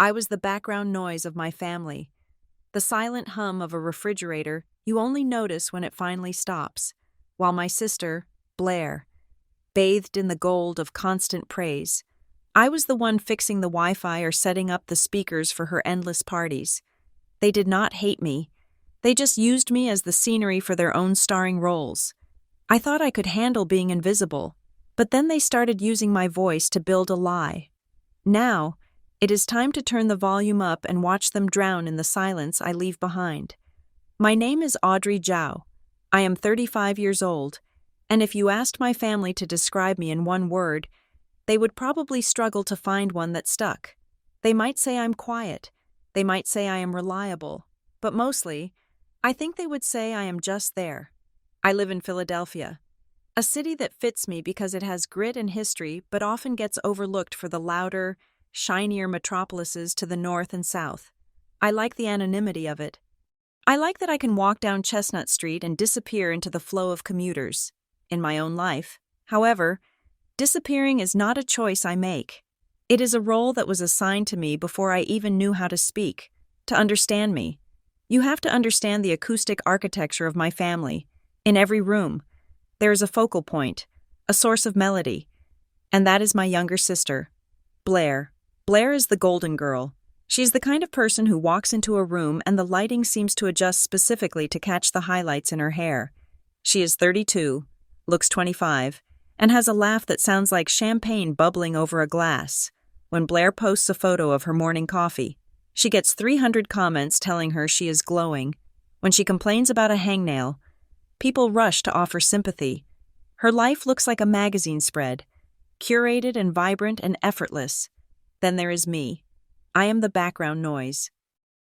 I was the background noise of my family, the silent hum of a refrigerator you only notice when it finally stops, while my sister, Blaire, bathed in the gold of constant praise. I was the one fixing the Wi-Fi or setting up the speakers for her endless parties. They did not hate me. They just used me as the scenery for their own starring roles. I thought I could handle being invisible, but then they started using my voice to build a lie. Now, it is time to turn the volume up and watch them drown in the silence I leave behind. My name is Audrey Zhao. I am 35 years old, and if you asked my family to describe me in one word, they would probably struggle to find one that stuck. They might say I'm quiet. They might say I am reliable. But mostly, I think they would say I am just there. I live in Philadelphia, a city that fits me because it has grit and history but often gets overlooked for the louder, shinier metropolises to the north and south. I like the anonymity of it. I like that I can walk down Chestnut Street and disappear into the flow of commuters. In my own life, however, disappearing is not a choice I make. It is a role that was assigned to me before I even knew how to speak. To understand me, you have to understand the acoustic architecture of my family. In every room, there is a focal point, a source of melody, and that is my younger sister, Blaire. Blaire is the golden girl. She's the kind of person who walks into a room and the lighting seems to adjust specifically to catch the highlights in her hair. She is 32, looks 25, and has a laugh that sounds like champagne bubbling over a glass. When Blaire posts a photo of her morning coffee, she gets 300 comments telling her she is glowing. When she complains about a hangnail, people rush to offer sympathy. Her life looks like a magazine spread, curated and vibrant and effortless. Then there is me. I am the background noise.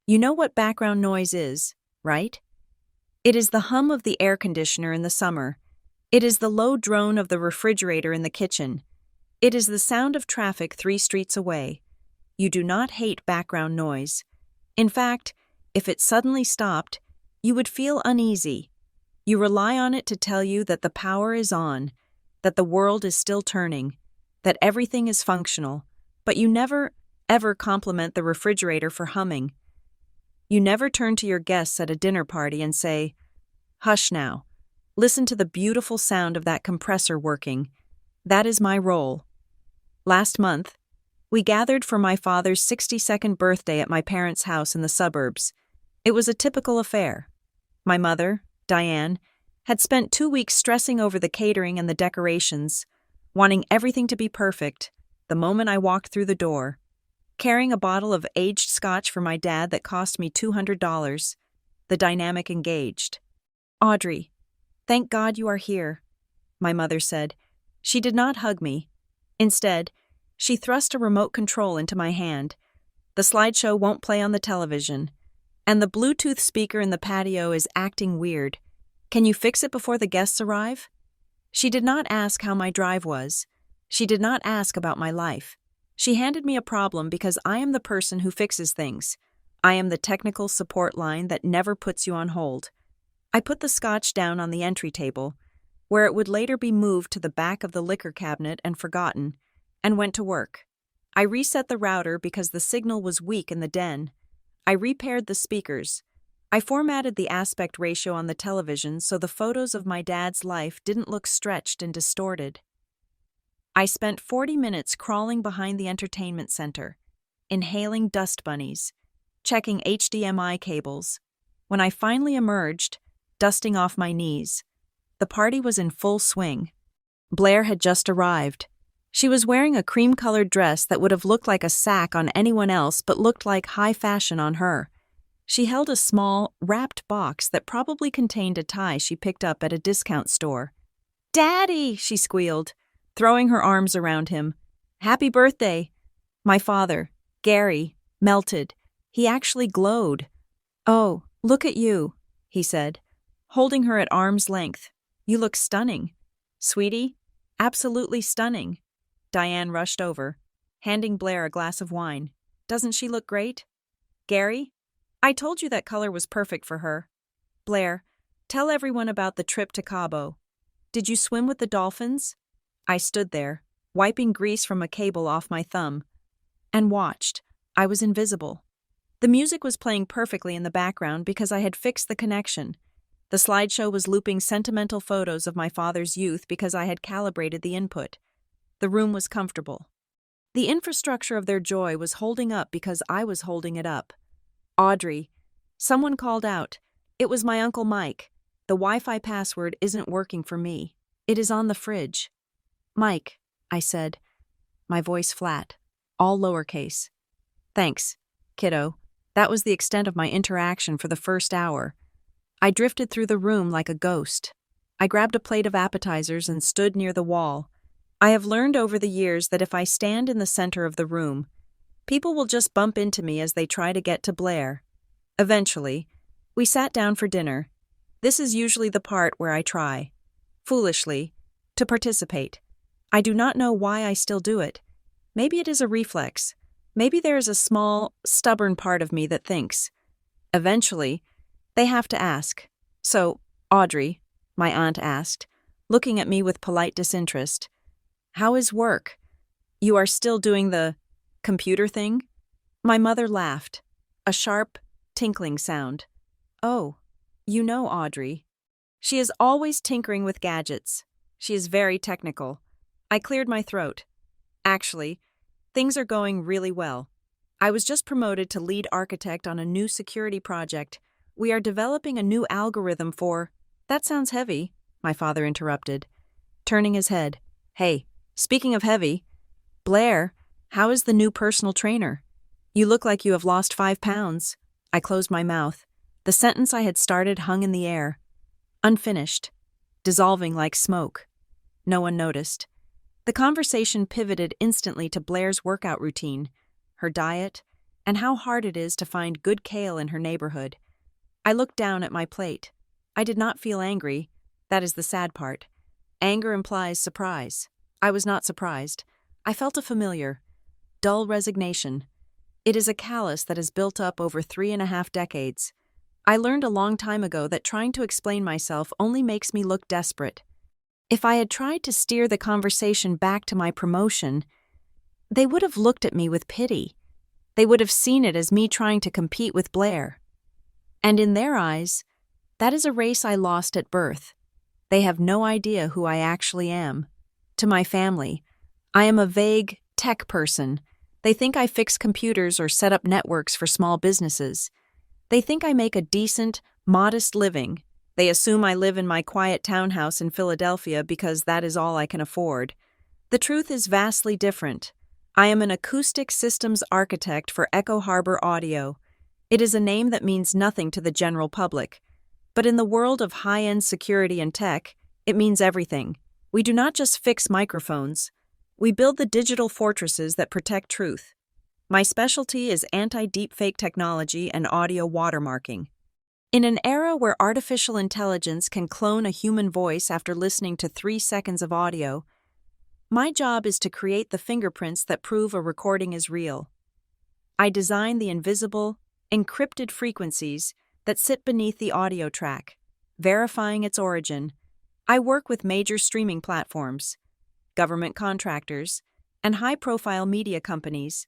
You know what background noise is, right? It is the hum of the air conditioner in the summer. It is the low drone of the refrigerator in the kitchen. It is the sound of traffic 3 streets away. You do not hate background noise. In fact, if it suddenly stopped, you would feel uneasy. You rely on it to tell you that the power is on, that the world is still turning, that everything is functional, but you never, ever compliment the refrigerator for humming. You never turn to your guests at a dinner party and say, "Hush now. Listen to the beautiful sound of that compressor working." That is my role. Last month, we gathered for my father's 62nd birthday at my parents' house in the suburbs. It was a typical affair. My mother, Diane, had spent 2 weeks stressing over the catering and the decorations, wanting everything to be perfect the moment I walked through the door. Carrying a bottle of aged scotch for my dad that cost me $200, the dynamic engaged. "Audrey, thank God you are here," my mother said. She did not hug me. Instead, she thrust a remote control into my hand. The slideshow won't play on the television, and the Bluetooth speaker in the patio is acting weird. Can you fix it before the guests arrive? She did not ask how my drive was. She did not ask about my life. She handed me a problem because I am the person who fixes things. I am the technical support line that never puts you on hold. I put the scotch down on the entry table, where it would later be moved to the back of the liquor cabinet and forgotten, and went to work. I reset the router because the signal was weak in the den. I repaired the speakers. I formatted the aspect ratio on the television so the photos of my dad's life didn't look stretched and distorted. I spent 40 minutes crawling behind the entertainment center, inhaling dust bunnies, checking HDMI cables. When I finally emerged, dusting off my knees, the party was in full swing. Blaire had just arrived. She was wearing a cream-colored dress that would have looked like a sack on anyone else but looked like high fashion on her. She held a small, wrapped box that probably contained a tie she picked up at a discount store. "Daddy!" she squealed, throwing her arms around him. "Happy birthday!" My father, Gary, melted. He actually glowed. "Oh, look at you," he said, holding her at arm's length. "You look stunning." "Sweetie, absolutely stunning." Diane rushed over, handing Blaire a glass of wine. "Doesn't she look great?" "Gary, I told you that color was perfect for her." "Blaire, tell everyone about the trip to Cabo. Did you swim with the dolphins?" I stood there, wiping grease from a cable off my thumb, and watched, I was invisible. The music was playing perfectly in the background because I had fixed the connection. The slideshow was looping sentimental photos of my father's youth because I had calibrated the input. The room was comfortable. The infrastructure of their joy was holding up because I was holding it up. Audrey. Someone called out. It was my Uncle Mike. The Wi-Fi password isn't working for me. It is on the fridge. Mike, I said, my voice flat, all lowercase. Thanks, kiddo. That was the extent of my interaction for the first hour. I drifted through the room like a ghost. I grabbed a plate of appetizers and stood near the wall. I have learned over the years that if I stand in the center of the room, people will just bump into me as they try to get to Blaire. Eventually, we sat down for dinner. This is usually the part where I try, foolishly, to participate. I do not know why I still do it. Maybe it is a reflex. Maybe there is a small, stubborn part of me that thinks. Eventually, they have to ask. So, Audrey, my aunt asked, looking at me with polite disinterest, how is work? You are still doing the computer thing? My mother laughed, a sharp, tinkling sound. Oh, you know Audrey. She is always tinkering with gadgets. She is very technical. I cleared my throat. Actually, things are going really well. I was just promoted to lead architect on a new security project. We are developing a new algorithm for— That sounds heavy, my father interrupted, turning his head. Hey, speaking of heavy, Blaire, how is the new personal trainer? You look like you have lost 5 pounds. I closed my mouth. The sentence I had started hung in the air, unfinished, dissolving like smoke. No one noticed. The conversation pivoted instantly to Blaire's workout routine, her diet, and how hard it is to find good kale in her neighborhood. I looked down at my plate. I did not feel angry. That is the sad part. Anger implies surprise. I was not surprised. I felt a familiar, dull resignation. It is a callus that has built up over 3.5 decades. I learned a long time ago that trying to explain myself only makes me look desperate. If I had tried to steer the conversation back to my promotion, they would have looked at me with pity. They would have seen it as me trying to compete with Blaire. And in their eyes, that is a race I lost at birth. They have no idea who I actually am. To my family, I am a vague tech person. They think I fix computers or set up networks for small businesses. They think I make a decent, modest living. They assume I live in my quiet townhouse in Philadelphia because that is all I can afford. The truth is vastly different. I am an acoustic systems architect for Echo Harbor Audio. It is a name that means nothing to the general public. But in the world of high-end security and tech, it means everything. We do not just fix microphones. We build the digital fortresses that protect truth. My specialty is anti-deepfake technology and audio watermarking. In an era where artificial intelligence can clone a human voice after listening to 3 seconds of audio, my job is to create the fingerprints that prove a recording is real. I design the invisible, encrypted frequencies that sit beneath the audio track, verifying its origin. I work with major streaming platforms, government contractors, and high-profile media companies.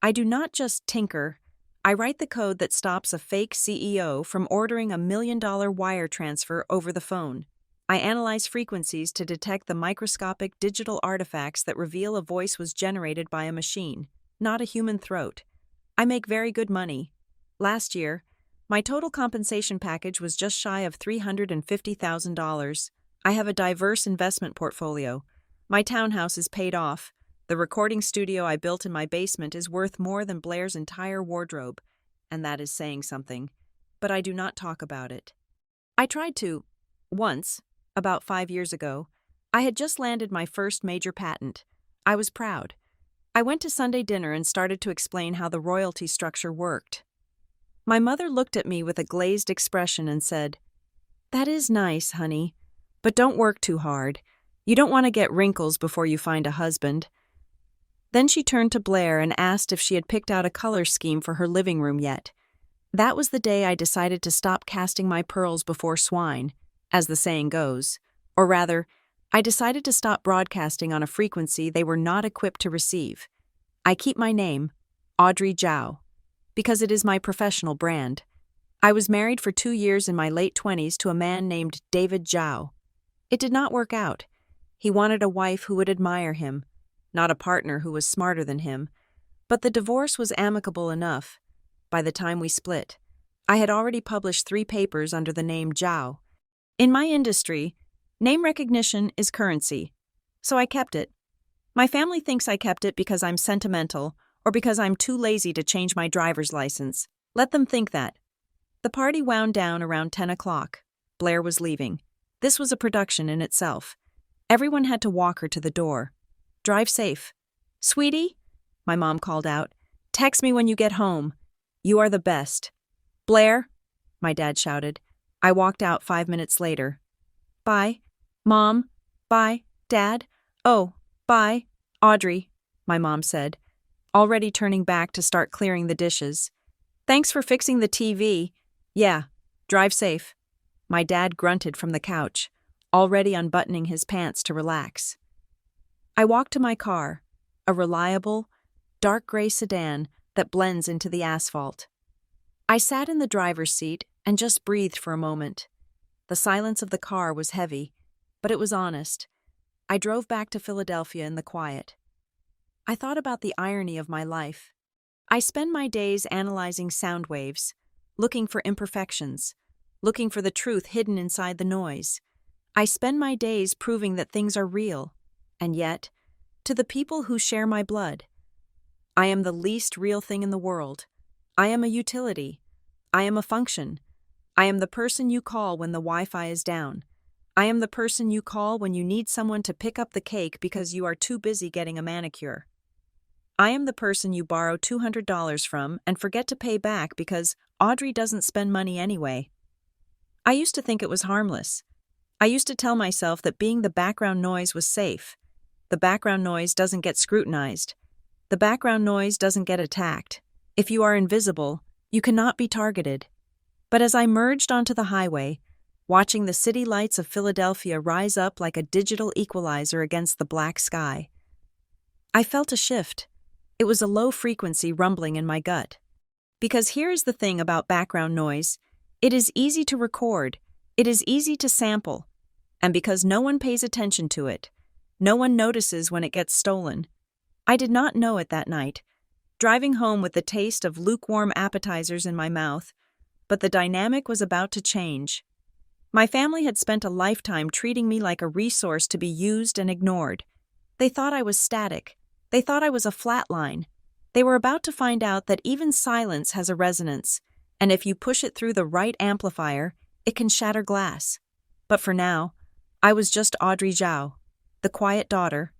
I do not just tinker. I write the code that stops a fake CEO from ordering $1 million wire transfer over the phone. I analyze frequencies to detect the microscopic digital artifacts that reveal a voice was generated by a machine, not a human throat. I make very good money. Last year, my total compensation package was just shy of $350,000. I have a diverse investment portfolio. My townhouse is paid off. The recording studio I built in my basement is worth more than Blaire's entire wardrobe, and that is saying something. But I do not talk about it. I tried to. Once, about 5 years ago, I had just landed my first major patent. I was proud. I went to Sunday dinner and started to explain how the royalty structure worked. My mother looked at me with a glazed expression and said, "That is nice, honey, but don't work too hard. You don't want to get wrinkles before you find a husband." Then she turned to Blaire and asked if she had picked out a color scheme for her living room yet. That was the day I decided to stop casting my pearls before swine, as the saying goes. Or rather, I decided to stop broadcasting on a frequency they were not equipped to receive. I keep my name, Audrey Zhao, because it is my professional brand. I was married for 2 years in my late 20s to a man named David Zhao. It did not work out. He wanted a wife who would admire him, not a partner who was smarter than him. But the divorce was amicable enough. By the time we split, I had already published 3 papers under the name Zhao. In my industry, name recognition is currency, so I kept it. My family thinks I kept it because I'm sentimental or because I'm too lazy to change my driver's license. Let them think that. The party wound down around 10 o'clock. Blaire was leaving. This was a production in itself. Everyone had to walk her to the door. Drive safe. Sweetie, my mom called out, text me when you get home. You are the best. Blaire, my dad shouted. I walked out 5 minutes later. Bye, Mom. Bye, Dad. Oh, bye, Audrey, my mom said, already turning back to start clearing the dishes. Thanks for fixing the TV. Yeah, drive safe. My dad grunted from the couch, already unbuttoning his pants to relax. I walked to my car, a reliable, dark gray sedan that blends into the asphalt. I sat in the driver's seat and just breathed for a moment. The silence of the car was heavy, but it was honest. I drove back to Philadelphia in the quiet. I thought about the irony of my life. I spend my days analyzing sound waves, looking for imperfections, looking for the truth hidden inside the noise. I spend my days proving that things are real, and yet, to the people who share my blood, I am the least real thing in the world. I am a utility. I am a function. I am the person you call when the Wi-Fi is down. I am the person you call when you need someone to pick up the cake because you are too busy getting a manicure. I am the person you borrow $200 from and forget to pay back because Audrey doesn't spend money anyway. I used to think it was harmless. I used to tell myself that being the background noise was safe. The background noise doesn't get scrutinized. The background noise doesn't get attacked. If you are invisible, you cannot be targeted. But as I merged onto the highway, watching the city lights of Philadelphia rise up like a digital equalizer against the black sky, I felt a shift. It was a low-frequency rumbling in my gut. Because here is the thing about background noise. It is easy to record. It is easy to sample. And because no one pays attention to it, no one notices when it gets stolen. I did not know it that night, driving home with the taste of lukewarm appetizers in my mouth, but the dynamic was about to change. My family had spent a lifetime treating me like a resource to be used and ignored. They thought I was static. They thought I was a flat line. They were about to find out that even silence has a resonance, and if you push it through the right amplifier, it can shatter glass. But for now, I was just Audrey Zhao, the quiet daughter,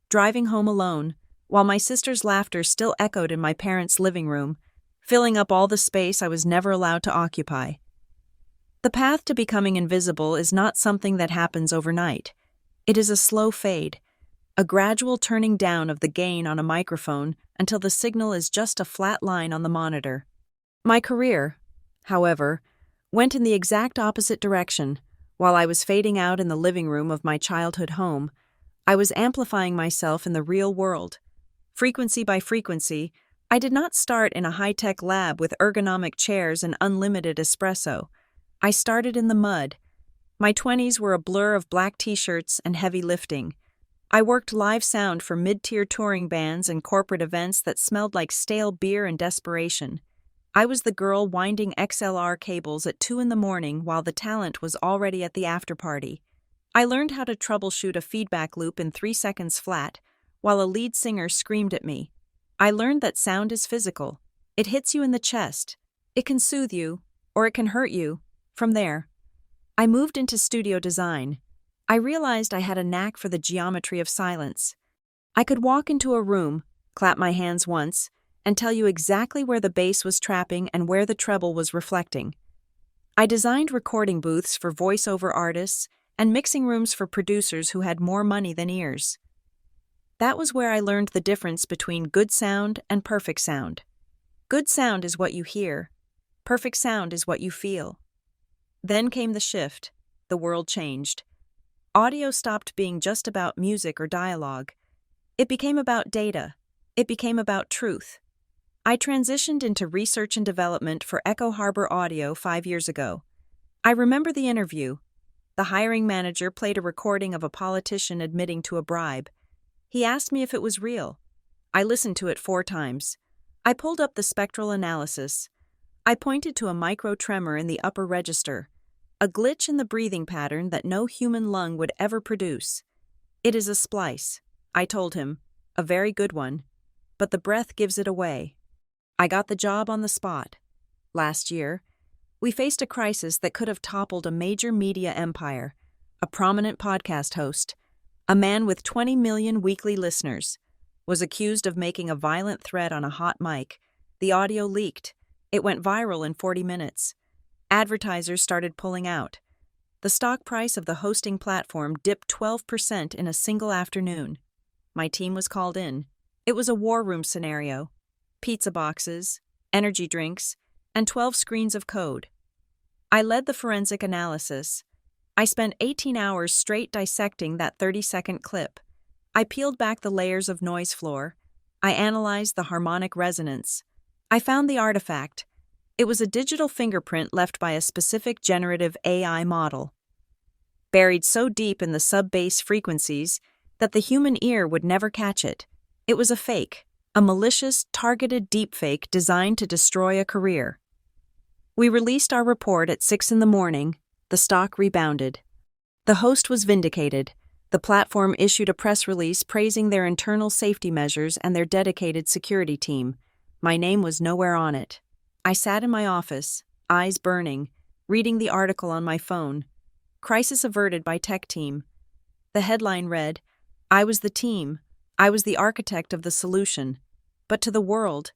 driving home alone, while my sister's laughter still echoed in my parents' living room, filling up all the space I was never allowed to occupy. The path to becoming invisible is not something that happens overnight. It is a slow fade, a gradual turning down of the gain on a microphone until the signal is just a flat line on the monitor. My career, however, went in the exact opposite direction. While I was fading out in the living room of my childhood home, I was amplifying myself in the real world. Frequency by frequency, I did not start in a high-tech lab with ergonomic chairs and unlimited espresso. I started in the mud. My 20s were a blur of black t-shirts and heavy lifting. I worked live sound for mid-tier touring bands and corporate events that smelled like stale beer and desperation. I was the girl winding XLR cables at 2 a.m. while the talent was already at the after-party. I learned how to troubleshoot a feedback loop in 3 seconds flat, while a lead singer screamed at me. I learned that sound is physical. It hits you in the chest. It can soothe you, or it can hurt you. From there, I moved into studio design. I realized I had a knack for the geometry of silence. I could walk into a room, clap my hands once, and tell you exactly where the bass was trapping and where the treble was reflecting. I designed recording booths for voiceover artists and mixing rooms for producers who had more money than ears. That was where I learned the difference between good sound and perfect sound. Good sound is what you hear. Perfect sound is what you feel. Then came the shift. The world changed. Audio stopped being just about music or dialogue. It became about data. It became about truth. I transitioned into research and development for Echo Harbor Audio 5 years ago. I remember the interview. The hiring manager played a recording of a politician admitting to a bribe. He asked me if it was real. I listened to it 4 times. I pulled up the spectral analysis. I pointed to a micro tremor in the upper register, a glitch in the breathing pattern that no human lung would ever produce. It is a splice, I told him, a very good one, but the breath gives it away. I got the job on the spot. Last year, we faced a crisis that could have toppled a major media empire, a prominent podcast host, a man with 20 million weekly listeners, was accused of making a violent threat on a hot mic. The audio leaked. It went viral in 40 minutes. Advertisers started pulling out. The stock price of the hosting platform dipped 12% in a single afternoon. My team was called in. It was a war room scenario. Pizza boxes, energy drinks, and 12 screens of code. I led the forensic analysis. I spent 18 hours straight dissecting that 30-second clip. I peeled back the layers of noise floor. I analyzed the harmonic resonance. I found the artifact. It was a digital fingerprint left by a specific generative AI model, buried so deep in the sub-bass frequencies that the human ear would never catch it. It was a fake, a malicious, targeted deepfake designed to destroy a career. We released our report at 6 a.m. The stock rebounded. The host was vindicated. The platform issued a press release praising their internal safety measures and their dedicated security team. My name was nowhere on it. I sat in my office, eyes burning, reading the article on my phone. Crisis averted by tech team. The headline read, "I was the team. I was the architect of the solution." But to the world,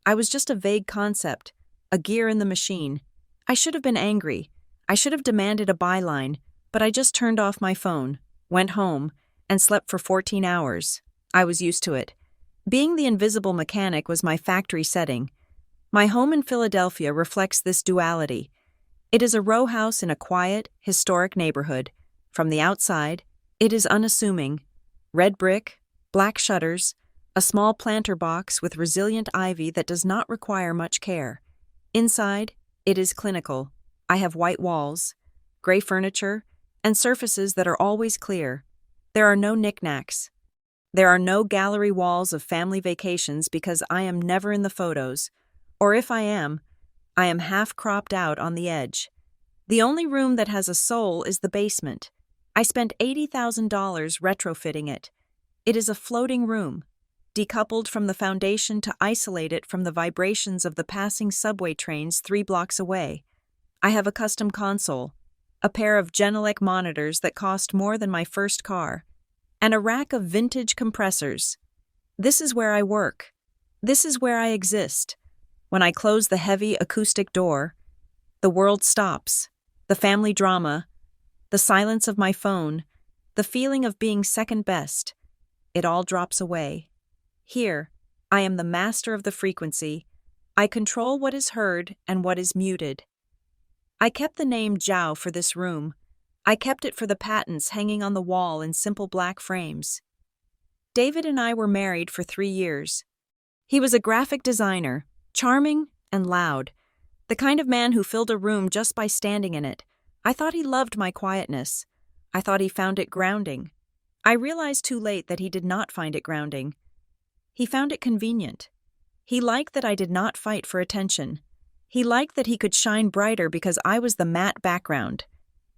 I was just a vague concept, a gear in the machine. I should have been angry. I should have demanded a byline, but I just turned off my phone, went home, and slept for 14 hours. I was used to it. Being the invisible mechanic was my factory setting. My home in Philadelphia reflects this duality. It is a row house in a quiet, historic neighborhood. From the outside, it is unassuming. Red brick, black shutters, a small planter box with resilient ivy that does not require much care. Inside, it is clinical. I have white walls, gray furniture, and surfaces that are always clear. There are no knickknacks. There are no gallery walls of family vacations because I am never in the photos, or if I am half cropped out on the edge. The only room that has a soul is the basement. I spent $80,000 retrofitting it. It is a floating room, decoupled from the foundation to isolate it from the vibrations of the passing subway trains 3 blocks away. I have a custom console, a pair of Genelec monitors that cost more than my first car, and a rack of vintage compressors. This is where I work. This is where I exist. When I close the heavy acoustic door, the world stops. The family drama, the silence of my phone, the feeling of being second best, it all drops away. Here, I am the master of the frequency. I control what is heard and what is muted. I kept the name Zhao for this room. I kept it for the patents hanging on the wall in simple black frames. David and I were married for 3 years. He was a graphic designer, charming and loud, the kind of man who filled a room just by standing in it. I thought he loved my quietness. I thought he found it grounding. I realized too late that he did not find it grounding. He found it convenient. He liked that I did not fight for attention. He liked that he could shine brighter because I was the matte background.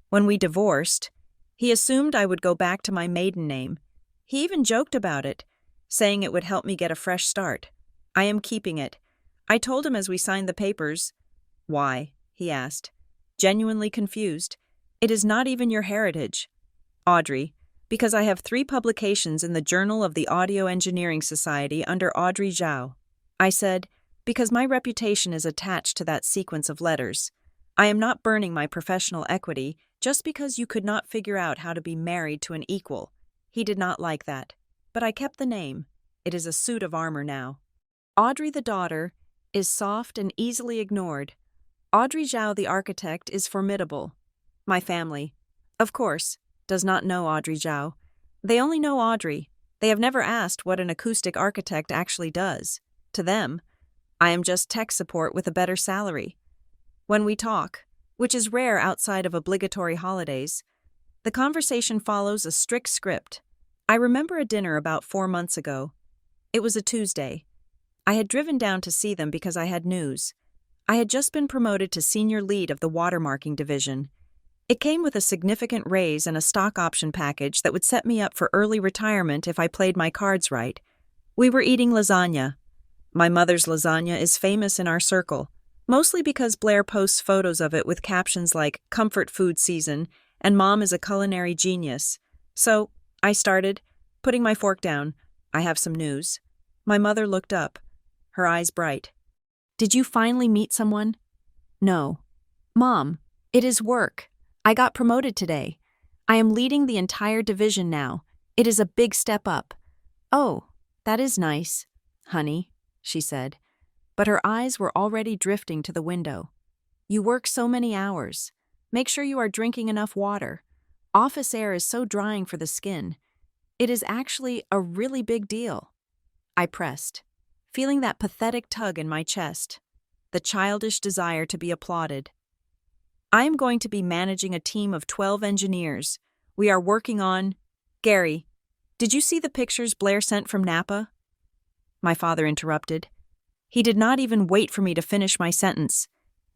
When we divorced, he assumed I would go back to my maiden name. He even joked about it, saying it would help me get a fresh start. I am keeping it. I told him as we signed the papers. "Why?" he asked, genuinely confused. "It is not even your heritage." "Audrey, because I have 3 publications in the Journal of the Audio Engineering Society under Audrey Zhao." I said, "Because my reputation is attached to that sequence of letters. I am not burning my professional equity just because you could not figure out how to be married to an equal." He did not like that, but I kept the name. It is a suit of armor now. Audrey the daughter is soft and easily ignored. Audrey Zhao the architect is formidable. My family, of course, does not know Audrey Zhao. They only know Audrey. They have never asked what an acoustic architect actually does. To them, I am just tech support with a better salary. When we talk, which is rare outside of obligatory holidays, the conversation follows a strict script. I remember a dinner about 4 months ago. It was a Tuesday. I had driven down to see them because I had news. I had just been promoted to senior lead of the watermarking division. It came with a significant raise and a stock option package that would set me up for early retirement if I played my cards right. We were eating lasagna. My mother's lasagna is famous in our circle, mostly because Blaire posts photos of it with captions like "comfort food season" and "Mom is a culinary genius." So, I started, putting my fork down. "I have some news." My mother looked up, her eyes bright. "Did you finally meet someone?" "No." "Mom, it is work. I got promoted today. I am leading the entire division now. It is a big step up." "Oh, that is nice, honey," she said, but her eyes were already drifting to the window. "You work so many hours. Make sure you are drinking enough water. Office air is so drying for the skin. It is actually a really big deal." I pressed, feeling that pathetic tug in my chest, the childish desire to be applauded. "I am going to be managing a team of 12 engineers. We are working on—" "Gary, did you see the pictures Blaire sent from Napa?" My father interrupted. He did not even wait for me to finish my sentence.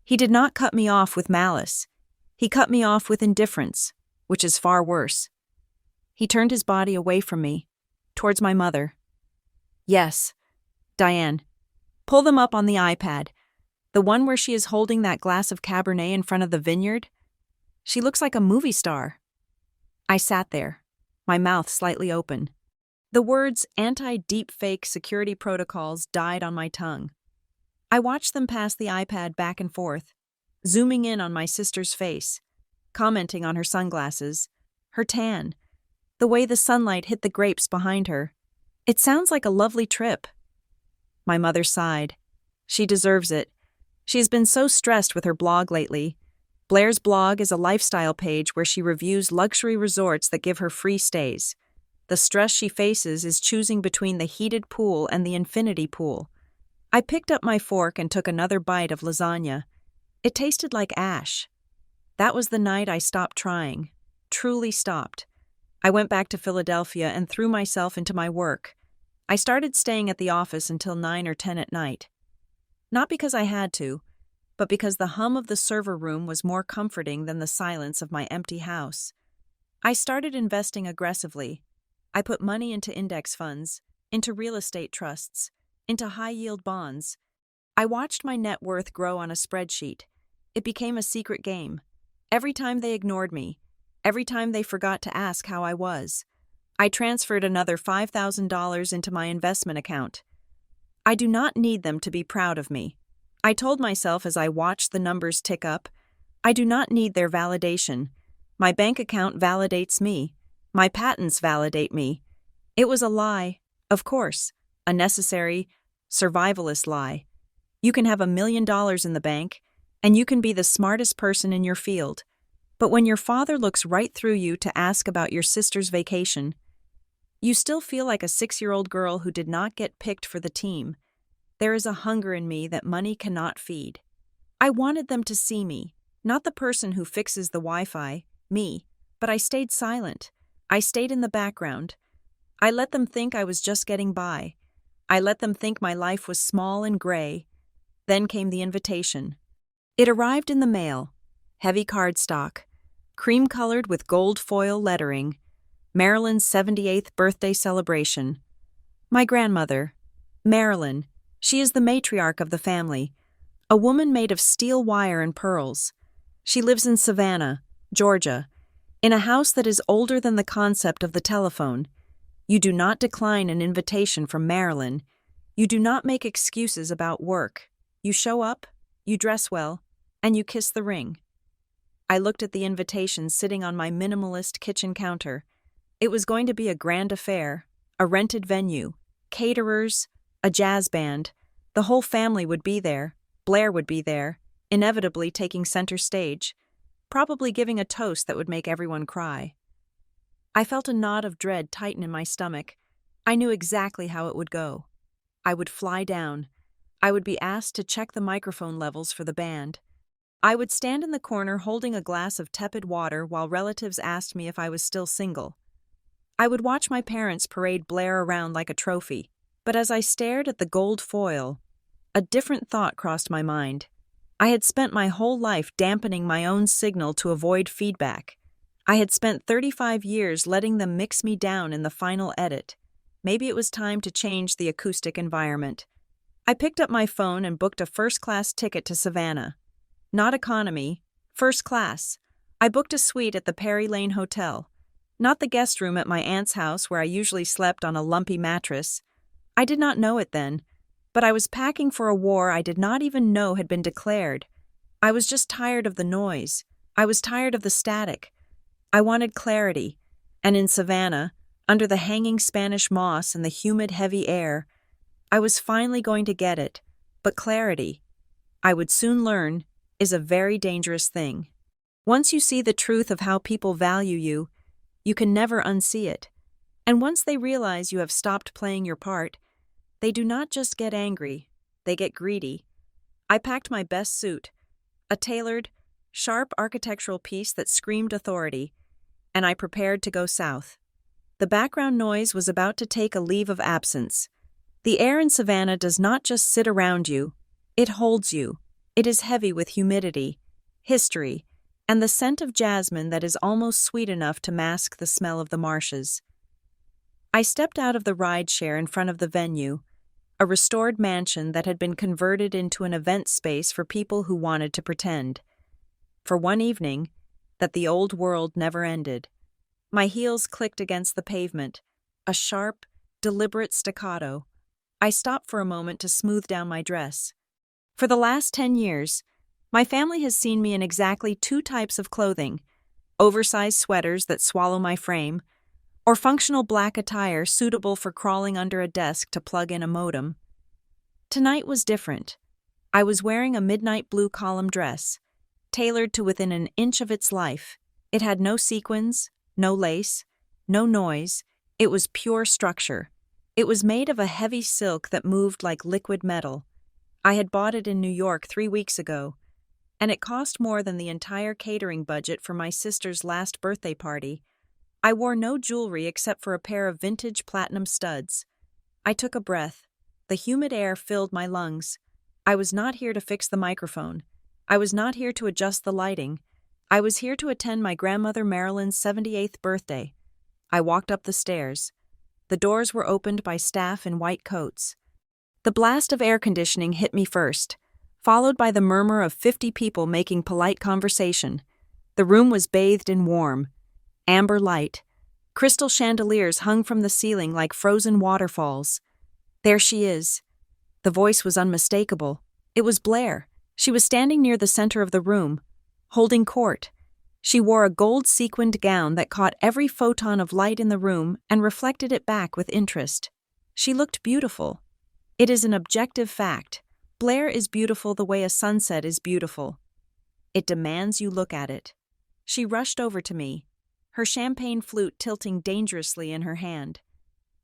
He did not cut me off with malice. He cut me off with indifference, which is far worse. He turned his body away from me, towards my mother. "Yes, Diane. Pull them up on the iPad. The one where she is holding that glass of Cabernet in front of the vineyard. She looks like a movie star." I sat there, my mouth slightly open. The words "anti-deepfake security protocols" died on my tongue. I watched them pass the iPad back and forth, zooming in on my sister's face, commenting on her sunglasses, her tan, the way the sunlight hit the grapes behind her. "It sounds like a lovely trip." My mother sighed. She deserves it. She has been so stressed with her blog lately. Blaire's blog is a lifestyle page where she reviews luxury resorts that give her free stays. The stress she faces is choosing between the heated pool and the infinity pool. I picked up my fork and took another bite of lasagna. It tasted like ash. That was the night I stopped trying, truly stopped. I went back to Philadelphia and threw myself into my work. I started staying at the office until 9 or 10 at night. Not because I had to, but because the hum of the server room was more comforting than the silence of my empty house. I started investing aggressively. I put money into index funds, into real estate trusts, into high-yield bonds. I watched my net worth grow on a spreadsheet. It became a secret game. Every time they ignored me, every time they forgot to ask how I was, I transferred another $5,000 into my investment account. I do not need them to be proud of me. I told myself as I watched the numbers tick up, I do not need their validation. My bank account validates me. My patents validate me. It was a lie, of course, a necessary, survivalist lie. You can have $1 million in the bank, and you can be the smartest person in your field. But when your father looks right through you to ask about your sister's vacation, you still feel like a 6-year-old girl who did not get picked for the team. There is a hunger in me that money cannot feed. I wanted them to see me, not the person who fixes the Wi-Fi, me, but I stayed silent. I stayed in the background. I let them think I was just getting by. I let them think my life was small and gray. Then came the invitation. It arrived in the mail, heavy cardstock, cream-colored with gold foil lettering, Marilyn's 78th birthday celebration. My grandmother, Marilyn, she is the matriarch of the family, a woman made of steel wire and pearls. She lives in Savannah, Georgia, in a house that is older than the concept of the telephone. You do not decline an invitation from Marilyn. You do not make excuses about work. You show up, you dress well, and you kiss the ring. I looked at the invitation sitting on my minimalist kitchen counter. It was going to be a grand affair, a rented venue, caterers, a jazz band. The whole family would be there. Blaire would be there, inevitably taking center stage, probably giving a toast that would make everyone cry. I felt a knot of dread tighten in my stomach. I knew exactly how it would go. I would fly down. I would be asked to check the microphone levels for the band. I would stand in the corner holding a glass of tepid water while relatives asked me if I was still single. I would watch my parents parade Blaire around like a trophy, but as I stared at the gold foil, a different thought crossed my mind. I had spent my whole life dampening my own signal to avoid feedback. I had spent 35 years letting them mix me down in the final edit. Maybe it was time to change the acoustic environment. I picked up my phone and booked a first-class ticket to Savannah. Not economy, first class. I booked a suite at the Perry Lane Hotel. Not the guest room at my aunt's house where I usually slept on a lumpy mattress. I did not know it then, but I was packing for a war I did not even know had been declared. I was just tired of the noise. I was tired of the static. I wanted clarity, and in Savannah, under the hanging Spanish moss and the humid, heavy air, I was finally going to get it. But clarity, I would soon learn, is a very dangerous thing. Once you see the truth of how people value you, you can never unsee it. And once they realize you have stopped playing your part, they do not just get angry, they get greedy. I packed my best suit, a tailored, sharp architectural piece that screamed authority, and I prepared to go south. The background noise was about to take a leave of absence. The air in Savannah does not just sit around you, it holds you. It is heavy with humidity, history, and the scent of jasmine that is almost sweet enough to mask the smell of the marshes. I stepped out of the rideshare in front of the venue, a restored mansion that had been converted into an event space for people who wanted to pretend, for one evening, that the old world never ended. My heels clicked against the pavement, a sharp, deliberate staccato. I stopped for a moment to smooth down my dress. For the last 10 years, my family has seen me in exactly two types of clothing: oversized sweaters that swallow my frame, or functional black attire suitable for crawling under a desk to plug in a modem. Tonight was different. I was wearing a midnight blue column dress, tailored to within an inch of its life. It had no sequins, no lace, no noise. It was pure structure. It was made of a heavy silk that moved like liquid metal. I had bought it in New York 3 weeks ago, and it cost more than the entire catering budget for my sister's last birthday party. I wore no jewelry except for a pair of vintage platinum studs. I took a breath. The humid air filled my lungs. I was not here to fix the microphone. I was not here to adjust the lighting. I was here to attend my grandmother Marilyn's 78th birthday. I walked up the stairs. The doors were opened by staff in white coats. The blast of air conditioning hit me first, followed by the murmur of 50 people making polite conversation. The room was bathed in warm, amber light. Crystal chandeliers hung from the ceiling like frozen waterfalls. There she is. The voice was unmistakable. It was Blaire. She was standing near the center of the room, holding court. She wore a gold-sequined gown that caught every photon of light in the room and reflected it back with interest. She looked beautiful. It is an objective fact. Blaire is beautiful the way a sunset is beautiful. It demands you look at it. She rushed over to me, her champagne flute tilting dangerously in her hand.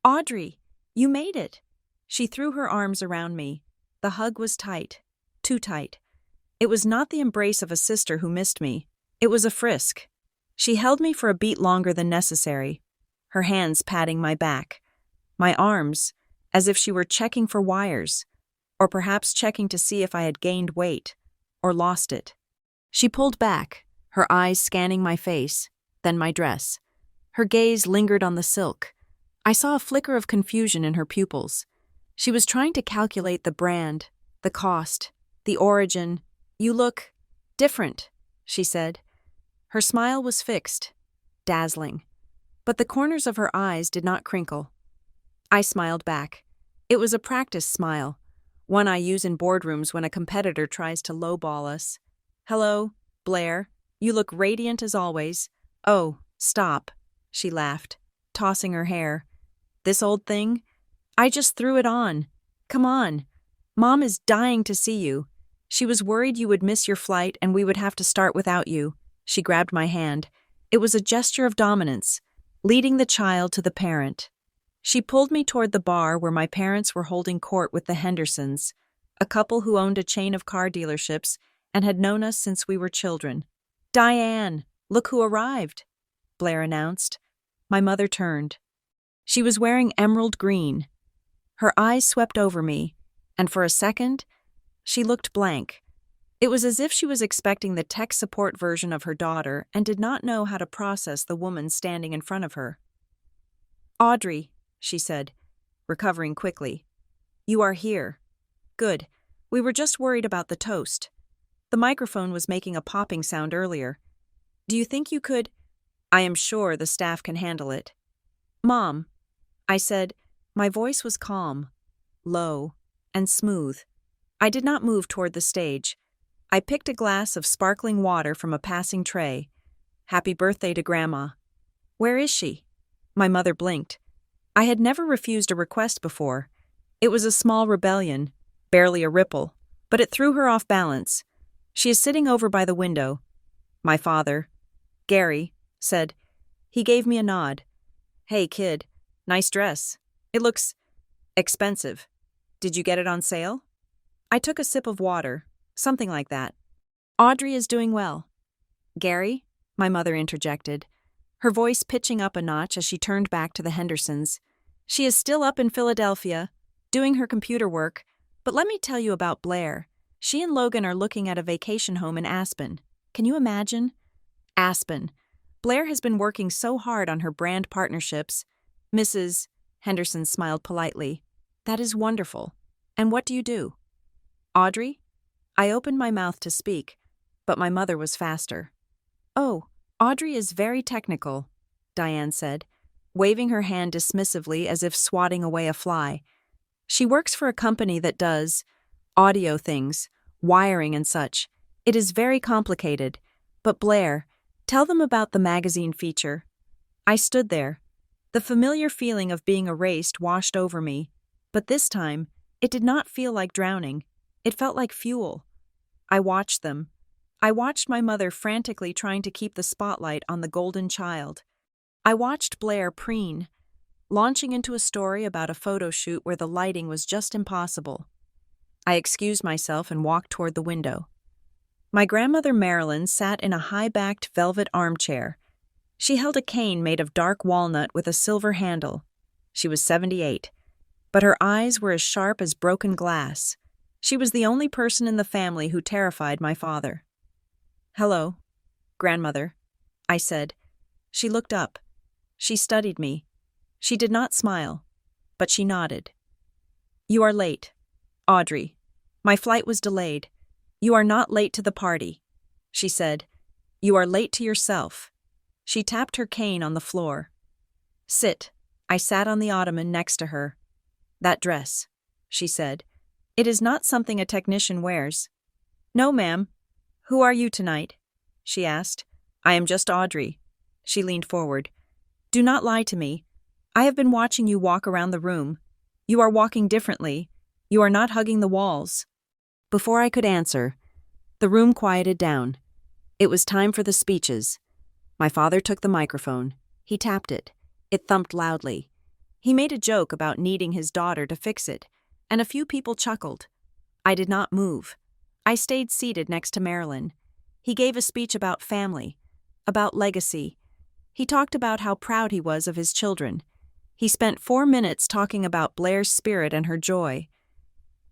"Audrey, you made it!" She threw her arms around me. The hug was tight, too tight. It was not the embrace of a sister who missed me. It was a frisk. She held me for a beat longer than necessary, her hands patting my back, my arms, as if she were checking for wires, or perhaps checking to see if I had gained weight, or lost it. She pulled back, her eyes scanning my face, then my dress. Her gaze lingered on the silk. I saw a flicker of confusion in her pupils. She was trying to calculate the brand, the cost, the origin. "You look different," she said. Her smile was fixed, dazzling, but the corners of her eyes did not crinkle. I smiled back. It was a practice smile, one I use in boardrooms when a competitor tries to lowball us. "Hello, Blaire. You look radiant as always." "Oh, stop," she laughed, tossing her hair. "This old thing? I just threw it on. Come on. Mom is dying to see you. She was worried you would miss your flight and we would have to start without you." She grabbed my hand. It was a gesture of dominance, leading the child to the parent. She pulled me toward the bar where my parents were holding court with the Hendersons, a couple who owned a chain of car dealerships and had known us since we were children. "Diane, look who arrived," Blaire announced. My mother turned. She was wearing emerald green. Her eyes swept over me, and for a second, she looked blank. It was as if she was expecting the tech support version of her daughter and did not know how to process the woman standing in front of her. "Audrey," she said, recovering quickly. "You are here. Good. We were just worried about the toast. The microphone was making a popping sound earlier. Do you think you could—" "I am sure the staff can handle it." "Mom," I said. My voice was calm, low, and smooth. I did not move toward the stage. I picked a glass of sparkling water from a passing tray. "Happy birthday to Grandma." "Where is she?" My mother blinked. I had never refused a request before. It was a small rebellion, barely a ripple, but it threw her off balance. "She is sitting over by the window." My father, Gary, said. He gave me a nod. "Hey, kid, nice dress. It looks expensive. Did you get it on sale?" I took a sip of water, something like that. "Audrey is doing well." "Gary?" my mother interjected, her voice pitching up a notch as she turned back to the Hendersons. "She is still up in Philadelphia, doing her computer work, but let me tell you about Blaire. She and Logan are looking at a vacation home in Aspen. Can you imagine? Aspen. Blaire has been working so hard on her brand partnerships. Mrs. Henderson smiled politely. That is wonderful. And what do you do?" "Audrey?" I opened my mouth to speak, but my mother was faster. "Oh, Audrey is very technical," Diane said, waving her hand dismissively as if swatting away a fly. "She works for a company that does audio things, wiring and such. It is very complicated. But Blaire, tell them about the magazine feature." I stood there. The familiar feeling of being erased washed over me, but this time, it did not feel like drowning. It felt like fuel. I watched them. I watched my mother frantically trying to keep the spotlight on the golden child. I watched Blaire preen, launching into a story about a photo shoot where the lighting was just impossible. I excused myself and walked toward the window. My grandmother Marilyn sat in a high-backed velvet armchair. She held a cane made of dark walnut with a silver handle. She was 78, but her eyes were as sharp as broken glass. She was the only person in the family who terrified my father. "Hello, grandmother," I said. She looked up. She studied me. She did not smile, but she nodded. "You are late, Audrey. My flight was delayed. You are not late to the party," she said. "You are late to yourself." She tapped her cane on the floor. "Sit." I sat on the ottoman next to her. "That dress," she said. "It is not something a technician wears." "No, ma'am." "Who are you tonight?" she asked. "I am just Audrey." She leaned forward. "Do not lie to me. I have been watching you walk around the room. You are walking differently. You are not hugging the walls." Before I could answer, the room quieted down. It was time for the speeches. My father took the microphone. He tapped it. It thumped loudly. He made a joke about needing his daughter to fix it, and a few people chuckled. I did not move. I stayed seated next to Marilyn. He gave a speech about family, about legacy. He talked about how proud he was of his children. He spent 4 minutes talking about Blaire's spirit and her joy.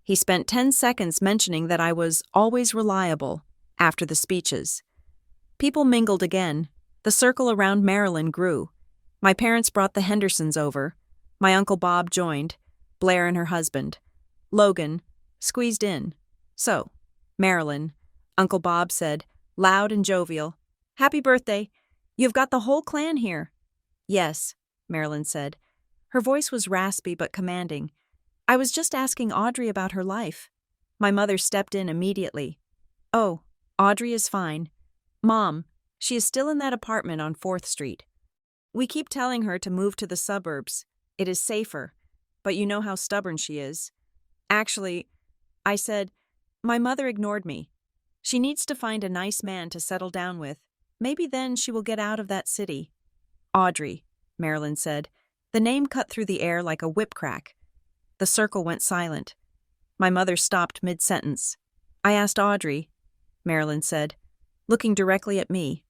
He spent 10 seconds mentioning that I was always reliable after the speeches. People mingled again. The circle around Marilyn grew. My parents brought the Hendersons over. My Uncle Bob joined, Blaire and her husband. Logan squeezed in. "So, Marilyn," Uncle Bob said, loud and jovial, "Happy birthday. You've got the whole clan here." "Yes," Marilyn said. Her voice was raspy but commanding. "I was just asking Audrey about her life." My mother stepped in immediately. "Oh, Audrey is fine. Mom, she is still in that apartment on 4th Street. We keep telling her to move to the suburbs. It is safer, but you know how stubborn she is." "Actually," I said, my mother ignored me. "She needs to find a nice man to settle down with. Maybe then she will get out of that city." "Audrey," Marilyn said. The name cut through the air like a whip crack. The circle went silent. My mother stopped mid-sentence. I asked Audrey, Marilyn said, looking directly at me.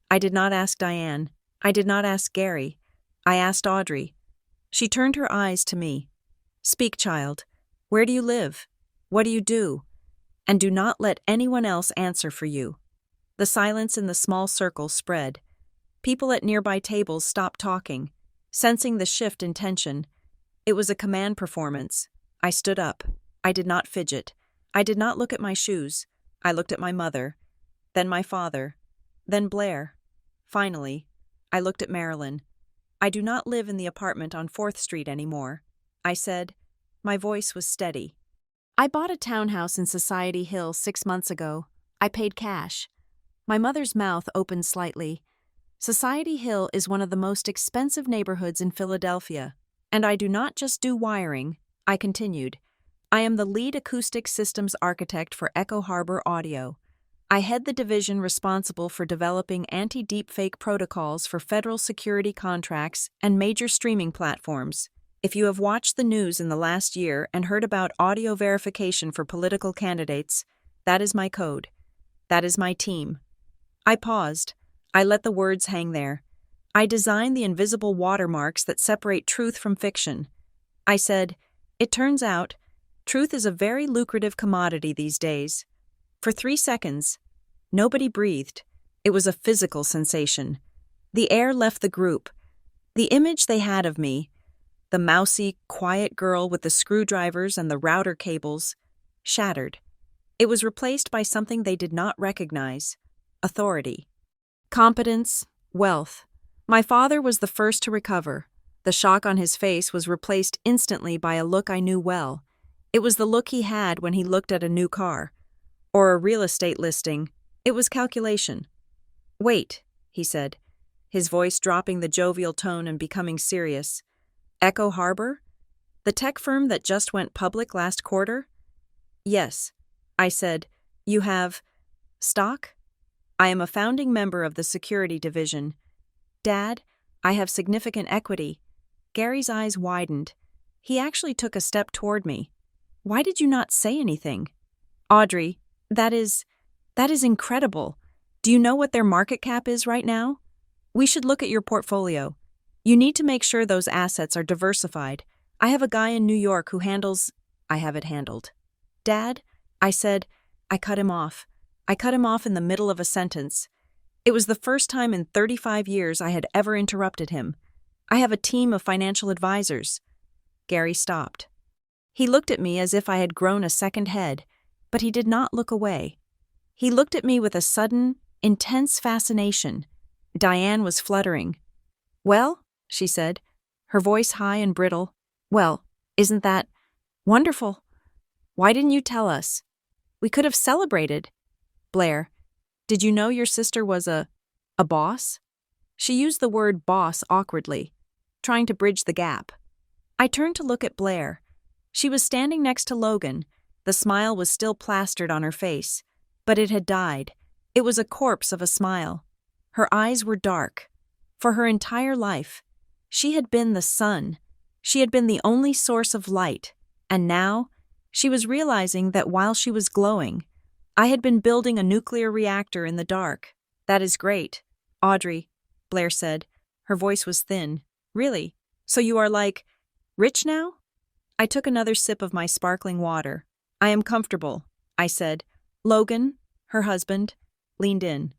I did not ask Diane. I did not ask Gary. I asked Audrey. She turned her eyes to me. Speak, child. Where do you live? What do you do? And do not let anyone else answer for you. The silence in the small circle spread. People at nearby tables stopped talking, sensing the shift in tension. It was a command performance. I stood up. I did not fidget. I did not look at my shoes. I looked at my mother, then my father, then Blaire. Finally, I looked at Marilyn. I do not live in the apartment on 4th Street anymore, I said. My voice was steady. I bought a townhouse in Society Hill 6 months ago. I paid cash. My mother's mouth opened slightly. Society Hill is one of the most expensive neighborhoods in Philadelphia. And I do not just do wiring, I continued. I am the lead acoustic systems architect for Echo Harbor Audio. I head the division responsible for developing anti-deepfake protocols for federal security contracts and major streaming platforms. If you have watched the news in the last year and heard about audio verification for political candidates, that is my code. That is my team. I paused. I let the words hang there. I designed the invisible watermarks that separate truth from fiction. I said, it turns out, truth is a very lucrative commodity these days. For 3 seconds, nobody breathed. It was a physical sensation. The air left the group. The image they had of me, the mousy, quiet girl with the screwdrivers and the router cables, shattered. It was replaced by something they did not recognize: authority. Competence, wealth. My father was the first to recover. The shock on his face was replaced instantly by a look I knew well. It was the look he had when he looked at a new car or a real estate listing. It was calculation. Wait, he said, his voice dropping the jovial tone and becoming serious. Echo Harbor? The tech firm that just went public last quarter? Yes, I said. You have stock? I am a founding member of the security division. Dad, I have significant equity. Gary's eyes widened. He actually took a step toward me. Why did you not say anything? Audrey, that is incredible. Do you know what their market cap is right now? We should look at your portfolio. You need to make sure those assets are diversified. I have a guy in New York who handles... I have it handled. Dad, I said. I cut him off. I cut him off in the middle of a sentence. It was the first time in 35 years I had ever interrupted him. I have a team of financial advisors. Gary stopped. He looked at me as if I had grown a second head, but he did not look away. He looked at me with a sudden, intense fascination. Diane was fluttering. Well, she said, her voice high and brittle. Well, isn't that wonderful? Why didn't you tell us? We could have celebrated. Blaire, did you know your sister was a boss? She used the word boss awkwardly, trying to bridge the gap. I turned to look at Blaire. She was standing next to Logan. The smile was still plastered on her face, but it had died. It was a corpse of a smile. Her eyes were dark. For her entire life, she had been the sun. She had been the only source of light, and now she was realizing that while she was glowing, I had been building a nuclear reactor in the dark. That is great. Audrey, Blaire said. Her voice was thin. Really? So you are rich now? I took another sip of my sparkling water. I am comfortable, I said. Logan, her husband, leaned in.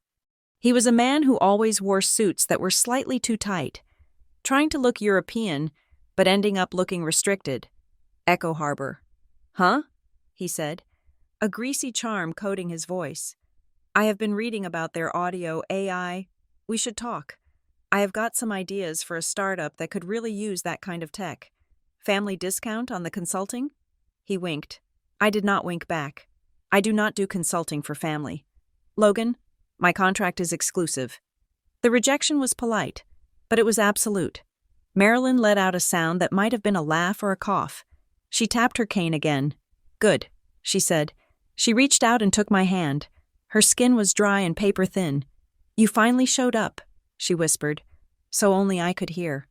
He was a man who always wore suits that were slightly too tight, trying to look European, but ending up looking restricted. Echo Harbor. Huh? He said, a greasy charm coating his voice. I have been reading about their audio AI. We should talk. I have got some ideas for a startup that could really use that kind of tech. Family discount on the consulting? He winked. I did not wink back. I do not do consulting for family. Logan, my contract is exclusive. The rejection was polite, but it was absolute. Marilyn let out a sound that might have been a laugh or a cough. She tapped her cane again. Good, she said. She reached out and took my hand. Her skin was dry and paper thin. You finally showed up, she whispered, so only I could hear.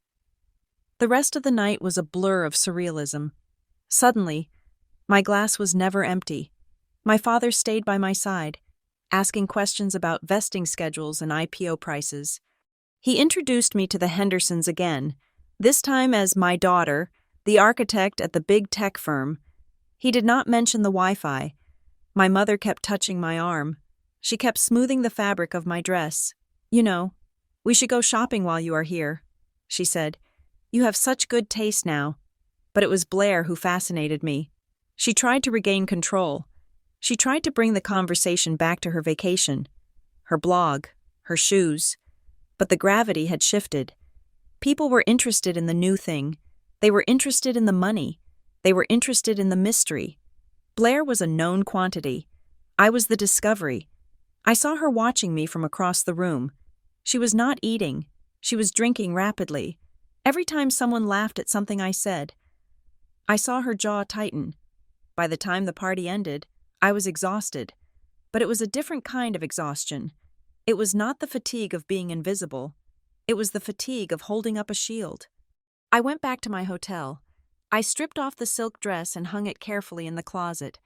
The rest of the night was a blur of surrealism. Suddenly, My glass was never empty. My father stayed by my side, asking questions about vesting schedules and IPO prices. He introduced me to the Hendersons again, this time as my daughter, the architect at the big tech firm. He did not mention the Wi-Fi. My mother kept touching my arm. She kept smoothing the fabric of my dress. "You know, we should go shopping while you are here," she said. "You have such good taste now." But it was Blaire who fascinated me. She tried to regain control. She tried to bring the conversation back to her vacation, her blog, her shoes. But the gravity had shifted. People were interested in the new thing. They were interested in the money. They were interested in the mystery. Blaire was a known quantity. I was the discovery. I saw her watching me from across the room. She was not eating. She was drinking rapidly. Every time someone laughed at something I said, I saw her jaw tighten. By the time the party ended, I was exhausted. But it was a different kind of exhaustion. It was not the fatigue of being invisible. It was the fatigue of holding up a shield. I went back to my hotel. I stripped off the silk dress and hung it carefully in the closet.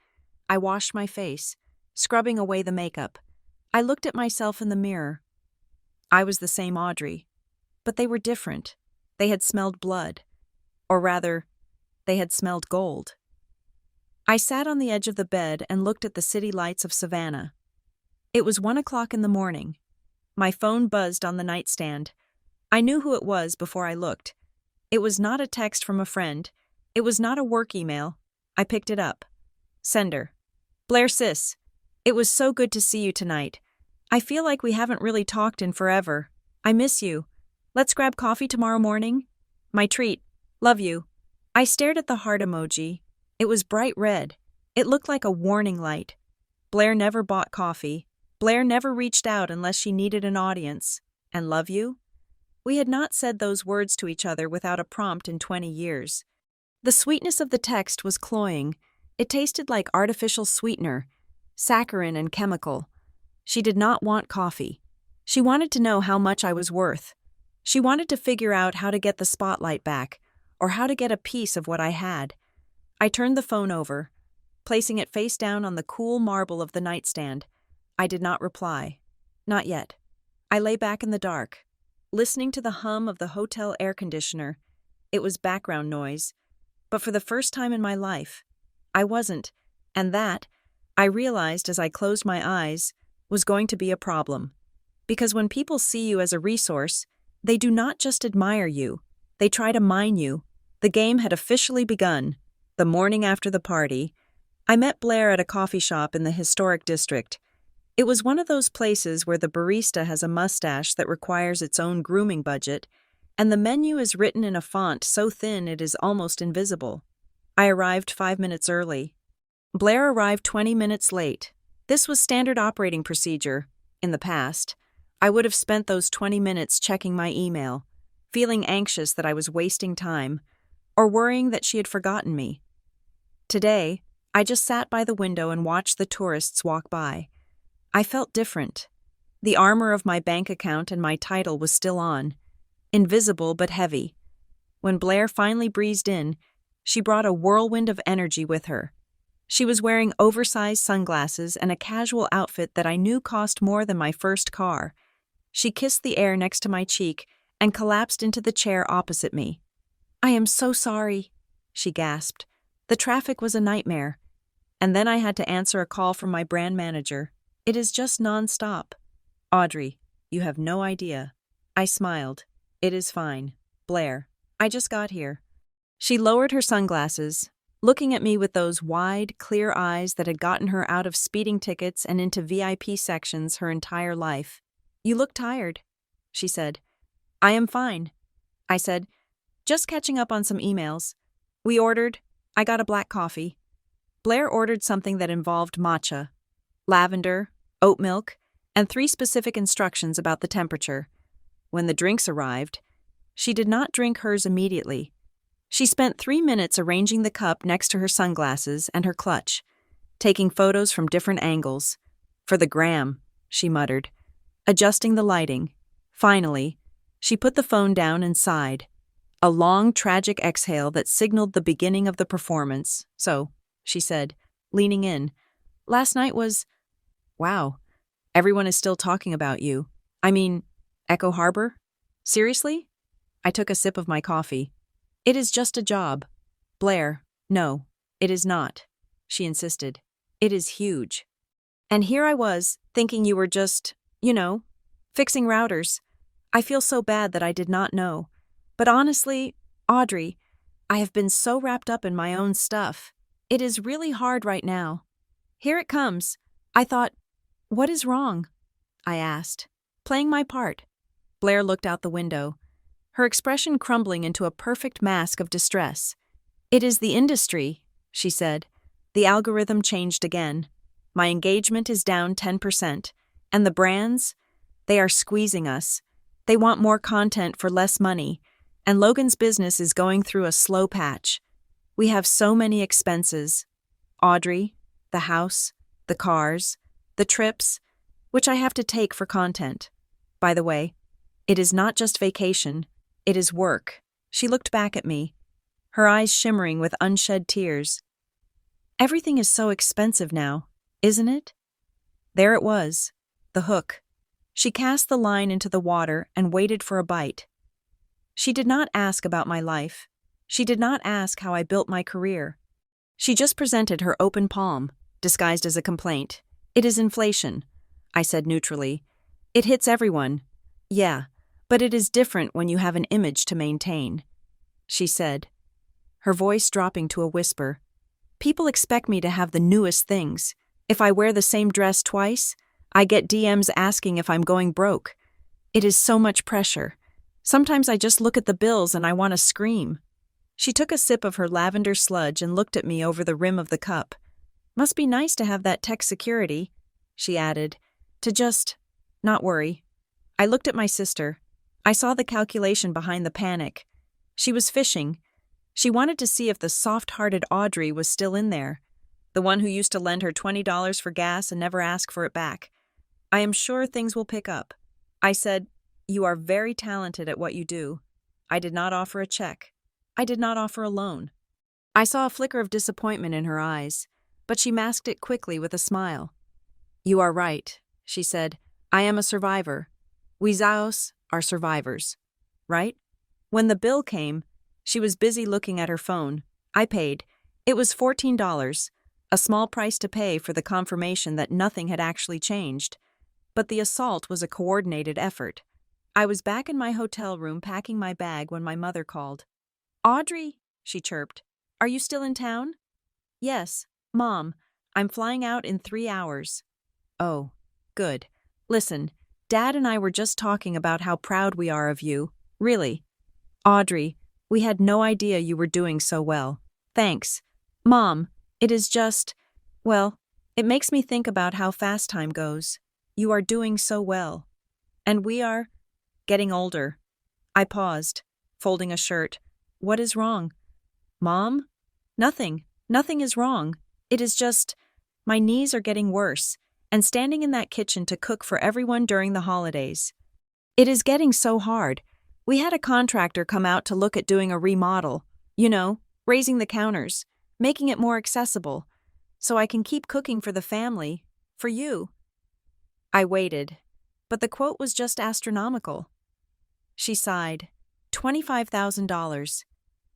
I washed my face, scrubbing away the makeup. I looked at myself in the mirror. I was the same Audrey. But they were different. They had smelled blood. Or rather, they had smelled gold. I sat on the edge of the bed and looked at the city lights of Savannah. It was 1 o'clock in the morning. My phone buzzed on the nightstand. I knew who it was before I looked. It was not a text from a friend. It was not a work email. I picked it up. Sender. Blaire sis. It was so good to see you tonight. I feel like we haven't really talked in forever. I miss you. Let's grab coffee tomorrow morning? My treat. Love you. I stared at the heart emoji. It was bright red. It looked like a warning light. Blaire never bought coffee. Blaire never reached out unless she needed an audience. And love you? We had not said those words to each other without a prompt in 20 years. The sweetness of the text was cloying. It tasted like artificial sweetener, saccharin and chemical. She did not want coffee. She wanted to know how much I was worth. She wanted to figure out how to get the spotlight back, or how to get a piece of what I had. I turned the phone over, placing it face down on the cool marble of the nightstand. I did not reply. Not yet. I lay back in the dark, listening to the hum of the hotel air conditioner. It was background noise. But for the first time in my life, I wasn't, and that, I realized as I closed my eyes, was going to be a problem. Because when people see you as a resource, they do not just admire you, they try to mine you. The game had officially begun. The morning after the party, I met Blaire at a coffee shop in the historic district. It was one of those places where the barista has a mustache that requires its own grooming budget, and the menu is written in a font so thin it is almost invisible. I arrived 5 minutes early. Blaire arrived 20 minutes late. This was standard operating procedure. In the past, I would have spent those 20 minutes checking my email, feeling anxious that I was wasting time, or worrying that she had forgotten me. Today, I just sat by the window and watched the tourists walk by. I felt different. The armor of my bank account and my title was still on, invisible but heavy. When Blaire finally breezed in, she brought a whirlwind of energy with her. She was wearing oversized sunglasses and a casual outfit that I knew cost more than my first car. She kissed the air next to my cheek and collapsed into the chair opposite me. "I am so sorry," she gasped. "The traffic was a nightmare. And then I had to answer a call from my brand manager. It is just non-stop." "Audrey, you have no idea." I smiled. "It is fine. Blaire, I just got here." She lowered her sunglasses, looking at me with those wide, clear eyes that had gotten her out of speeding tickets and into VIP sections her entire life. "You look tired," she said. "I am fine," I said. "Just catching up on some emails. I got a black coffee." Blaire ordered something that involved matcha, lavender, oat milk, and 3 specific instructions about the temperature. When the drinks arrived, she did not drink hers immediately. She spent 3 minutes arranging the cup next to her sunglasses and her clutch, taking photos from different angles. "For the gram," she muttered, adjusting the lighting. Finally, she put the phone down and sighed, a long, tragic exhale that signaled the beginning of the performance. "So, she said, leaning in. Last night was… Wow. Everyone is still talking about you. I mean, Echo Harbor? Seriously? I took a sip of my coffee. It is just a job. Blaire, no, it is not, she insisted. It is huge. And here I was, thinking you were just, fixing routers. I feel so bad that I did not know. But honestly, Audrey, I have been so wrapped up in my own stuff. It is really hard right now. Here it comes. I thought, what is wrong? I asked, playing my part. Blaire looked out the window, her expression crumbling into a perfect mask of distress. It is the industry, she said. The algorithm changed again. My engagement is down 10%. And the brands? They are squeezing us. They want more content for less money. And Logan's business is going through a slow patch. We have so many expenses. Audrey, the house, the cars, the trips, which I have to take for content. By the way, it is not just vacation, it is work. She looked back at me, her eyes shimmering with unshed tears. Everything is so expensive now, isn't it? There it was, the hook. She cast the line into the water and waited for a bite. She did not ask about my life. She did not ask how I built my career. She just presented her open palm, disguised as a complaint. It is inflation, I said neutrally. It hits everyone. Yeah, but it is different when you have an image to maintain, she said, her voice dropping to a whisper. People expect me to have the newest things. If I wear the same dress twice, I get DMs asking if I'm going broke. It is so much pressure. Sometimes I just look at the bills and I want to scream. She took a sip of her lavender sludge and looked at me over the rim of the cup. Must be nice to have that tech security, she added, to just not worry. I looked at my sister. I saw the calculation behind the panic. She was fishing. She wanted to see if the soft-hearted Audrey was still in there, the one who used to lend her $20 for gas and never ask for it back. I am sure things will pick up. I said, you are very talented at what you do. I did not offer a check. I did not offer a loan. I saw a flicker of disappointment in her eyes, but she masked it quickly with a smile. You are right, she said. I am a survivor. We Zaos are survivors. Right? When the bill came, she was busy looking at her phone. I paid. It was $14, a small price to pay for the confirmation that nothing had actually changed. But the assault was a coordinated effort. I was back in my hotel room packing my bag when my mother called. Audrey, she chirped. Are you still in town? Yes, Mom. I'm flying out in 3 hours. Oh, good. Listen, Dad and I were just talking about how proud we are of you. Really. Audrey, we had no idea you were doing so well. Thanks. Mom, it is just, well, it makes me think about how fast time goes. You are doing so well. And we are getting older. I paused, folding a shirt. What is wrong? Mom? Nothing. Nothing is wrong. It is just, my knees are getting worse, and standing in that kitchen to cook for everyone during the holidays. It is getting so hard. We had a contractor come out to look at doing a remodel, raising the counters, making it more accessible, so I can keep cooking for the family, for you. I waited, but the quote was just astronomical. She sighed. $25,000.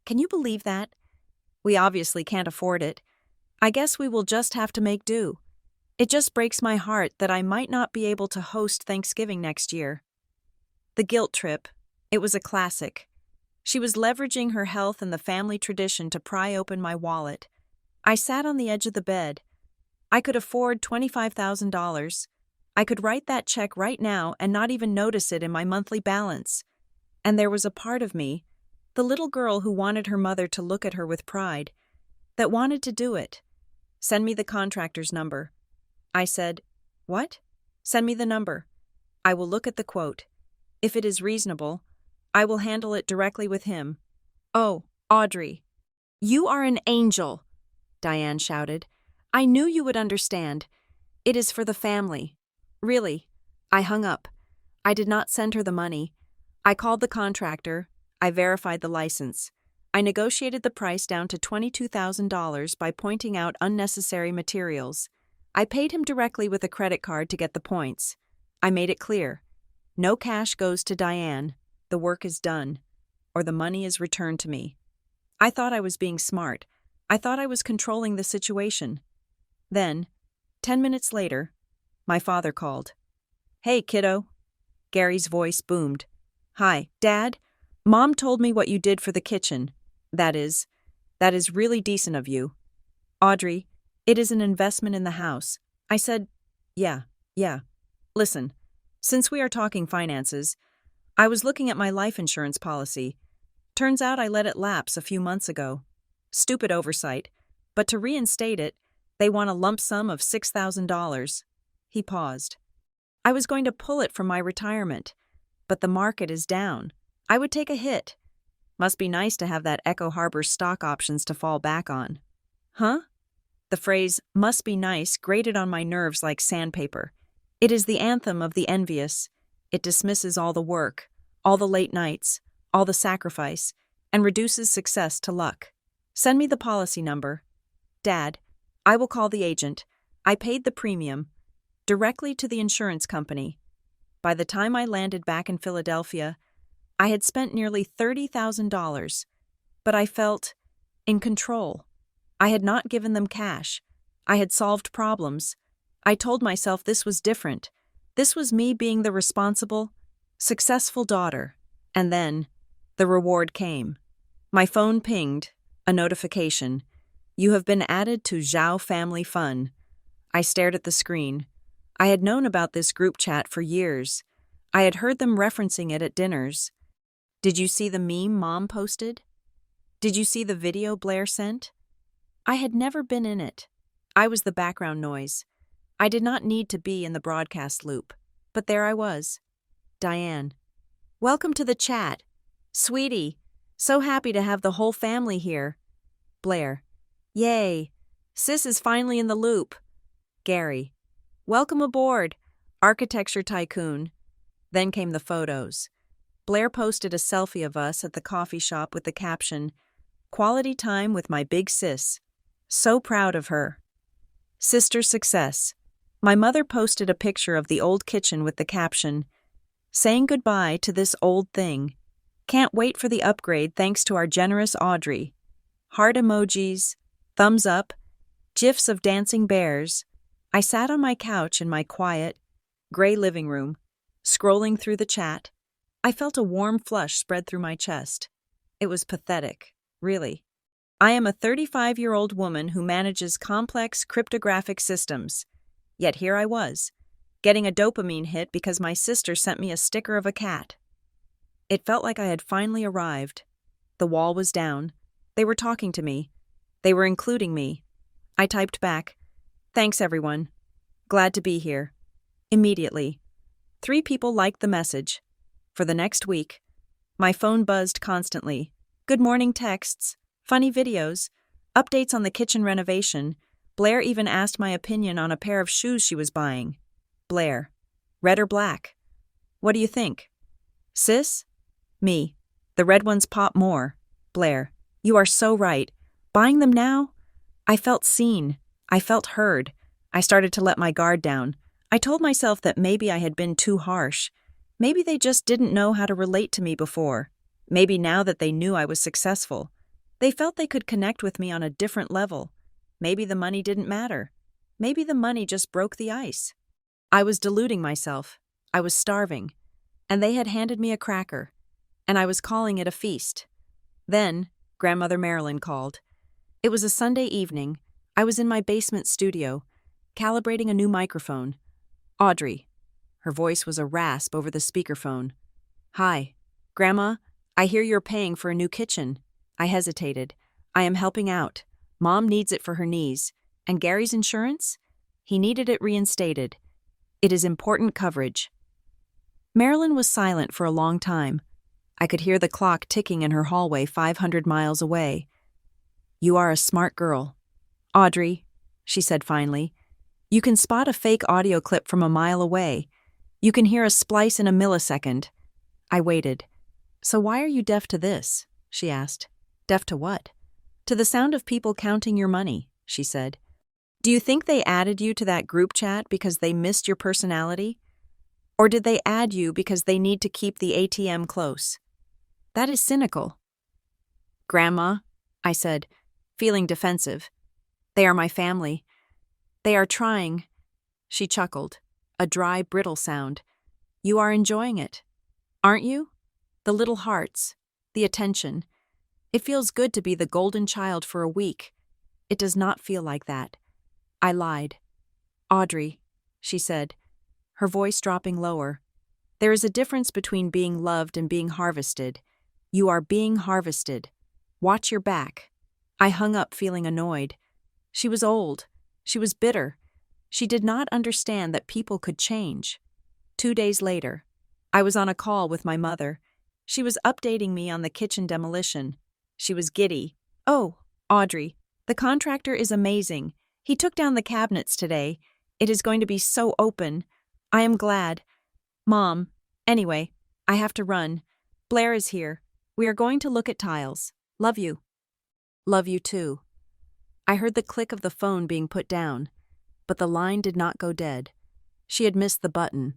Can you believe that? We obviously can't afford it. I guess we will just have to make do. It just breaks my heart that I might not be able to host Thanksgiving next year. The guilt trip. It was a classic. She was leveraging her health and the family tradition to pry open my wallet. I sat on the edge of the bed. I could afford $25,000. I could write that check right now and not even notice it in my monthly balance. And there was a part of me, the little girl who wanted her mother to look at her with pride, that wanted to do it. Send me the contractor's number. I said, what? Send me the number. I will look at the quote. If it is reasonable, I will handle it directly with him. Oh, Audrey. You are an angel, Diane shouted. I knew you would understand. It is for the family. Really. I hung up. I did not send her the money. I called the contractor. I verified the license. I negotiated the price down to $22,000 by pointing out unnecessary materials. I paid him directly with a credit card to get the points. I made it clear. No cash goes to Diane. The work is done, or the money is returned to me. I thought I was being smart. I thought I was controlling the situation. Then, 10 minutes later, my father called. "Hey, kiddo." Gary's voice boomed. "Hi, Dad. Mom told me what you did for the kitchen. That is really decent of you. Audrey, it is an investment in the house." I said, Yeah. Listen, since we are talking finances, I was looking at my life insurance policy. Turns out I let it lapse a few months ago. Stupid oversight, but to reinstate it, they want a lump sum of $6,000. He paused. I was going to pull it from my retirement, but the market is down. I would take a hit. Must be nice to have that Echo Harbor stock options to fall back on. Huh? The phrase, "must be nice," grated on my nerves like sandpaper. It is the anthem of the envious. It dismisses all the work, all the late nights, all the sacrifice, and reduces success to luck. Send me the policy number. Dad, I will call the agent. I paid the premium directly to the insurance company. By the time I landed back in Philadelphia, I had spent nearly $30,000, but I felt in control. I had not given them cash. I had solved problems. I told myself this was different. This was me being the responsible, successful daughter. And then, the reward came. My phone pinged, a notification. "You have been added to Zhao Family Fun." I stared at the screen. I had known about this group chat for years. I had heard them referencing it at dinners. Did you see the meme Mom posted? Did you see the video Blaire sent? I had never been in it. I was the background noise. I did not need to be in the broadcast loop. But there I was. Diane. "Welcome to the chat. Sweetie, so happy to have the whole family here." Blaire. "Yay. Sis is finally in the loop." Gary. "Welcome aboard, architecture tycoon." Then came the photos. Blaire posted a selfie of us at the coffee shop with the caption, "Quality time with my big sis. So proud of her." Sister success. My mother posted a picture of the old kitchen with the caption, "Saying goodbye to this old thing. Can't wait for the upgrade thanks to our generous Audrey." Heart emojis, thumbs up, gifs of dancing bears. I sat on my couch in my quiet, gray living room, scrolling through the chat. I felt a warm flush spread through my chest. It was pathetic, really. I am a 35-year-old woman who manages complex cryptographic systems. Yet here I was, getting a dopamine hit because my sister sent me a sticker of a cat. It felt like I had finally arrived. The wall was down. They were talking to me. They were including me. I typed back, "Thanks, everyone. Glad to be here." Immediately, 3 people liked the message. For the next week, my phone buzzed constantly. Good morning texts, funny videos, updates on the kitchen renovation. Blaire even asked my opinion on a pair of shoes she was buying. Blaire. Red or black? What do you think? Sis? Me. The red ones pop more. Blaire. You are so right. Buying them now? I felt seen. I felt heard. I started to let my guard down. I told myself that maybe I had been too harsh. Maybe they just didn't know how to relate to me before. Maybe now that they knew I was successful, they felt they could connect with me on a different level. Maybe the money didn't matter. Maybe the money just broke the ice. I was deluding myself. I was starving. And they had handed me a cracker. And I was calling it a feast. Then, Grandmother Marilyn called. It was a Sunday evening. I was in my basement studio, calibrating a new microphone. Audrey. Her voice was a rasp over the speakerphone. "Hi. Grandma, I hear you're paying for a new kitchen." I hesitated. "I am helping out. Mom needs it for her knees. And Gary's insurance? He needed it reinstated. It is important coverage." Marilyn was silent for a long time. I could hear the clock ticking in her hallway 500 miles away. "You are a smart girl. Audrey," she said finally, "you can spot a fake audio clip from a mile away. You can hear a splice in a millisecond." I waited. "So why are you deaf to this?" she asked. Deaf to what? To the sound of people counting your money, she said. Do you think they added you to that group chat because they missed your personality? Or did they add you because they need to keep the ATM close? That is cynical. Grandma, I said, feeling defensive. They are my family. They are trying. She chuckled, a dry, brittle sound. You are enjoying it, aren't you? The little hearts, the attention. It feels good to be the golden child for a week. It does not feel like that. I lied. Audrey, she said, her voice dropping lower. There is a difference between being loved and being harvested. You are being harvested. Watch your back. I hung up feeling annoyed. She was old. She was bitter. She did not understand that people could change. 2 days later, I was on a call with my mother. She was updating me on the kitchen demolition. She was giddy. Oh, Audrey, the contractor is amazing. He took down the cabinets today. It is going to be so open. I am glad. Mom, anyway, I have to run. Blaire is here. We are going to look at tiles. Love you. Love you too. I heard the click of the phone being put down, but the line did not go dead. She had missed the button.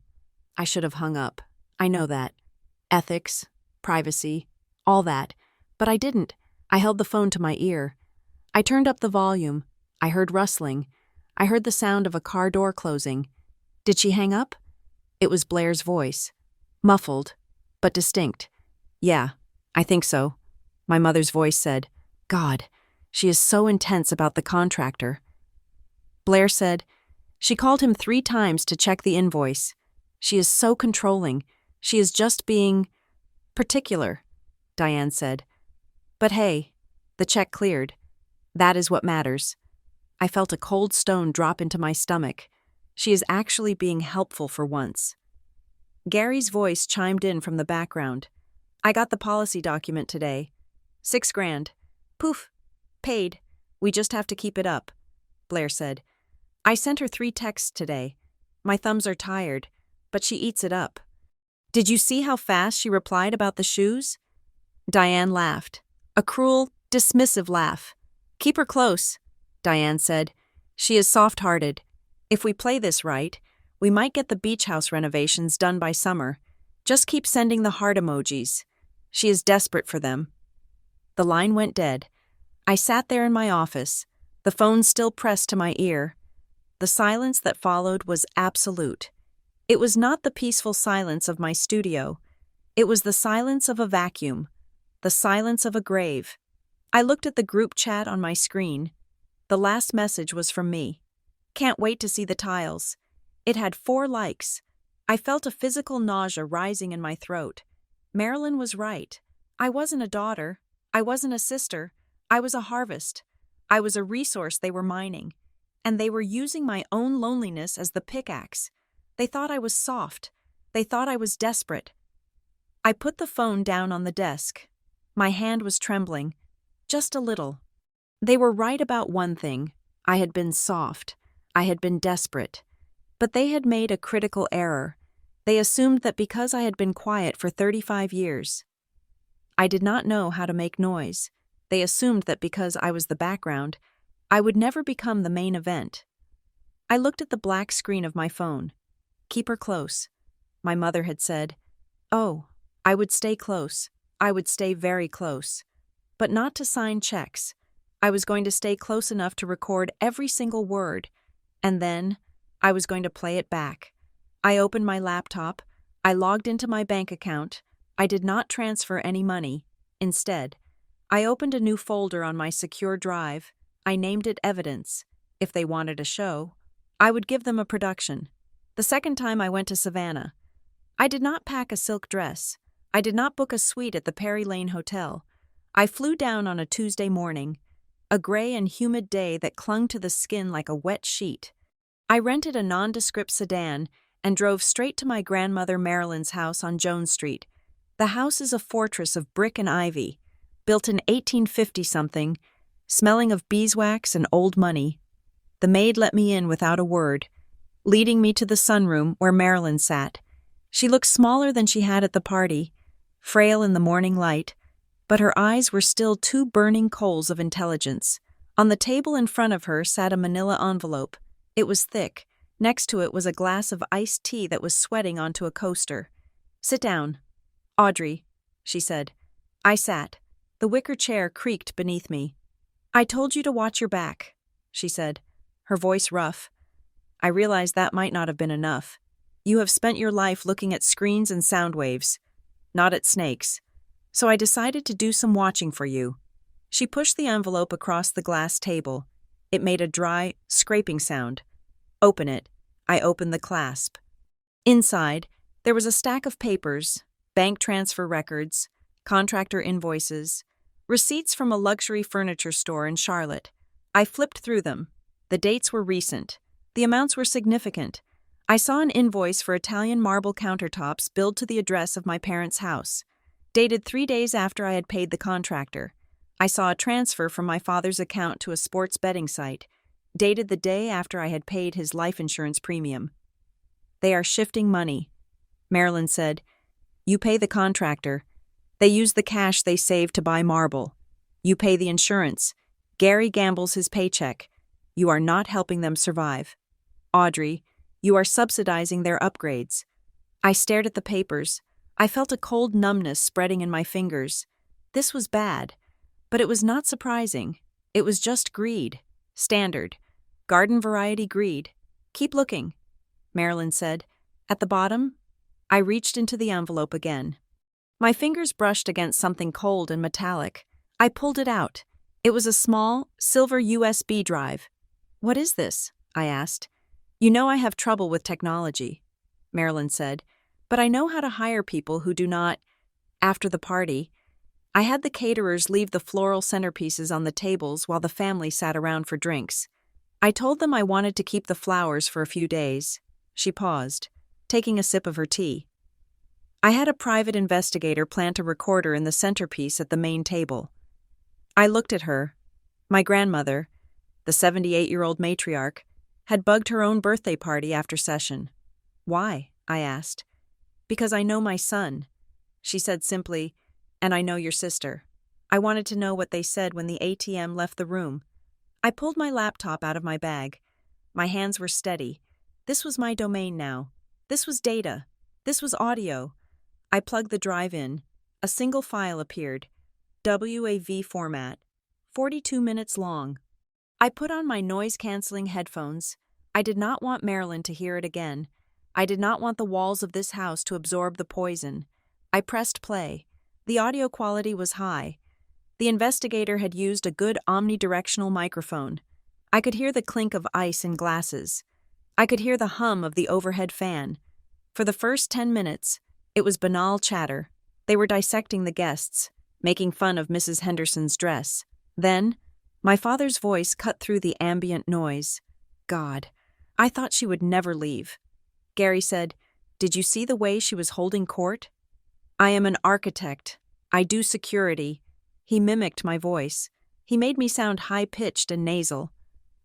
I should have hung up. I know that. Ethics, privacy, all that. But I didn't. I held the phone to my ear. I turned up the volume. I heard rustling. I heard the sound of a car door closing. Did she hang up? It was Blaire's voice. Muffled, but distinct. Yeah, I think so. My mother's voice said, God, she is so intense about the contractor. Blaire said, she called him 3 times to check the invoice. She is so controlling. She is just being particular, Diane said. But hey, the check cleared. That is what matters. I felt a cold stone drop into my stomach. She is actually being helpful for once. Gary's voice chimed in from the background. I got the policy document today. $6,000. Poof. Paid. We just have to keep it up, Blaire said. I sent her 3 texts today. My thumbs are tired, but she eats it up. Did you see how fast she replied about the shoes? Diane laughed. A cruel, dismissive laugh. Keep her close, Diane said. She is soft-hearted. If we play this right, we might get the beach house renovations done by summer. Just keep sending the heart emojis. She is desperate for them. The line went dead. I sat there in my office, the phone still pressed to my ear. The silence that followed was absolute. It was not the peaceful silence of my studio. It was the silence of a vacuum, the silence of a grave. I looked at the group chat on my screen. The last message was from me. Can't wait to see the tiles. It had 4 likes. I felt a physical nausea rising in my throat. Marilyn was right. I wasn't a daughter. I wasn't a sister. I was a harvest. I was a resource they were mining. And they were using my own loneliness as the pickaxe. They thought I was soft. They thought I was desperate. I put the phone down on the desk. My hand was trembling. Just a little. They were right about one thing. I had been soft. I had been desperate. But they had made a critical error. They assumed that because I had been quiet for 35 years, I did not know how to make noise. They assumed that because I was the background, I would never become the main event. I looked at the black screen of my phone. Keep her close. My mother had said, oh, I would stay close. I would stay very close. But not to sign checks. I was going to stay close enough to record every single word. And then I was going to play it back. I opened my laptop. I logged into my bank account. I did not transfer any money. Instead, I opened a new folder on my secure drive. I named it Evidence. If they wanted a show, I would give them a production. The second time I went to Savannah, I did not pack a silk dress. I did not book a suite at the Perry Lane Hotel. I flew down on a Tuesday morning, a gray and humid day that clung to the skin like a wet sheet. I rented a nondescript sedan and drove straight to my grandmother Marilyn's house on Jones Street. The house is a fortress of brick and ivy, built in 1850-something, smelling of beeswax and old money. The maid let me in without a word, leading me to the sunroom where Marilyn sat. She looked smaller than she had at the party, frail in the morning light, but her eyes were still two burning coals of intelligence. On the table in front of her sat a manila envelope. It was thick. Next to it was a glass of iced tea that was sweating onto a coaster. "Sit down, Audrey," she said. I sat. The wicker chair creaked beneath me. "I told you to watch your back," she said, her voice rough. I realized that might not have been enough. "You have spent your life looking at screens and sound waves, not at snakes. So I decided to do some watching for you." She pushed the envelope across the glass table. It made a dry, scraping sound. "Open it." I opened the clasp. Inside, there was a stack of papers, bank transfer records, contractor invoices, receipts from a luxury furniture store in Charlotte. I flipped through them. The dates were recent. The amounts were significant. I saw an invoice for Italian marble countertops billed to the address of my parents' house, dated 3 days after I had paid the contractor. I saw a transfer from my father's account to a sports betting site, dated the day after I had paid his life insurance premium. "They are shifting money," Marilyn said. "You pay the contractor. They use the cash they save to buy marble. You pay the insurance. Gary gambles his paycheck. You are not helping them survive. Audrey, you are subsidizing their upgrades." I stared at the papers. I felt a cold numbness spreading in my fingers. This was bad, but it was not surprising. It was just greed. Standard. Garden variety greed. "Keep looking," Marilyn said. "At the bottom?" I reached into the envelope again. My fingers brushed against something cold and metallic. I pulled it out. It was a small, silver USB drive. "What is this?" I asked. "You know I have trouble with technology," Marilyn said, "but I know how to hire people who do not." After the party, I had the caterers leave the floral centerpieces on the tables while the family sat around for drinks. I told them I wanted to keep the flowers for a few days. She paused, taking a sip of her tea. I had a private investigator plant a recorder in the centerpiece at the main table. I looked at her. My grandmother, the 78-year-old matriarch, had bugged her own birthday party after session. "Why?" I asked. "Because I know my son," she said simply, "and I know your sister. I wanted to know what they said when the ATM left the room." I pulled my laptop out of my bag. My hands were steady. This was my domain now. This was data. This was audio. I plugged the drive in. A single file appeared. WAV format. 42 minutes long. I put on my noise-canceling headphones. I did not want Marilyn to hear it again. I did not want the walls of this house to absorb the poison. I pressed play. The audio quality was high. The investigator had used a good omnidirectional microphone. I could hear the clink of ice in glasses. I could hear the hum of the overhead fan. For the first 10 minutes, it was banal chatter. They were dissecting the guests, making fun of Mrs. Henderson's dress. Then, my father's voice cut through the ambient noise. God, I thought she would never leave. Gary said, "Did you see the way she was holding court?" "I am an architect. I do security." He mimicked my voice. He made me sound high-pitched and nasal.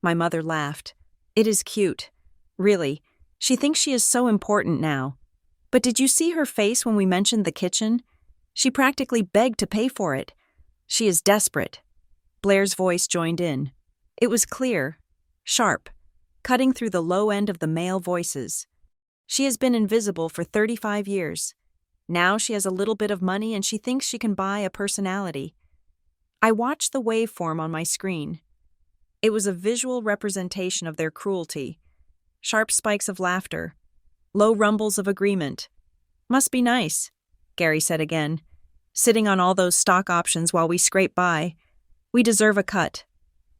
My mother laughed. "It is cute. Really, she thinks she is so important now. But did you see her face when we mentioned the kitchen? She practically begged to pay for it. She is desperate." Blaire's voice joined in. It was clear, sharp, cutting through the low end of the male voices. "She has been invisible for 35 years. Now she has a little bit of money and she thinks she can buy a personality." I watched the waveform on my screen. It was a visual representation of their cruelty. Sharp spikes of laughter. Low rumbles of agreement. "Must be nice," Gary said again. "Sitting on all those stock options while we scrape by. We deserve a cut.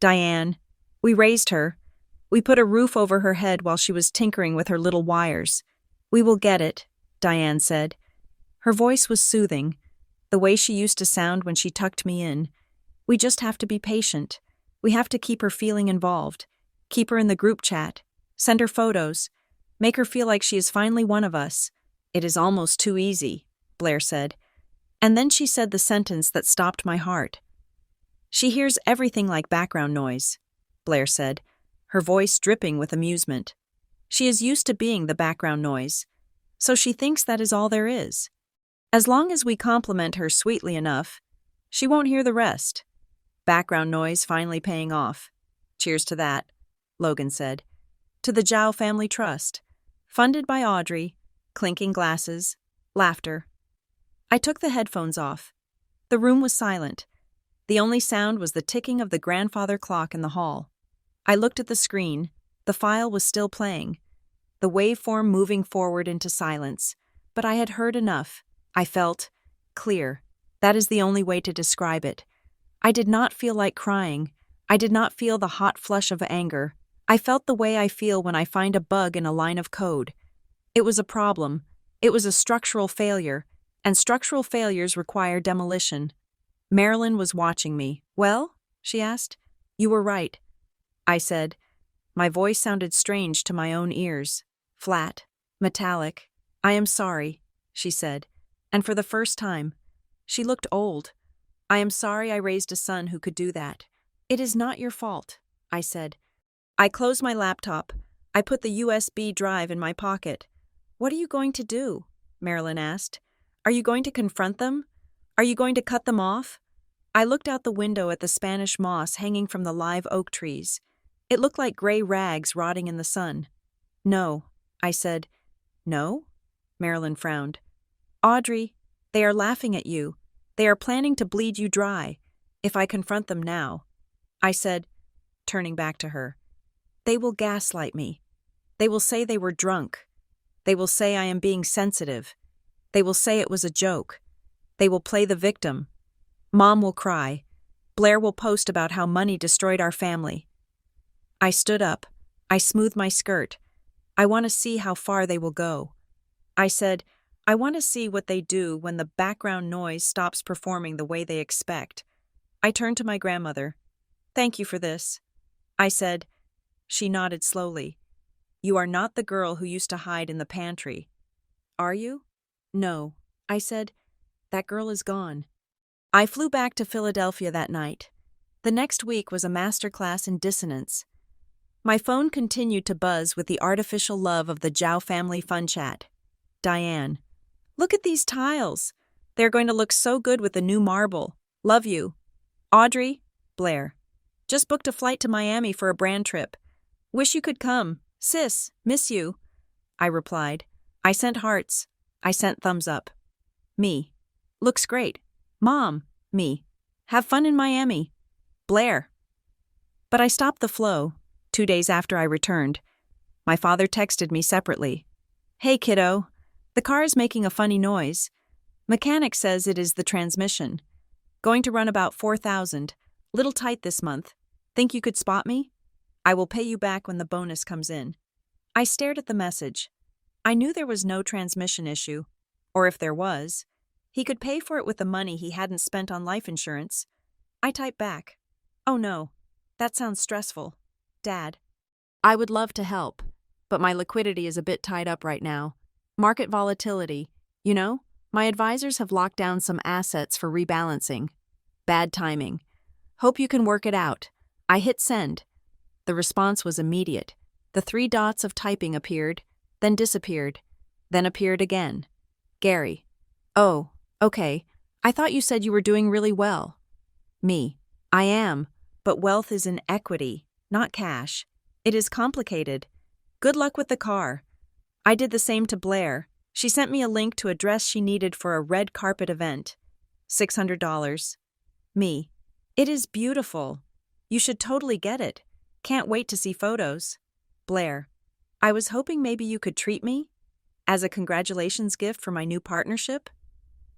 Diane. We raised her. We put a roof over her head while she was tinkering with her little wires. We will get it," Diane said. Her voice was soothing, the way she used to sound when she tucked me in. "We just have to be patient. We have to keep her feeling involved. Keep her in the group chat. Send her photos. Make her feel like she is finally one of us." "It is almost too easy," Blaire said. And then she said the sentence that stopped my heart. "She hears everything like background noise," Blaire said, her voice dripping with amusement. "She is used to being the background noise, so she thinks that is all there is. As long as we compliment her sweetly enough, She won't hear the rest. Background noise finally paying off. Cheers to that, Logan said. To the Zhao Family Trust. Funded by Audrey. Clinking glasses. Laughter. I took the headphones off. The room was silent. The only sound was the ticking of the grandfather clock in the hall. I looked at the screen. The file was still playing. The waveform moving forward into silence. But I had heard enough. I felt clear. That is the only way to describe it. I did not feel like crying. I did not feel the hot flush of anger. I felt the way I feel when I find a bug in a line of code. It was a problem. It was a structural failure, and structural failures require demolition. Marilyn was watching me. Well? She asked. You were right. I said. My voice sounded strange to my own ears. Flat. Metallic. I am sorry, she said. And for the first time. She looked old. I am sorry I raised a son who could do that. It is not your fault, I said. I closed my laptop. I put the USB drive in my pocket. What are you going to do? Marilyn asked. Are you going to confront them? Are you going to cut them off? I looked out the window at the Spanish moss hanging from the live oak trees. It looked like gray rags rotting in the sun. No, I said. No? Marilyn frowned. Audrey, they are laughing at you. They are planning to bleed you dry, if I confront them now. I said, turning back to her. They will gaslight me. They will say they were drunk. They will say I am being sensitive. They will say it was a joke. They will play the victim. Mom will cry. Blaire will post about how money destroyed our family. I stood up. I smoothed my skirt. I want to see how far they will go. I said, I want to see what they do when the background noise stops performing the way they expect. I turned to my grandmother. Thank you for this. I said. She nodded slowly. You are not the girl who used to hide in the pantry. Are you? No, I said. That girl is gone. I flew back to Philadelphia that night. The next week was a masterclass in dissonance. My phone continued to buzz with the artificial love of the Zhao family fun chat. Diane. Look at these tiles. They're going to look so good with the new marble. Love you. Audrey. Blaire. Just booked a flight to Miami for a brand trip. Wish you could come. Sis, miss you. I replied. I sent hearts. I sent thumbs up. Me. Looks great. Mom. Me. Have fun in Miami. Blaire. But I stopped the flow. 2 days after I returned. My father texted me separately. Hey kiddo. The car is making a funny noise. Mechanic says it is the transmission. Going to run about 4,000. Little tight this month. Think you could spot me? I will pay you back when the bonus comes in. I stared at the message. I knew there was no transmission issue. Or if there was, he could pay for it with the money he hadn't spent on life insurance. I typed back. Oh no, that sounds stressful. Dad. I would love to help, but my liquidity is a bit tied up right now. Market volatility. You know, my advisors have locked down some assets for rebalancing. Bad timing. Hope you can work it out. I hit send. The response was immediate. The 3 dots of typing appeared, then disappeared, then appeared again. Gary. Oh, okay. I thought you said you were doing really well. Me. I am, but wealth is in equity, not cash. It is complicated. Good luck with the car. I did the same to Blaire. She sent me a link to a dress she needed for a red carpet event. $600. Me. It is beautiful. You should totally get it. Can't wait to see photos. Blaire. I was hoping maybe you could treat me? As a congratulations gift for my new partnership?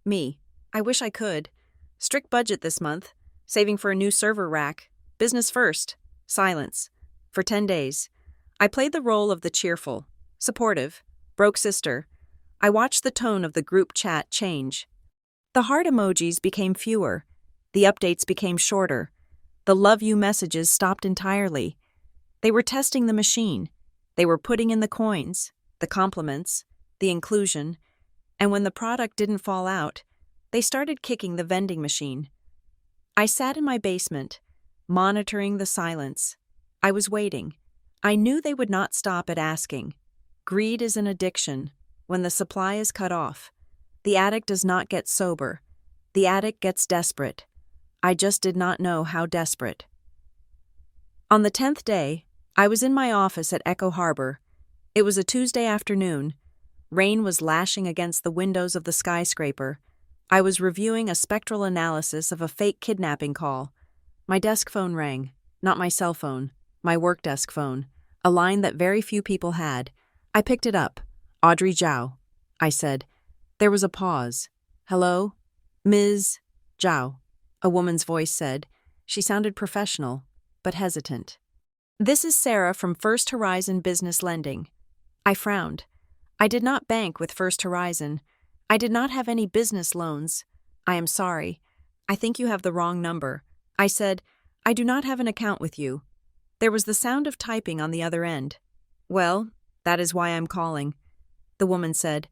Me. I wish I could. Strict budget this month. Saving for a new server rack. Business first. Silence. For 10 days. I played the role of the cheerful, supportive, broke sister. I watched the tone of the group chat change. The heart emojis became fewer. The updates became shorter. The love you messages stopped entirely. They were testing the machine. They were putting in the coins, the compliments, the inclusion, and when the product didn't fall out, they started kicking the vending machine. I sat in my basement, monitoring the silence. I was waiting. I knew they would not stop at asking. Greed is an addiction. When the supply is cut off, the addict does not get sober. The addict gets desperate. I just did not know how desperate. On the 10th day, I was in my office at Echo Harbor. It was a Tuesday afternoon. Rain was lashing against the windows of the skyscraper. I was reviewing a spectral analysis of a fake kidnapping call. My desk phone rang, not my cell phone, my work desk phone, a line that very few people had. I picked it up. Audrey Zhao, I said. There was a pause. Hello? Ms. Zhao, a woman's voice said. She sounded professional, but hesitant. This is Sarah from First Horizon Business Lending. I frowned. I did not bank with First Horizon. I did not have any business loans. I am sorry. I think you have the wrong number. I said, I do not have an account with you. There was the sound of typing on the other end. Well, that is why I'm calling. The woman said,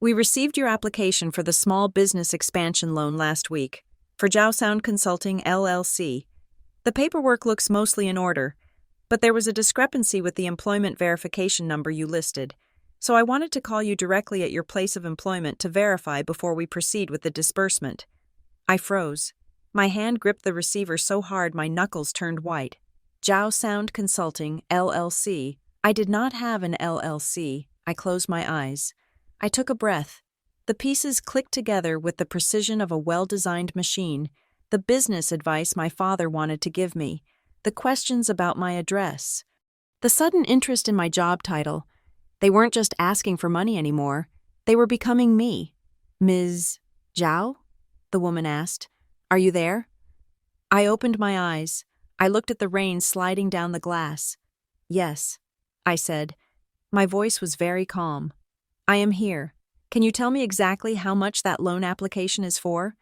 We received your application for the small business expansion loan last week, for Zhao Sound Consulting, LLC. The paperwork looks mostly in order, but there was a discrepancy with the employment verification number you listed, so I wanted to call you directly at your place of employment to verify before we proceed with the disbursement. I froze. My hand gripped the receiver so hard my knuckles turned white. Zhao Sound Consulting, LLC. I did not have an LLC. I closed my eyes. I took a breath. The pieces clicked together with the precision of a well-designed machine. The business advice my father wanted to give me. The questions about my address. The sudden interest in my job title. They weren't just asking for money anymore. They were becoming me. Ms. Zhao? The woman asked. Are you there? I opened my eyes. I looked at the rain sliding down the glass. Yes, I said. My voice was very calm. I am here. Can you tell me exactly how much that loan application is for?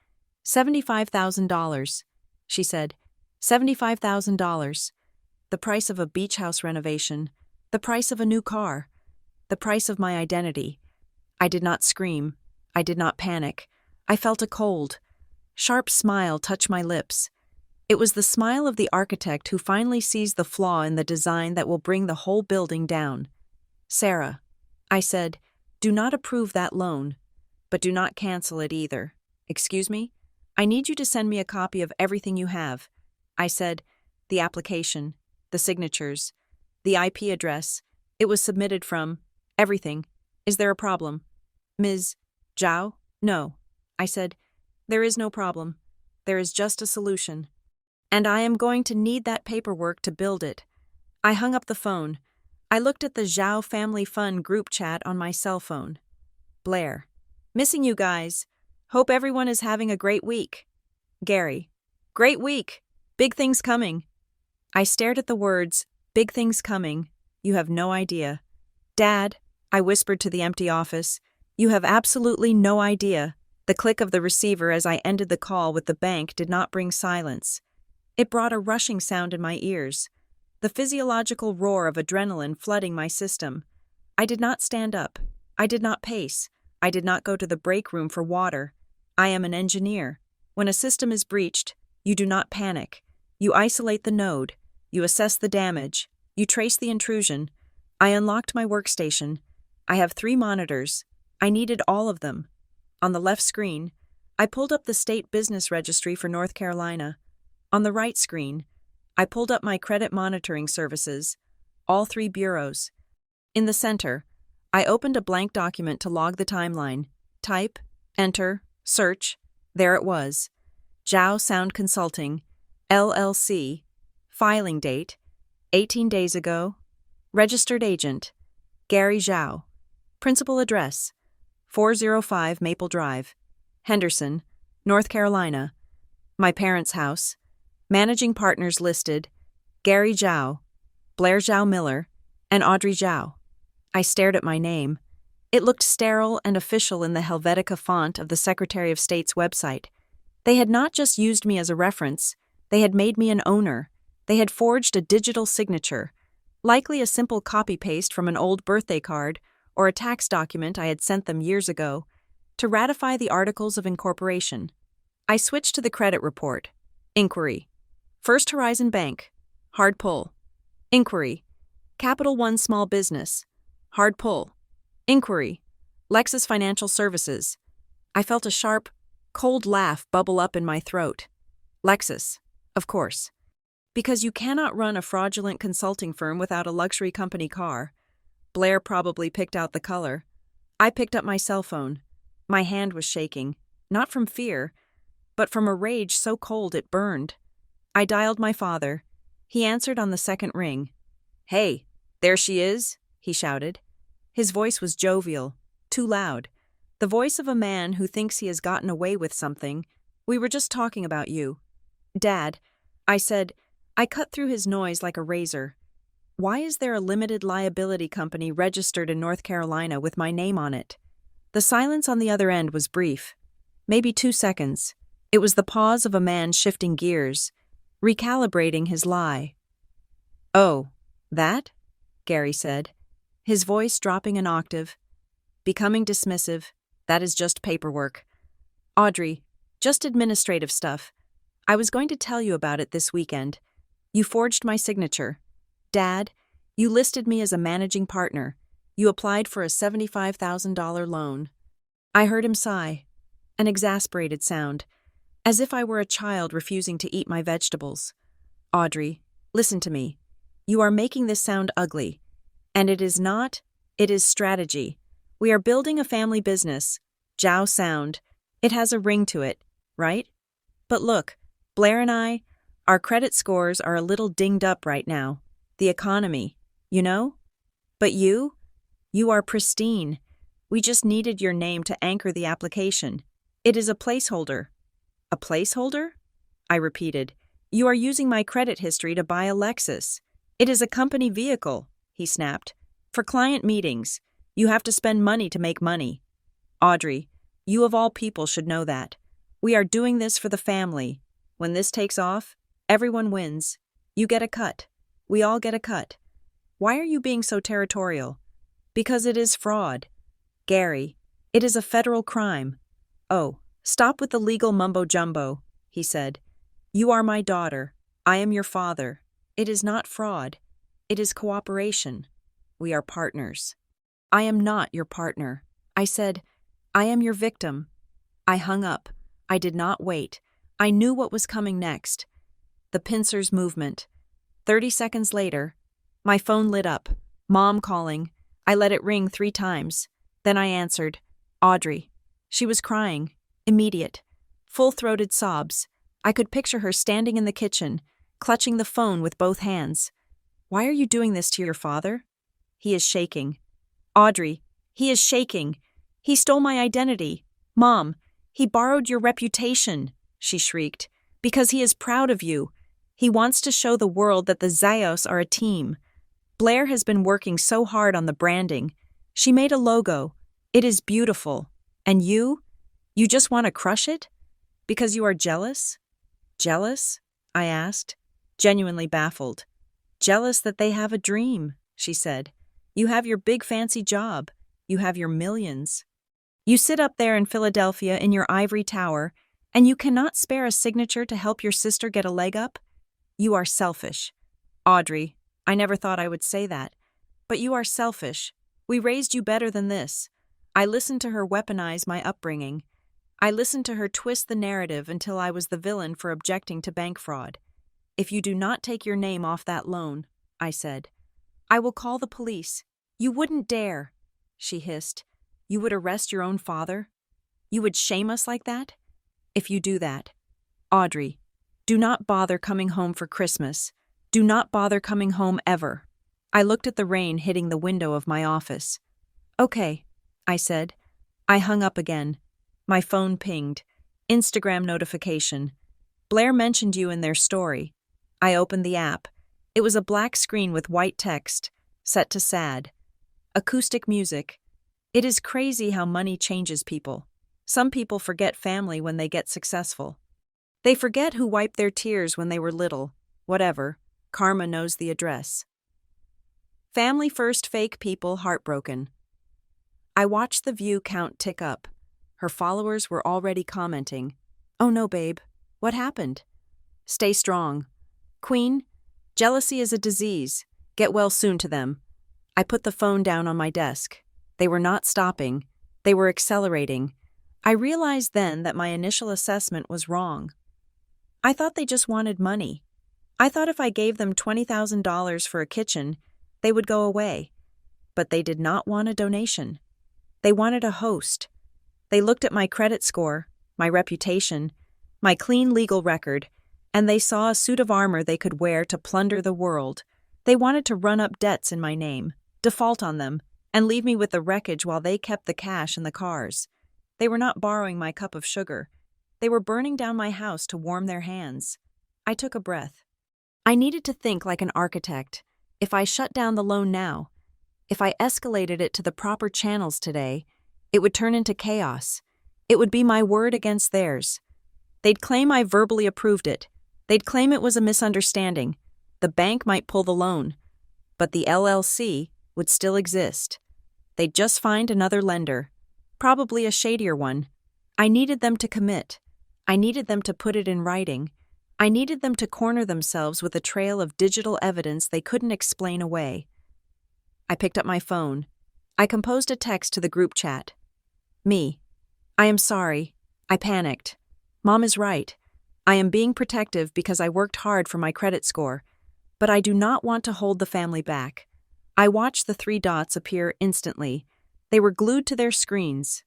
$75,000, she said. $75,000. The price of a beach house renovation. The price of a new car. The price of my identity. I did not scream. I did not panic. I felt a cold, sharp smile touch my lips. It was the smile of the architect who finally sees the flaw in the design that will bring the whole building down. Sarah, I said, do not approve that loan, but do not cancel it either. Excuse me? I need you to send me a copy of everything you have. I said, the application, the signatures, the IP address. It was submitted from, everything. Is there a problem? Ms. Zhao? No. I said, there is no problem. There is just a solution. And I am going to need that paperwork to build it. I hung up the phone. I looked at the Zhao Family Fun group chat on my cell phone. Blaire. Missing you guys. Hope everyone is having a great week. Gary. Great week. Big things coming. I stared at the words, big things coming. You have no idea. Dad, I whispered to the empty office. You have absolutely no idea. The click of the receiver as I ended the call with the bank did not bring silence. It brought a rushing sound in my ears, the physiological roar of adrenaline flooding my system. I did not stand up. I did not pace. I did not go to the break room for water. I am an engineer. When a system is breached, you do not panic. You isolate the node. You assess the damage. You trace the intrusion. I unlocked my workstation. I have 3 monitors. I needed all of them. On the left screen, I pulled up the state business registry for North Carolina. On the right screen, I pulled up my credit monitoring services, all 3 bureaus. In the center, I opened a blank document to log the timeline. Type, enter, search. There it was. Zhao Sound Consulting, LLC. Filing date, 18 days ago. Registered agent, Gary Zhao. Principal address, 405 Maple Drive, Henderson, North Carolina. My parents' house. Managing partners listed, Gary Zhao, Blaire Zhao Miller, and Audrey Zhao. I stared at my name. It looked sterile and official in the Helvetica font of the Secretary of State's website. They had not just used me as a reference, they had made me an owner. They had forged a digital signature, likely a simple copy-paste from an old birthday card or a tax document I had sent them years ago, to ratify the Articles of Incorporation. I switched to the credit report. Inquiry. First Horizon Bank. Hard pull. Inquiry. Capital One Small Business. Hard pull. Inquiry. Lexus Financial Services. I felt a sharp, cold laugh bubble up in my throat. Lexus. Of course. Because you cannot run a fraudulent consulting firm without a luxury company car. Blaire probably picked out the color. I picked up my cell phone. My hand was shaking, not from fear, but from a rage so cold it burned. I dialed my father. He answered on the second ring. "Hey, there she is," he shouted. His voice was jovial, too loud. The voice of a man who thinks he has gotten away with something. "We were just talking about you." "Dad," I said. I cut through his noise like a razor. "Why is there a limited liability company registered in North Carolina with my name on it?" The silence on the other end was brief. Maybe 2 seconds. It was the pause of a man shifting gears, recalibrating his lie. "Oh, that?" Gary said, his voice dropping an octave, becoming dismissive. "That is just paperwork. Audrey, just administrative stuff. I was going to tell you about it this weekend. You forged my signature. Dad, you listed me as a managing partner. You applied for a $75,000 loan." I heard him sigh, an exasperated sound, as if I were a child refusing to eat my vegetables. "Audrey, listen to me. You are making this sound ugly. And it is not, it is strategy. We are building a family business. Jiao sound. It has a ring to it, right? But look, Blaire and I, our credit scores are a little dinged up right now. The economy, you know? But you are pristine. We just needed your name to anchor the application. It is a placeholder." "A placeholder?" I repeated. "You are using my credit history to buy a Lexus. It is a company vehicle," he snapped. "For client meetings. You have to spend money to make money. Audrey, you of all people should know that. We are doing this for the family. When this takes off, everyone wins. You get a cut. We all get a cut. Why are you being so territorial?" "Because it is fraud. Gary, it is a federal crime." "Oh, stop with the legal mumbo-jumbo," he said. "You are my daughter. I am your father. It is not fraud. It is cooperation. We are partners." "I am not your partner," I said. "I am your victim." I hung up. I did not wait. I knew what was coming next. The pincer's movement. 30 seconds later, my phone lit up. Mom calling. I let it ring 3 times. Then I answered. Audrey. She was crying. Immediate. Full-throated sobs. I could picture her standing in the kitchen, clutching the phone with both hands. "Why are you doing this to your father?" "He is shaking." "Audrey, he is shaking. He stole my identity. Mom, he borrowed your reputation," she shrieked, "because he is proud of you. He wants to show the world that the Zayos are a team. Blaire has been working so hard on the branding. She made a logo. It is beautiful. And you just want to crush it? Because you are jealous?" "Jealous?" I asked, genuinely baffled. "Jealous that they have a dream," she said. "You have your big fancy job. You have your millions. You sit up there in Philadelphia in your ivory tower, and you cannot spare a signature to help your sister get a leg up? You are selfish. Audrey, I never thought I would say that. But you are selfish. We raised you better than this." I listened to her weaponize my upbringing. I listened to her twist the narrative until I was the villain for objecting to bank fraud. "If you do not take your name off that loan," I said, "I will call the police." "You wouldn't dare," she hissed. "You would arrest your own father? You would shame us like that? If you do that, Audrey, do not bother coming home for Christmas. Do not bother coming home ever." I looked at the rain hitting the window of my office. "Okay," I said. I hung up again. My phone pinged. Instagram notification. Blaire mentioned you in their story. I opened the app. It was a black screen with white text, set to sad. Acoustic music. It is crazy how money changes people. Some people forget family when they get successful. They forget who wiped their tears when they were little. Whatever. Karma knows the address. Family first, fake people heartbroken. I watched the view count tick up. Her followers were already commenting. "Oh no, babe. What happened?" "Stay strong. Queen, jealousy is a disease. Get well soon to them." I put the phone down on my desk. They were not stopping. They were accelerating. I realized then that my initial assessment was wrong. I thought they just wanted money. I thought if I gave them $20,000 for a kitchen, they would go away. But they did not want a donation. They wanted a host. They looked at my credit score, my reputation, my clean legal record, and they saw a suit of armor they could wear to plunder the world. They wanted to run up debts in my name, default on them, and leave me with the wreckage while they kept the cash and the cars. They were not borrowing my cup of sugar. They were burning down my house to warm their hands. I took a breath. I needed to think like an architect. If I shut down the loan now, if I escalated it to the proper channels today, it would turn into chaos. It would be my word against theirs. They'd claim I verbally approved it. They'd claim it was a misunderstanding. The bank might pull the loan, but the LLC would still exist. They'd just find another lender, probably a shadier one. I needed them to commit. I needed them to put it in writing. I needed them to corner themselves with a trail of digital evidence they couldn't explain away. I picked up my phone. I composed a text to the group chat. Me. I am sorry. I panicked. Mom is right. I am being protective because I worked hard for my credit score, but I do not want to hold the family back. I watched the 3 dots appear instantly. They were glued to their screens.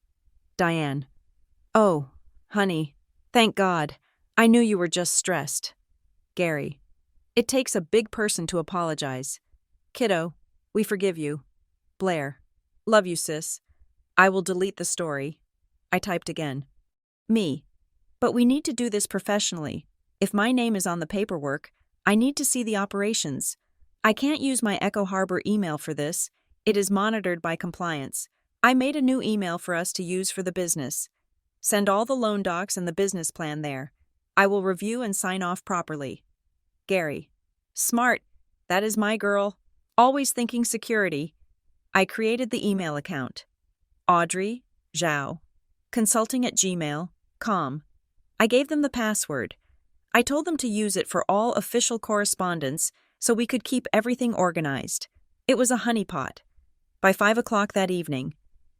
Diane. Oh, honey. Thank God. I knew you were just stressed. Gary. It takes a big person to apologize. Kiddo, we forgive you. Blaire. Love you, sis. I will delete the story. I typed again. Me. But we need to do this professionally. If my name is on the paperwork, I need to see the operations. I can't use my Echo Harbor email for this. It is monitored by compliance. I made a new email for us to use for the business. Send all the loan docs and the business plan there. I will review and sign off properly. Gary. Smart. That is my girl. Always thinking security. I created the email account. Audrey Zhao. consulting@gmail.com. I gave them the password. I told them to use it for all official correspondence so we could keep everything organized. It was a honeypot. By 5 o'clock that evening,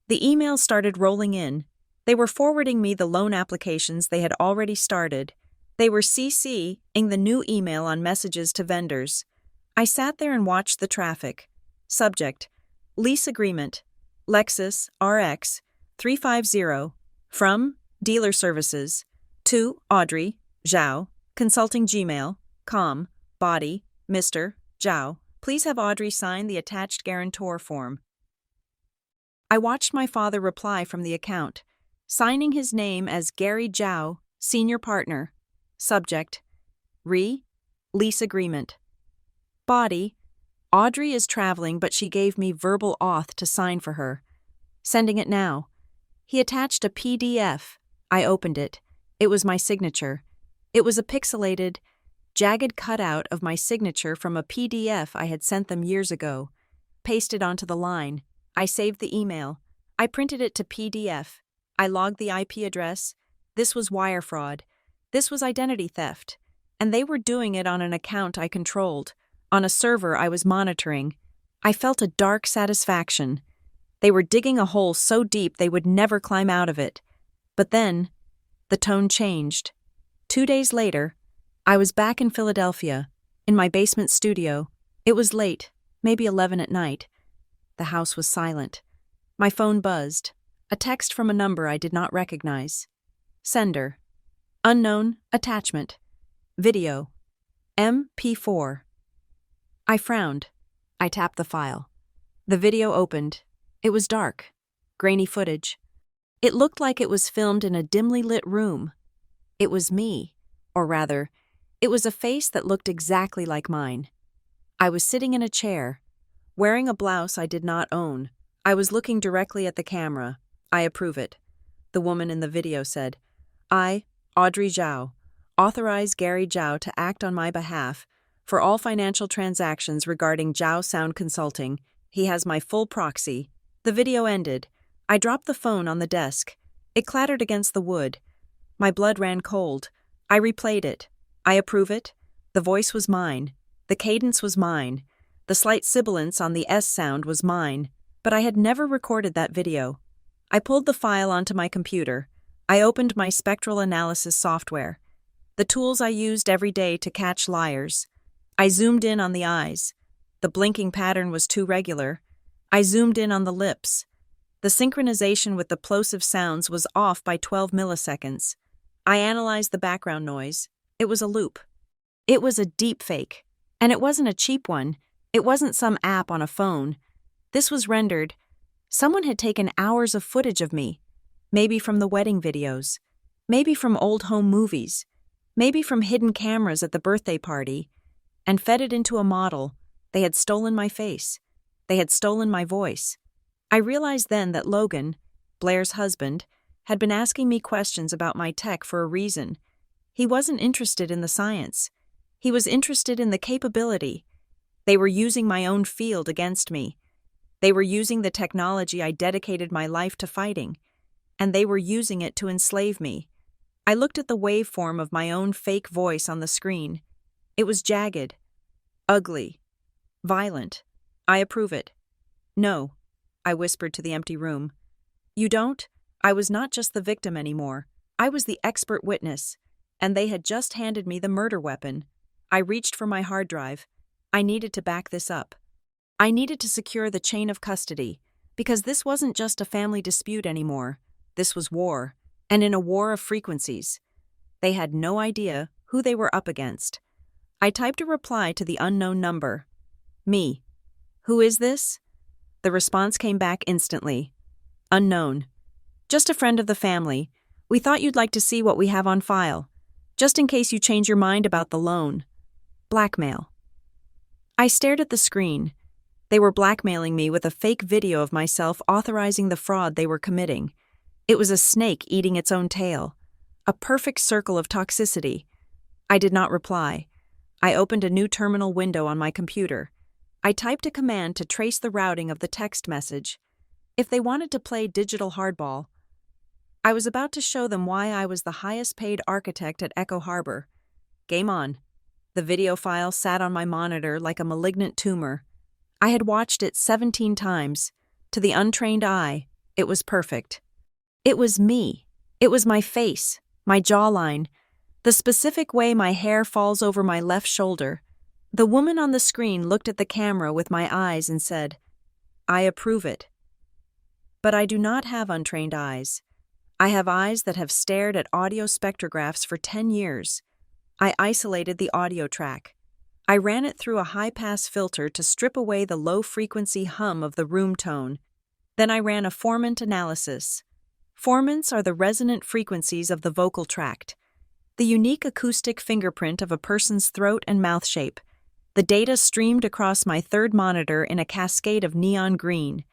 the emails started rolling in. They were forwarding me the loan applications they had already started. They were CCing the new email on messages to vendors. I sat there and watched the traffic. Subject: Lease Agreement, Lexus RX 350, from Dealer Services, to Audrey Zhao, consulting@gmail.com, body, Mr. Zhao. Please have Audrey sign the attached guarantor form. I watched my father reply from the account, signing his name as Gary Zhao, Senior Partner. Subject: Lease Agreement. Body: Audrey is traveling, but she gave me verbal auth to sign for her. Sending it now. He attached a PDF. I opened it. It was my signature. It was a pixelated, jagged cutout of my signature from a PDF I had sent them years ago. Pasted onto the line. I saved the email. I printed it to PDF. I logged the IP address. This was wire fraud. This was identity theft. And they were doing it on an account I controlled, on a server I was monitoring. I felt a dark satisfaction. They were digging a hole so deep they would never climb out of it. But then, the tone changed. 2 days later, I was back in Philadelphia, in my basement studio. It was late, maybe 11 at night. The house was silent. My phone buzzed. A text from a number I did not recognize. Sender: unknown attachment. Video: MP4. I frowned. I tapped the file. The video opened. It was dark, grainy footage. It looked like it was filmed in a dimly lit room. It was me, or rather, it was a face that looked exactly like mine. I was sitting in a chair, wearing a blouse I did not own. I was looking directly at the camera. I approve it. The woman in the video said, I, Audrey Zhao, authorize Gary Zhao to act on my behalf for all financial transactions regarding Zhao Sound Consulting. He has my full proxy. The video ended. I dropped the phone on the desk. It clattered against the wood. My blood ran cold. I replayed it. I approve it. The voice was mine. The cadence was mine. The slight sibilance on the S sound was mine. But I had never recorded that video. I pulled the file onto my computer. I opened my spectral analysis software. the tools I used every day to catch liars. I zoomed in on the eyes. The blinking pattern was too regular. I zoomed in on the lips. The synchronization with the plosive sounds was off by 12 milliseconds. I analyzed the background noise. It was a loop. It was a deep fake. And it wasn't a cheap one. It wasn't some app on a phone. This was rendered. Someone had taken hours of footage of me. Maybe from the wedding videos. Maybe from old home movies. Maybe from hidden cameras at the birthday party. And fed it into a model. They had stolen my face. They had stolen my voice. I realized then that Logan, Blaire's husband, had been asking me questions about my tech for a reason. He wasn't interested in the science. He was interested in the capability. They were using my own field against me. They were using the technology I dedicated my life to fighting. And they were using it to enslave me. I looked at the waveform of my own fake voice on the screen. It was jagged, ugly, violent. I approve it. No, I whispered to the empty room. You don't? I was not just the victim anymore. I was the expert witness. And they had just handed me the murder weapon. I reached for my hard drive. I needed to back this up. I needed to secure the chain of custody, because this wasn't just a family dispute anymore. This was war, and in a war of frequencies. They had no idea who they were up against. I typed a reply to the unknown number. Me. Who is this? The response came back instantly. Unknown. Just a friend of the family. We thought you'd like to see what we have on file, just in case you change your mind about the loan. Blackmail. I stared at the screen. They were blackmailing me with a fake video of myself authorizing the fraud they were committing. It was a snake eating its own tail. A perfect circle of toxicity. I did not reply. I opened a new terminal window on my computer. I typed a command to trace the routing of the text message. If they wanted to play digital hardball, I was about to show them why I was the highest-paid architect at Echo Harbor. Game on. The video file sat on my monitor like a malignant tumor. I had watched it 17 times. To the untrained eye, it was perfect. It was me. It was my face, my jawline, the specific way my hair falls over my left shoulder. The woman on the screen looked at the camera with my eyes and said, I approve it. But I do not have untrained eyes. I have eyes that have stared at audio spectrographs for 10 years. I isolated the audio track. I ran it through a high-pass filter to strip away the low-frequency hum of the room tone. Then I ran a formant analysis. Formants are the resonant frequencies of the vocal tract, the unique acoustic fingerprint of a person's throat and mouth shape. The data streamed across my third monitor in a cascade of neon green.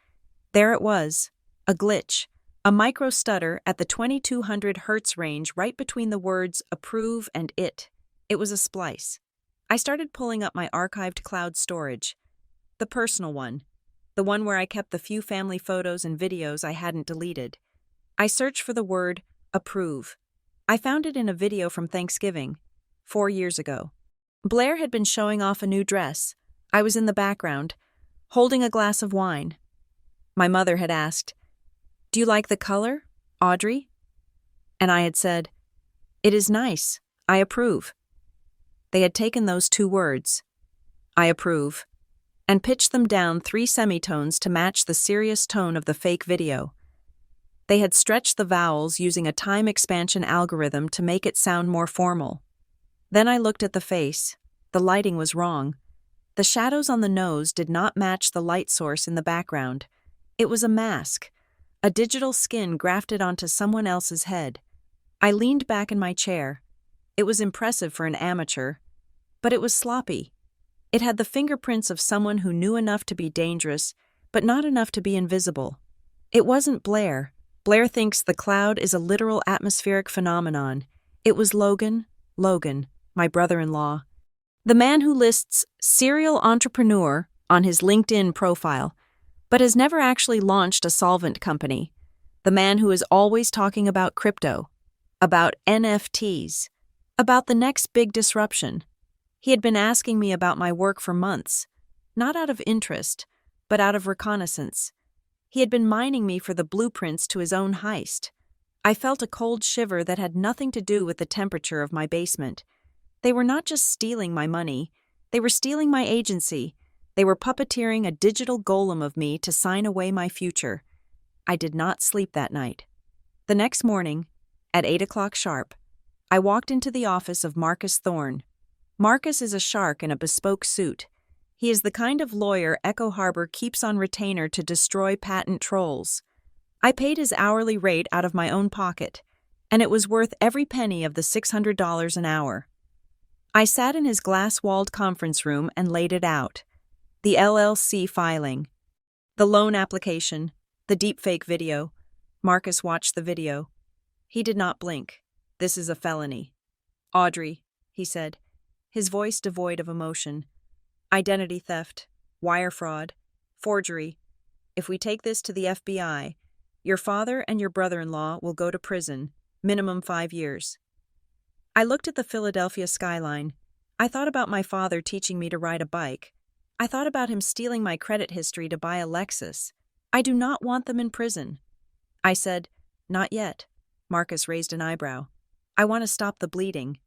There it was, a glitch, a micro-stutter at the 2200 Hz range right between the words approve and it. It was a splice. I started pulling up my archived cloud storage. The personal one. The one where I kept the few family photos and videos I hadn't deleted. I searched for the word approve. I found it in a video from Thanksgiving, 4 years ago. Blaire had been showing off a new dress. I was in the background, holding a glass of wine. My mother had asked, Do you like the color, Audrey? And I had said, It is nice. I approve. They had taken those 2 words, I approve, and pitched them down 3 semitones to match the serious tone of the fake video. They had stretched the vowels using a time expansion algorithm to make it sound more formal. Then I looked at the face. The lighting was wrong. The shadows on the nose did not match the light source in the background. It was a mask, a digital skin grafted onto someone else's head. I leaned back in my chair. It was impressive for an amateur, but it was sloppy. It had the fingerprints of someone who knew enough to be dangerous, but not enough to be invisible. It wasn't Blaire. Blaire thinks the cloud is a literal atmospheric phenomenon. It was Logan, my brother-in-law. The man who lists serial entrepreneur on his LinkedIn profile, but has never actually launched a solvent company. The man who is always talking about crypto, about NFTs, about the next big disruption. He had been asking me about my work for months, not out of interest, but out of reconnaissance. He had been mining me for the blueprints to his own heist. I felt a cold shiver that had nothing to do with the temperature of my basement. They were not just stealing my money, they were stealing my agency. They were puppeteering a digital golem of me to sign away my future. I did not sleep that night. The next morning, at 8 o'clock sharp, I walked into the office of Marcus Thorne. Marcus is a shark in a bespoke suit. He is the kind of lawyer Echo Harbor keeps on retainer to destroy patent trolls. I paid his hourly rate out of my own pocket, and it was worth every penny of the $600 an hour. I sat in his glass-walled conference room and laid it out. The LLC filing, the loan application, the deepfake video. Marcus watched the video. He did not blink. "This is a felony." "Audrey," he said, his voice devoid of emotion. "Identity theft, wire fraud, forgery. If we take this to the FBI, your father and your brother-in-law will go to prison, minimum 5 years." I looked at the Philadelphia skyline. I thought about my father teaching me to ride a bike. I thought about him stealing my credit history to buy a Lexus. I do not want them in prison. I said, "Not yet." Marcus raised an eyebrow. "I want to stop the bleeding."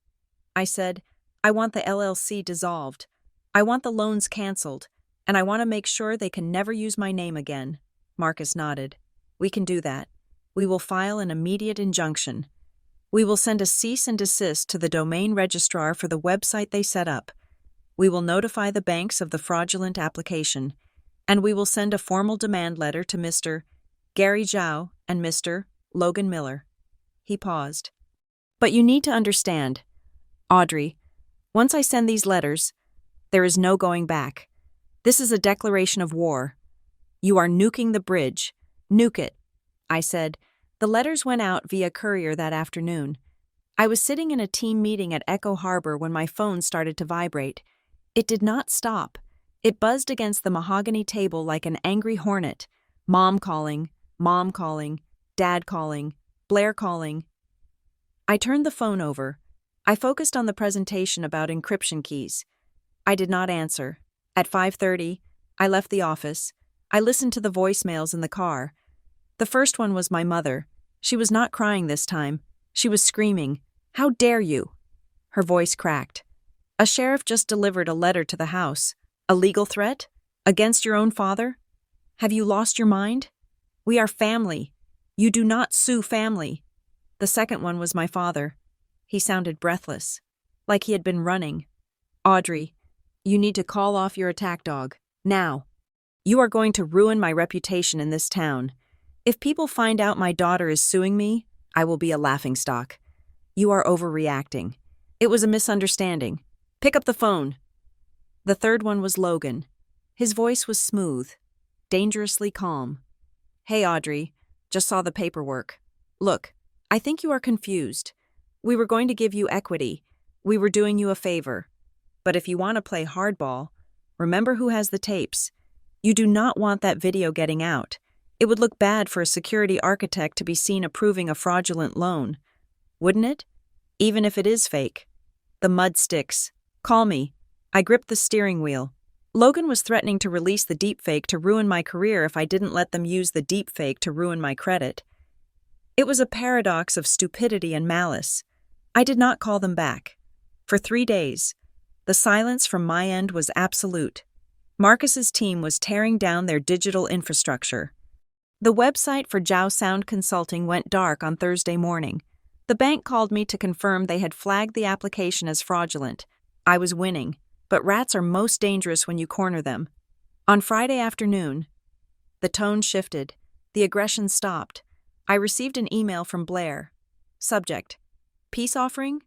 I said, "I want the LLC dissolved. I want the loans canceled, and I want to make sure they can never use my name again." Marcus nodded. "We can do that. We will file an immediate injunction. We will send a cease and desist to the domain registrar for the website they set up. We will notify the banks of the fraudulent application, and we will send a formal demand letter to Mr. Gary Zhao and Mr. Logan Miller." He paused. "But you need to understand, Audrey, once I send these letters, there is no going back. This is a declaration of war. You are nuking the bridge. Nuke it." I said. The letters went out via courier that afternoon. I was sitting in a team meeting at Echo Harbor when my phone started to vibrate. It did not stop. It buzzed against the mahogany table like an angry hornet. Mom calling, Dad calling, Blaire calling. I turned the phone over. I focused on the presentation about encryption keys. I did not answer. At 5:30, I left the office. I listened to the voicemails in the car. The first one was my mother. She was not crying this time. She was screaming, "How dare you?" Her voice cracked. "A sheriff just delivered a letter to the house. A legal threat? Against your own father? Have you lost your mind? We are family. You do not sue family." The second one was my father. He sounded breathless, like he had been running. "Audrey, you need to call off your attack dog, now. You are going to ruin my reputation in this town. If people find out my daughter is suing me, I will be a laughingstock. You are overreacting. It was a misunderstanding. Pick up the phone." The third one was Logan. His voice was smooth, dangerously calm. "Hey, Audrey, just saw the paperwork. Look, I think you are confused. We were going to give you equity. We were doing you a favor. But if you want to play hardball, remember who has the tapes. You do not want that video getting out. It would look bad for a security architect to be seen approving a fraudulent loan. Wouldn't it? Even if it is fake. The mud sticks. Call me." I gripped the steering wheel. Logan was threatening to release the deepfake to ruin my career if I didn't let them use the deepfake to ruin my credit. It was a paradox of stupidity and malice. I did not call them back. For 3 days, the silence from my end was absolute. Marcus's team was tearing down their digital infrastructure. The website for Zhao Sound Consulting went dark on Thursday morning. The bank called me to confirm they had flagged the application as fraudulent. I was winning, but rats are most dangerous when you corner them. On Friday afternoon, the tone shifted. The aggression stopped. I received an email from Blaire. Subject: Peace offering?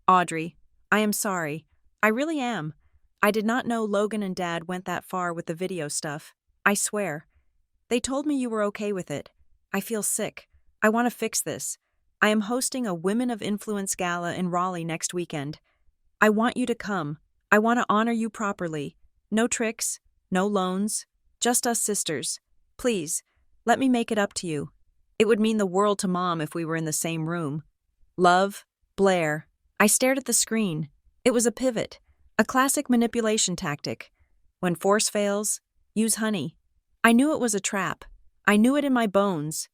Audrey, I am sorry. I really am. I did not know Logan and Dad went that far with the video stuff. I swear. They told me you were okay with it. I feel sick. I want to fix this. I am hosting a Women of Influence gala in Raleigh next weekend. I want you to come. I want to honor you properly. No tricks, no loans, just us sisters. Please, let me make it up to you. It would mean the world to Mom if we were in the same room. Love, Blaire. I stared at the screen. It was a pivot, a classic manipulation tactic. When force fails, use honey. I knew it was a trap. I knew it in my bones.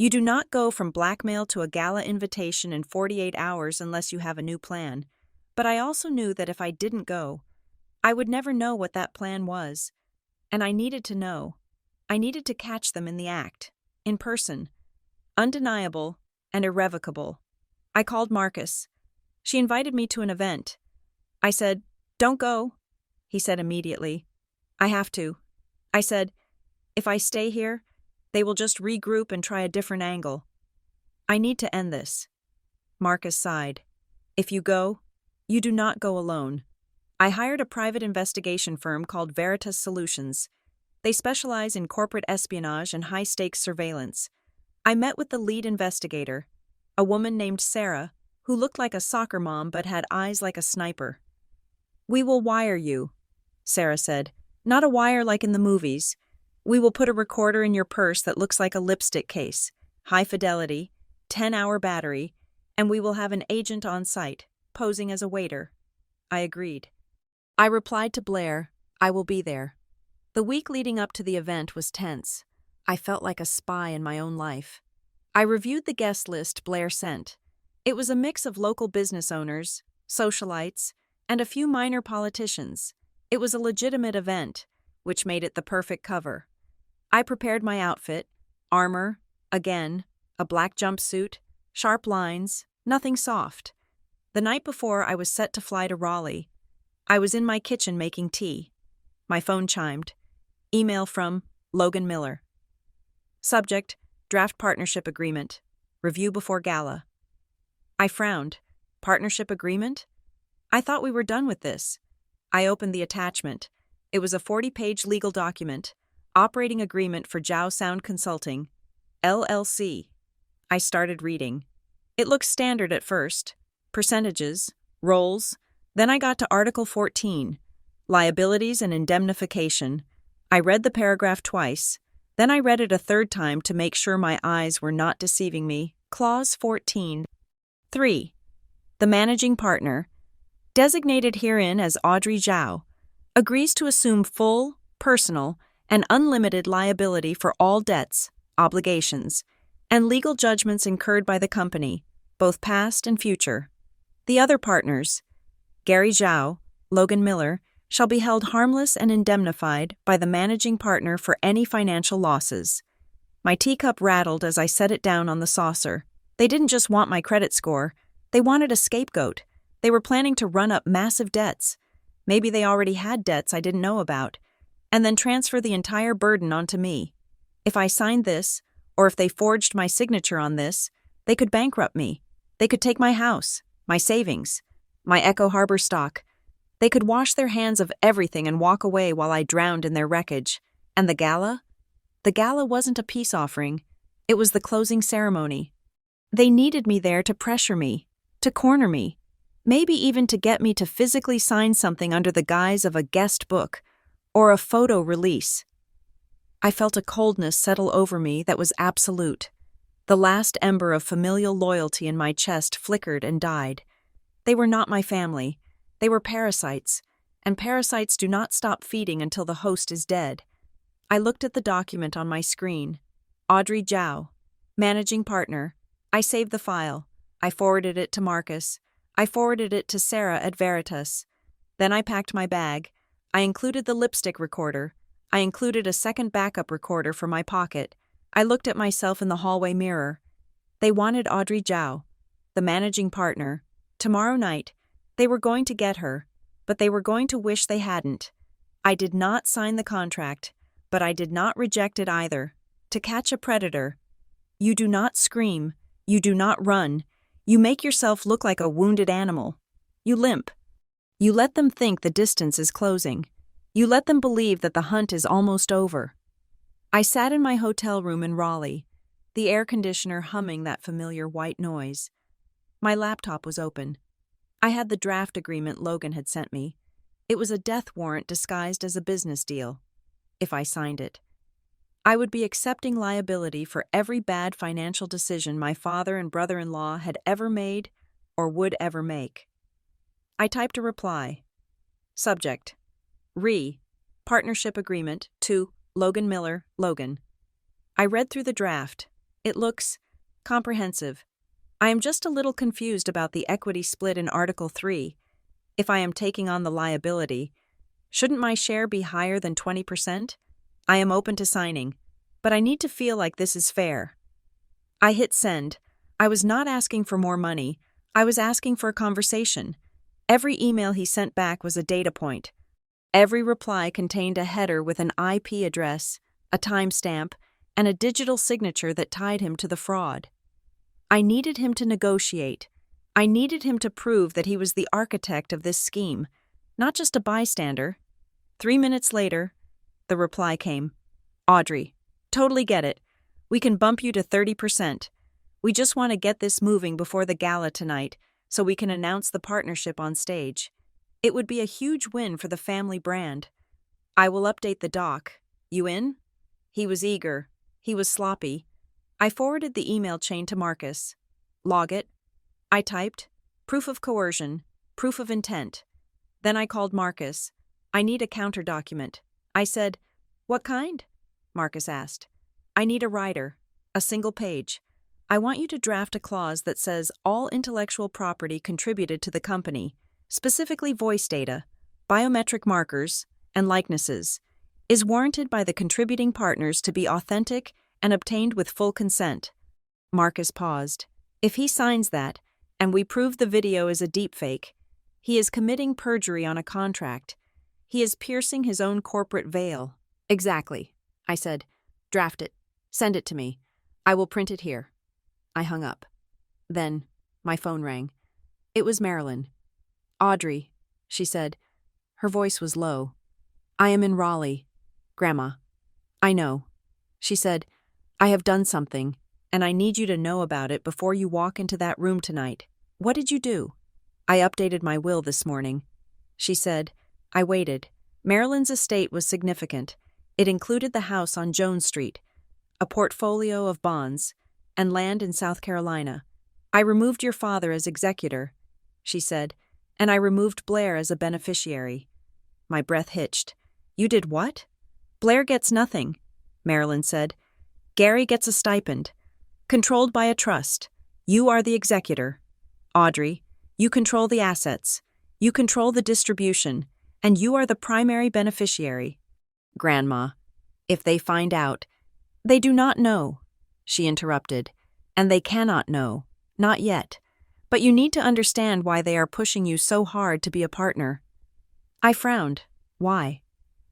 You do not go from blackmail to a gala invitation in 48 hours unless you have a new plan. But I also knew that if I didn't go, I would never know what that plan was. And I needed to know. I needed to catch them in the act, in person, undeniable and irrevocable. I called Marcus. She invited me to an event. I said, "Don't go." He said immediately, "I have to." I said, "If I stay here, they will just regroup and try a different angle. I need to end this." Marcus sighed. "If you go, you do not go alone. I hired a private investigation firm called Veritas Solutions. They specialize in corporate espionage and high-stakes surveillance. I met with the lead investigator, a woman named Sarah, who looked like a soccer mom but had eyes like a sniper. "We will wire you," Sarah said. "Not a wire like in the movies. We will put a recorder in your purse that looks like a lipstick case, high fidelity, 10-hour battery, and we will have an agent on site, posing as a waiter." I agreed. I replied to Blaire, "I will be there." The week leading up to the event was tense. I felt like a spy in my own life. I reviewed the guest list Blaire sent. It was a mix of local business owners, socialites, and a few minor politicians. It was a legitimate event, which made it the perfect cover. I prepared my outfit, armor, again, a black jumpsuit, sharp lines, nothing soft. The night before, I was set to fly to Raleigh. I was in my kitchen making tea. My phone chimed. Email from Logan Miller. Subject, draft partnership agreement. Review before gala. I frowned. Partnership agreement? I thought we were done with this. I opened the attachment. It was a 40-page legal document, operating agreement for Zhao Sound Consulting, LLC. I started reading. It looked standard at first. Percentages, roles. Then I got to Article 14, liabilities and indemnification. I read the paragraph twice. Then I read it a third time to make sure my eyes were not deceiving me. Clause 14. 3. The managing partner, designated herein as Audrey Zhao, agrees to assume full, personal, and unlimited liability for all debts, obligations, and legal judgments incurred by the company, both past and future. The other partners, Gary Zhao, Logan Miller, shall be held harmless and indemnified by the managing partner for any financial losses. My teacup rattled as I set it down on the saucer. They didn't just want my credit score. They wanted a scapegoat. They were planning to run up massive debts. Maybe they already had debts I didn't know about, and then transfer the entire burden onto me. If I signed this, or if they forged my signature on this, they could bankrupt me. They could take my house, my savings, my Echo Harbor stock. They could wash their hands of everything and walk away while I drowned in their wreckage. And the gala? The gala wasn't a peace offering. It was the closing ceremony. They needed me there to pressure me, to corner me, maybe even to get me to physically sign something under the guise of a guest book or a photo release. I felt a coldness settle over me that was absolute. The last ember of familial loyalty in my chest flickered and died. They were not my family. They were parasites, and parasites do not stop feeding until the host is dead. I looked at the document on my screen. Audrey Zhao, managing partner. I saved the file. I forwarded it to Marcus. I forwarded it to Sarah at Veritas. Then I packed my bag. I included the lipstick recorder. I included a second backup recorder for my pocket. I looked at myself in the hallway mirror. They wanted Audrey Zhao, the managing partner. Tomorrow night, they were going to get her, but they were going to wish they hadn't. I did not sign the contract, but I did not reject it either. To catch a predator, you do not scream, you do not run, you make yourself look like a wounded animal. You limp. You let them think the distance is closing. You let them believe that the hunt is almost over. I sat in my hotel room in Raleigh, the air conditioner humming that familiar white noise. My laptop was open. I had the draft agreement Logan had sent me. It was a death warrant disguised as a business deal. If I signed it, I would be accepting liability for every bad financial decision my father and brother-in-law had ever made or would ever make. I typed a reply. Subject: Partnership agreement to Logan Miller, Logan. I read through the draft. It looks comprehensive. I am just a little confused about the equity split in Article 3. If I am taking on the liability, shouldn't my share be higher than 20%? I am open to signing, but I need to feel like this is fair. I hit send. I was not asking for more money. I was asking for a conversation. Every email he sent back was a data point. Every reply contained a header with an IP address, a timestamp, and a digital signature that tied him to the fraud. I needed him to negotiate. I needed him to prove that he was the architect of this scheme, not just a bystander. 3 minutes later, the reply came. Audrey, totally get it. We can bump you to 30%. We just want to get this moving before the gala tonight so we can announce the partnership on stage. It would be a huge win for the family brand. I will update the doc. You in? He was eager. He was sloppy. I forwarded the email chain to Marcus. Log it. I typed, proof of coercion, proof of intent. Then I called Marcus. I need a counter document. I said, what kind? Marcus asked. I need a rider, a single page. I want you to draft a clause that says all intellectual property contributed to the company, specifically voice data, biometric markers, and likenesses, is warranted by the contributing partners to be authentic and obtained with full consent. Marcus paused. If he signs that, and we prove the video is a deepfake, he is committing perjury on a contract. He is piercing his own corporate veil. Exactly, I said. Draft it. Send it to me. I will print it here. I hung up. Then, my phone rang. It was Marilyn. Audrey, she said. Her voice was low. I am in Raleigh. Grandma. I know. She said, I have done something, and I need you to know about it before you walk into that room tonight. What did you do? I updated my will this morning. She said. I waited. Marilyn's estate was significant. It included the house on Jones Street, a portfolio of bonds, and land in South Carolina. I removed your father as executor, she said, and I removed Blaire as a beneficiary. My breath hitched. You did what? Blaire gets nothing, Marilyn said. Gary gets a stipend. Controlled by a trust. You are the executor. Audrey, you control the assets. You control the distribution, and you are the primary beneficiary. Grandma, if they find out, they do not know, she interrupted, and they cannot know, not yet. But you need to understand why they are pushing you so hard to be a partner. I frowned. Why?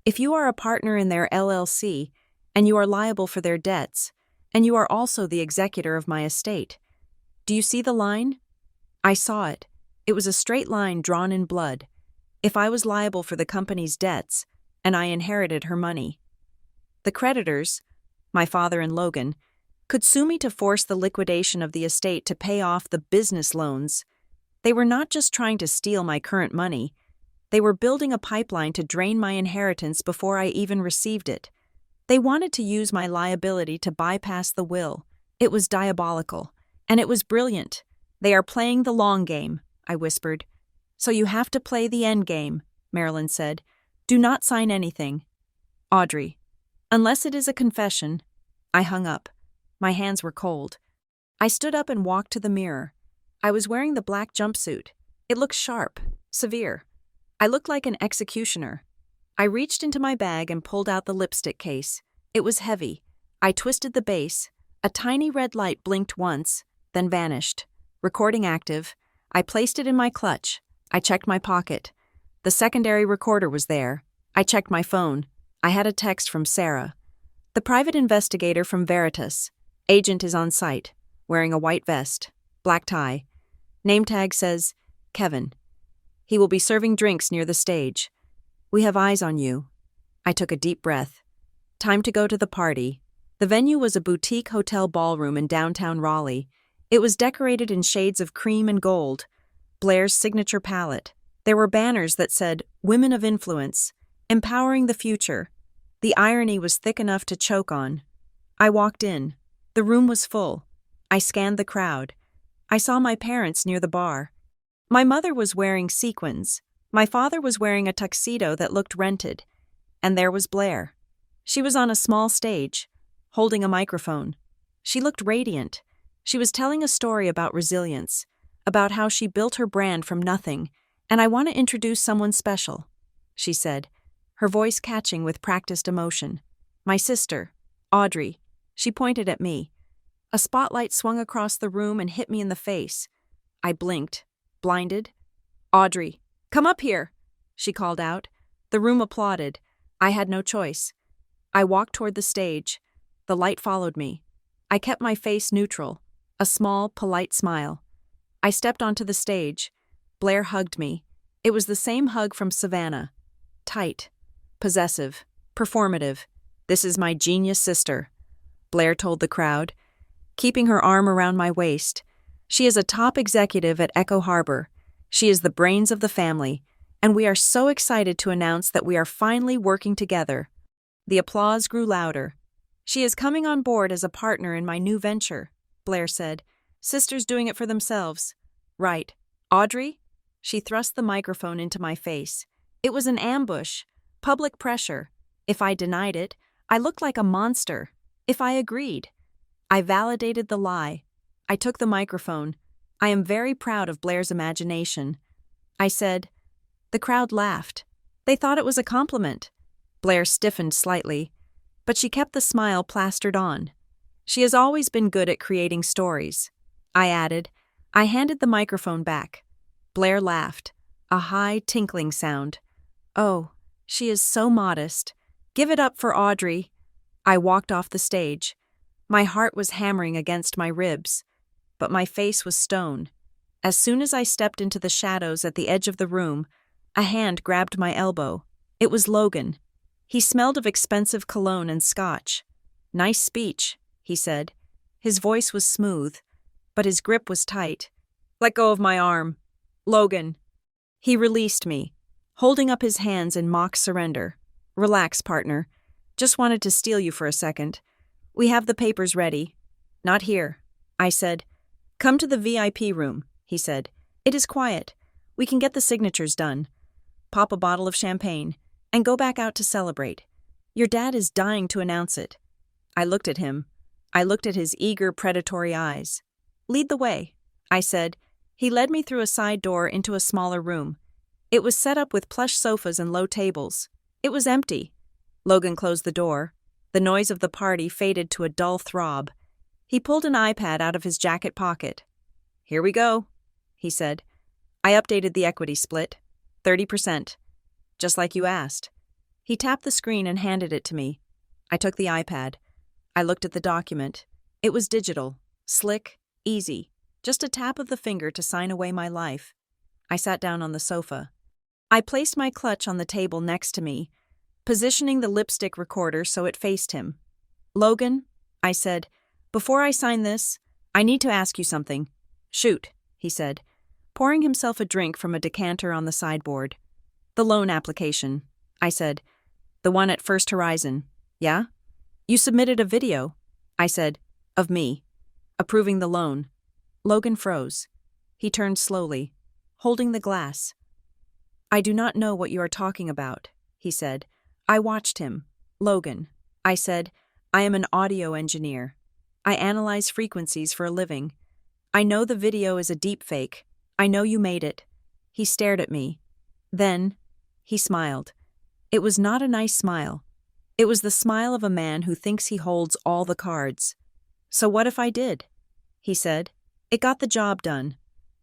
If you are a partner in their LLC, and you are liable for their debts, and you are also the executor of my estate. Do you see the line? I saw it. It was a straight line drawn in blood. If I was liable for the company's debts, and I inherited her money, the creditors, my father and Logan, could sue me to force the liquidation of the estate to pay off the business loans. They were not just trying to steal my current money. They were building a pipeline to drain my inheritance before I even received it. They wanted to use my liability to bypass the will. It was diabolical, and it was brilliant. They are playing the long game, I whispered. So you have to play the end game, Marilyn said. Do not sign anything. Audrey, unless it is a confession. I hung up. My hands were cold. I stood up and walked to the mirror. I was wearing the black jumpsuit. It looked sharp, severe. I looked like an executioner. I reached into my bag and pulled out the lipstick case. It was heavy. I twisted the base. A tiny red light blinked once, then vanished. Recording active. I placed it in my clutch. I checked my pocket. The secondary recorder was there. I checked my phone. I had a text from Sarah. The private investigator from Veritas. Agent is on site, wearing a white vest, black tie. Name tag says, Kevin. He will be serving drinks near the stage. We have eyes on you. I took a deep breath. Time to go to the party. The venue was a boutique hotel ballroom in downtown Raleigh. It was decorated in shades of cream and gold. Blaire's signature palette. There were banners that said, Women of Influence, Empowering the Future. The irony was thick enough to choke on. I walked in. The room was full. I scanned the crowd. I saw my parents near the bar. My mother was wearing sequins. My father was wearing a tuxedo that looked rented. And there was Blaire. She was on a small stage, holding a microphone. She looked radiant. She was telling a story about resilience, about how she built her brand from nothing, and I want to introduce someone special, she said, her voice catching with practiced emotion. My sister, Audrey. She pointed at me. A spotlight swung across the room and hit me in the face. I blinked, blinded. Audrey, come up here, she called out. The room applauded. I had no choice. I walked toward the stage. The light followed me. I kept my face neutral, a small, polite smile. I stepped onto the stage. Blaire hugged me. It was the same hug from Savannah. Tight, possessive, performative. This is my genius sister, Blaire told the crowd, keeping her arm around my waist. She is a top executive at Echo Harbor. She is the brains of the family, and we are so excited to announce that we are finally working together. The applause grew louder. She is coming on board as a partner in my new venture, Blaire said. Sisters doing it for themselves. Right. Audrey? She thrust the microphone into my face. It was an ambush. Public pressure. If I denied it, I looked like a monster. If I agreed, I validated the lie. I took the microphone. I am very proud of Blaire's imagination. I said. The crowd laughed. They thought it was a compliment. Blaire stiffened slightly, but she kept the smile plastered on. She has always been good at creating stories. I added. I handed the microphone back. Blaire laughed, a high, tinkling sound. Oh, she is so modest. Give it up for Audrey. I walked off the stage. My heart was hammering against my ribs, but my face was stone. As soon as I stepped into the shadows at the edge of the room, a hand grabbed my elbow. It was Logan. He smelled of expensive cologne and scotch. Nice speech, he said. His voice was smooth, but his grip was tight. Let go of my arm. Logan. He released me, holding up his hands in mock surrender. Relax, partner. Just wanted to steal you for a second. We have the papers ready. Not here, I said. Come to the VIP room, he said. It is quiet. We can get the signatures done. Pop a bottle of champagne, and go back out to celebrate. Your dad is dying to announce it. I looked at him. I looked at his eager, predatory eyes. Lead the way, I said. He led me through a side door into a smaller room. It was set up with plush sofas and low tables. It was empty. Logan closed the door. The noise of the party faded to a dull throb. He pulled an iPad out of his jacket pocket. Here we go, he said. I updated the equity split. 30%. Just like you asked. He tapped the screen and handed it to me. I took the iPad. I looked at the document. It was digital, slick, easy. Just a tap of the finger to sign away my life. I sat down on the sofa. I placed my clutch on the table next to me, positioning the lipstick recorder so it faced him. Logan, I said, before I sign this, I need to ask you something. Shoot, he said, pouring himself a drink from a decanter on the sideboard. The loan application, I said. The one at First Horizon, yeah? You submitted a video, I said, of me, approving the loan. Logan froze. He turned slowly, holding the glass. I do not know what you are talking about, he said. I watched him. Logan, I said, I am an audio engineer. I analyze frequencies for a living. I know the video is a deepfake. I know you made it. He stared at me. Then, he smiled. It was not a nice smile. It was the smile of a man who thinks he holds all the cards. So what if I did? He said. It got the job done.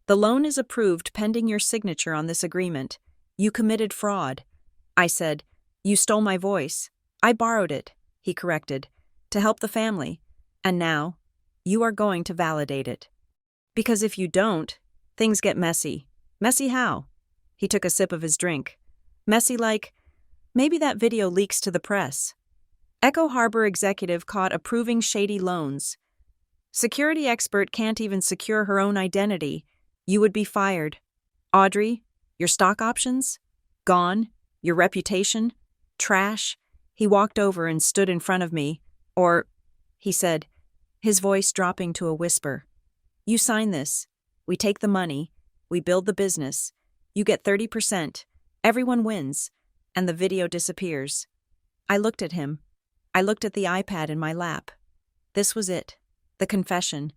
The loan is approved pending your signature on this agreement. You committed fraud. I said, you stole my voice. I borrowed it, he corrected, to help the family. And now, you are going to validate it. Because if you don't, things get messy. Messy how? He took a sip of his drink. Messy like, maybe that video leaks to the press. Echo Harbor executive caught approving shady loans. Security expert can't even secure her own identity. You would be fired. Audrey, your stock options? Gone. Your reputation? Trash. He walked over and stood in front of me. Or, he said, his voice dropping to a whisper. You sign this. We take the money. We build the business. You get 30%. Everyone wins. And the video disappears. I looked at him. I looked at the iPad in my lap. This was it. The confession.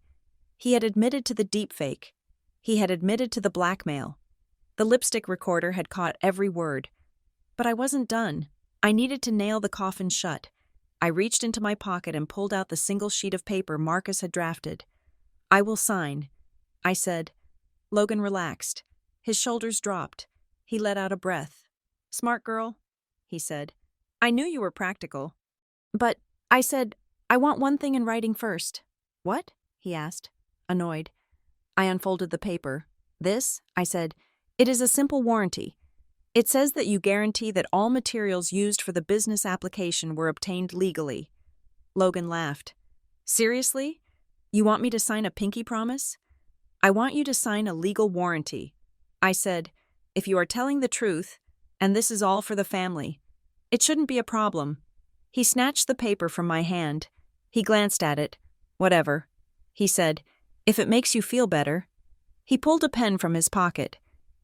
He had admitted to the deepfake. He had admitted to the blackmail. The lipstick recorder had caught every word. But I wasn't done. I needed to nail the coffin shut. I reached into my pocket and pulled out the single sheet of paper Marcus had drafted. "I will sign," I said. Logan relaxed. His shoulders dropped. He let out a breath. "Smart girl," he said. "I knew you were practical." "But," I said, "I want one thing in writing first." "What?" he asked, annoyed. I unfolded the paper. "This," I said, "it is a simple warranty. It says that you guarantee that all materials used for the business application were obtained legally." Logan laughed. "Seriously? You want me to sign a pinky promise?" "I want you to sign a legal warranty." I said, "If you are telling the truth, and this is all for the family, it shouldn't be a problem." He snatched the paper from my hand. He glanced at it. "Whatever," he said, "if it makes you feel better." He pulled a pen from his pocket.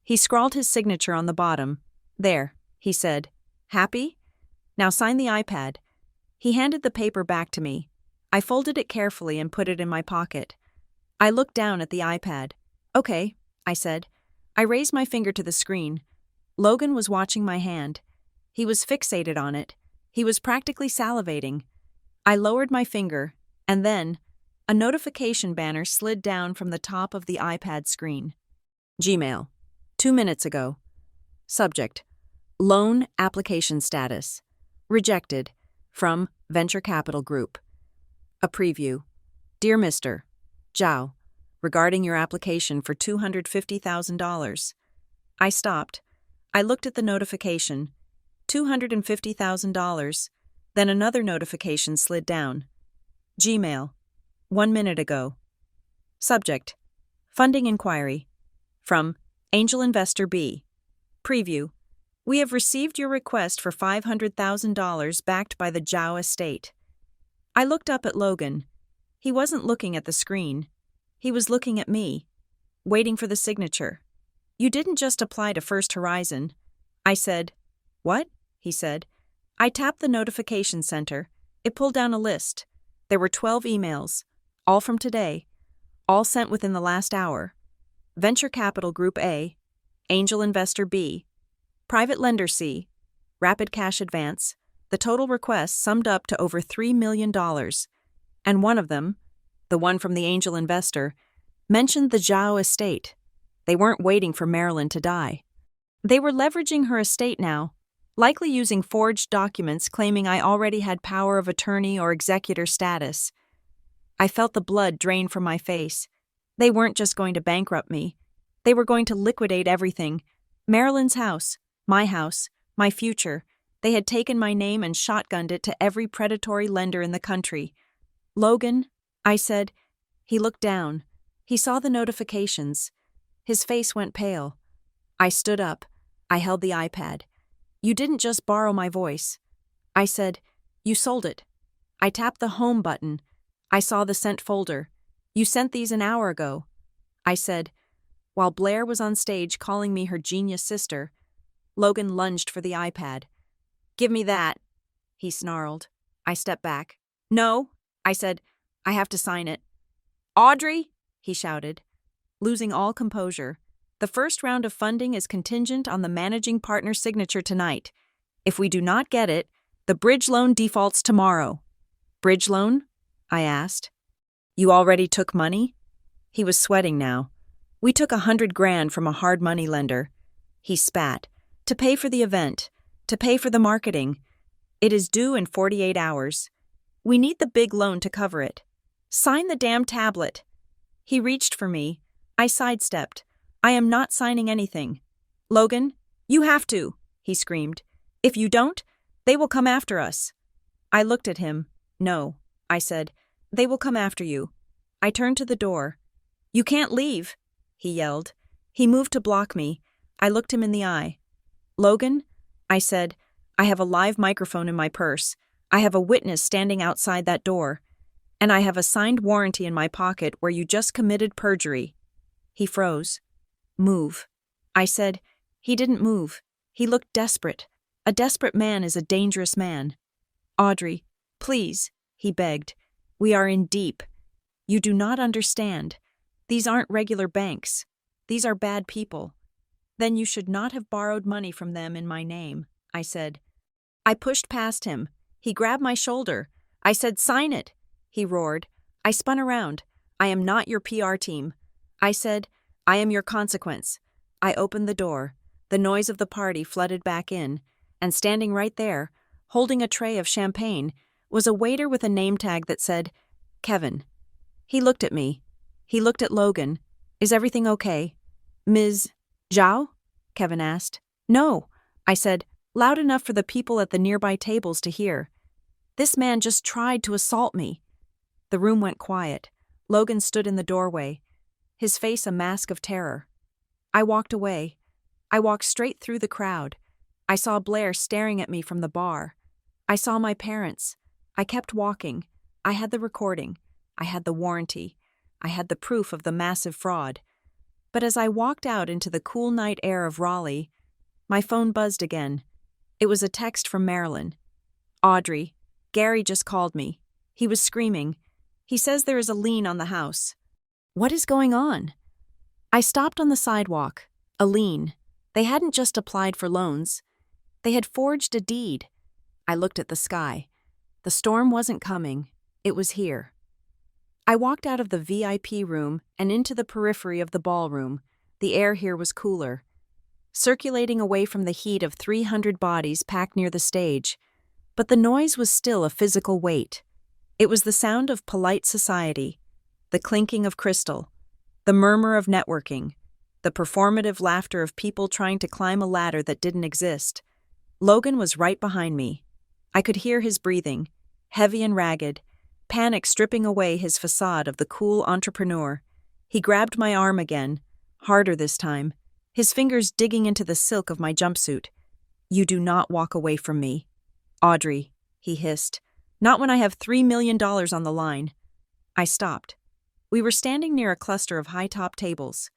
He scrawled his signature on the bottom. "There," he said. "Happy? Now sign the iPad." He handed the paper back to me. I folded it carefully and put it in my pocket. I looked down at the iPad. "Okay," I said. I raised my finger to the screen. Logan was watching my hand. He was fixated on it. He was practically salivating. I lowered my finger, and then a notification banner slid down from the top of the iPad screen. Gmail. 2 minutes ago. Subject: Loan application status. Rejected. From Venture Capital Group. A preview. Dear Mr. Zhao, regarding your application for $250,000. I stopped. I looked at the notification. $250,000. Then another notification slid down. Gmail. 1 minute ago. Subject: Funding inquiry. From Angel Investor B. Preview. We have received your request for $500,000 backed by the Zhao estate. I looked up at Logan. He wasn't looking at the screen. He was looking at me, waiting for the signature. "You didn't just apply to First Horizon." I said. "What?" he said. I tapped the notification center. It pulled down a list. There were 12 emails, all from today, all sent within the last hour. Venture Capital Group A, Angel Investor B, Private Lender C, Rapid Cash Advance. The total requests summed up to over $3 million. And one of them, the one from the angel investor, mentioned the Zhao estate. They weren't waiting for Marilyn to die. They were leveraging her estate now, likely using forged documents claiming I already had power of attorney or executor status. I felt the blood drain from my face. They weren't just going to bankrupt me. They were going to liquidate everything. Marilyn's house, my future. They had taken my name and shotgunned it to every predatory lender in the country. "Logan," I said. He looked down. He saw the notifications. His face went pale. I stood up. I held the iPad. "You didn't just borrow my voice." I said. "You sold it." I tapped the home button. I saw the sent folder. "You sent these an hour ago." I said. While Blaire was on stage calling me her genius sister, Logan lunged for the iPad. "Give me that," he snarled. I stepped back. "No," I said. "I have to sign it." "Audrey," he shouted. Losing all composure. "The first round of funding is contingent on the managing partner's signature tonight. If we do not get it, the bridge loan defaults tomorrow." "Bridge loan?" I asked. "You already took money?" He was sweating now. "We took $100,000 from a hard money lender." He spat. "To pay for the event, to pay for the marketing. It is due in 48 hours. We need the big loan to cover it. Sign the damn tablet." He reached for me. I sidestepped. "I am not signing anything." "Logan, you have to," he screamed. "If you don't, they will come after us." I looked at him. "No," I said. "They will come after you." I turned to the door. "You can't leave," he yelled. He moved to block me. I looked him in the eye. "Logan," I said, "I have a live microphone in my purse. I have a witness standing outside that door. And I have a signed warranty in my pocket where you just committed perjury." He froze. "Move." I said. He didn't move. He looked desperate. A desperate man is a dangerous man. "Audrey, please," he begged. "We are in deep." You do not understand. These aren't regular banks. These are bad people. Then you should not have borrowed money from them in my name, I said. I pushed past him. He grabbed my shoulder. I said, sign it. He roared. I spun around. I am not your PR team. I said, I am your consequence. I opened the door. The noise of the party flooded back in, and standing right there, holding a tray of champagne, was a waiter with a name tag that said, Kevin. He looked at me. He looked at Logan. Is everything okay? Ms. Zhao? Kevin asked. No, I said, loud enough for the people at the nearby tables to hear. This man just tried to assault me. The room went quiet. Logan stood in the doorway, his face a mask of terror. I walked away. I walked straight through the crowd. I saw Blaire staring at me from the bar. I saw my parents. I kept walking. I had the recording. I had the warranty. I had the proof of the massive fraud. But as I walked out into the cool night air of Raleigh, my phone buzzed again. It was a text from Marilyn. Audrey, Gary just called me. He was screaming. He says there is a lien on the house. What is going on? I stopped on the sidewalk. A lien. They hadn't just applied for loans. They had forged a deed. I looked at the sky. The storm wasn't coming. It was here. I walked out of the VIP room and into the periphery of the ballroom. The air here was cooler, circulating away from the heat of 300 bodies packed near the stage. But the noise was still a physical weight. It was the sound of polite society, the clinking of crystal, the murmur of networking, the performative laughter of people trying to climb a ladder that didn't exist. Logan was right behind me. I could hear his breathing, heavy and ragged, panic stripping away his facade of the cool entrepreneur. He grabbed my arm again, harder this time, his fingers digging into the silk of my jumpsuit. You do not walk away from me. Audrey, he hissed. Not when I have $3 million on the line. I stopped. We were standing near a cluster of high-top tables.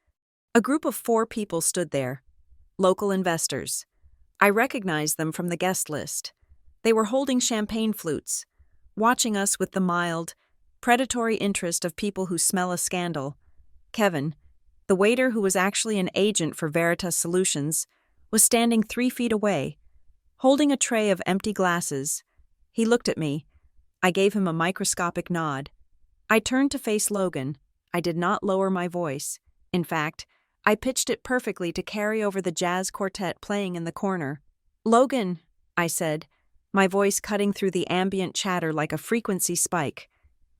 A group of 4 people stood there. Local investors. I recognized them from the guest list. They were holding champagne flutes, watching us with the mild, predatory interest of people who smell a scandal. Kevin, the waiter who was actually an agent for Veritas Solutions, was standing 3 feet away, holding a tray of empty glasses. He looked at me. I gave him a microscopic nod. I turned to face Logan. I did not lower my voice. In fact, I pitched it perfectly to carry over the jazz quartet playing in the corner. Logan, I said, my voice cutting through the ambient chatter like a frequency spike.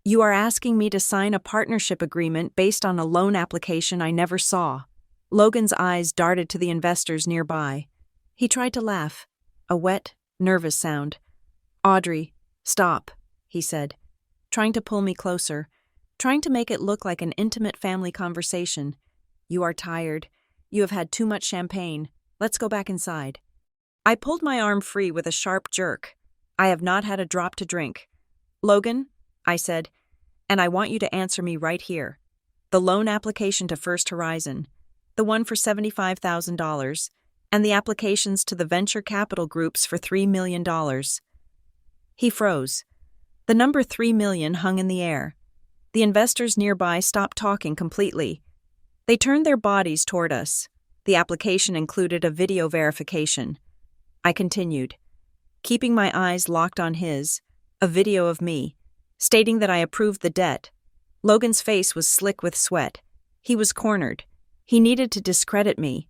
You are asking me to sign a partnership agreement based on a loan application I never saw. Logan's eyes darted to the investors nearby. He tried to laugh, a wet, nervous sound. Audrey, stop, he said, trying to pull me closer, trying to make it look like an intimate family conversation. You are tired. You have had too much champagne. Let's go back inside. I pulled my arm free with a sharp jerk. I have not had a drop to drink. Logan, I said, and I want you to answer me right here. The loan application to First Horizon, the one for $75,000, and the applications to the venture capital groups for $3 million. He froze. The number 3 million hung in the air. The investors nearby stopped talking completely. They turned their bodies toward us. The application included a video verification. I continued, keeping my eyes locked on his, a video of me, stating that I approved the debt. Logan's face was slick with sweat. He was cornered. He needed to discredit me,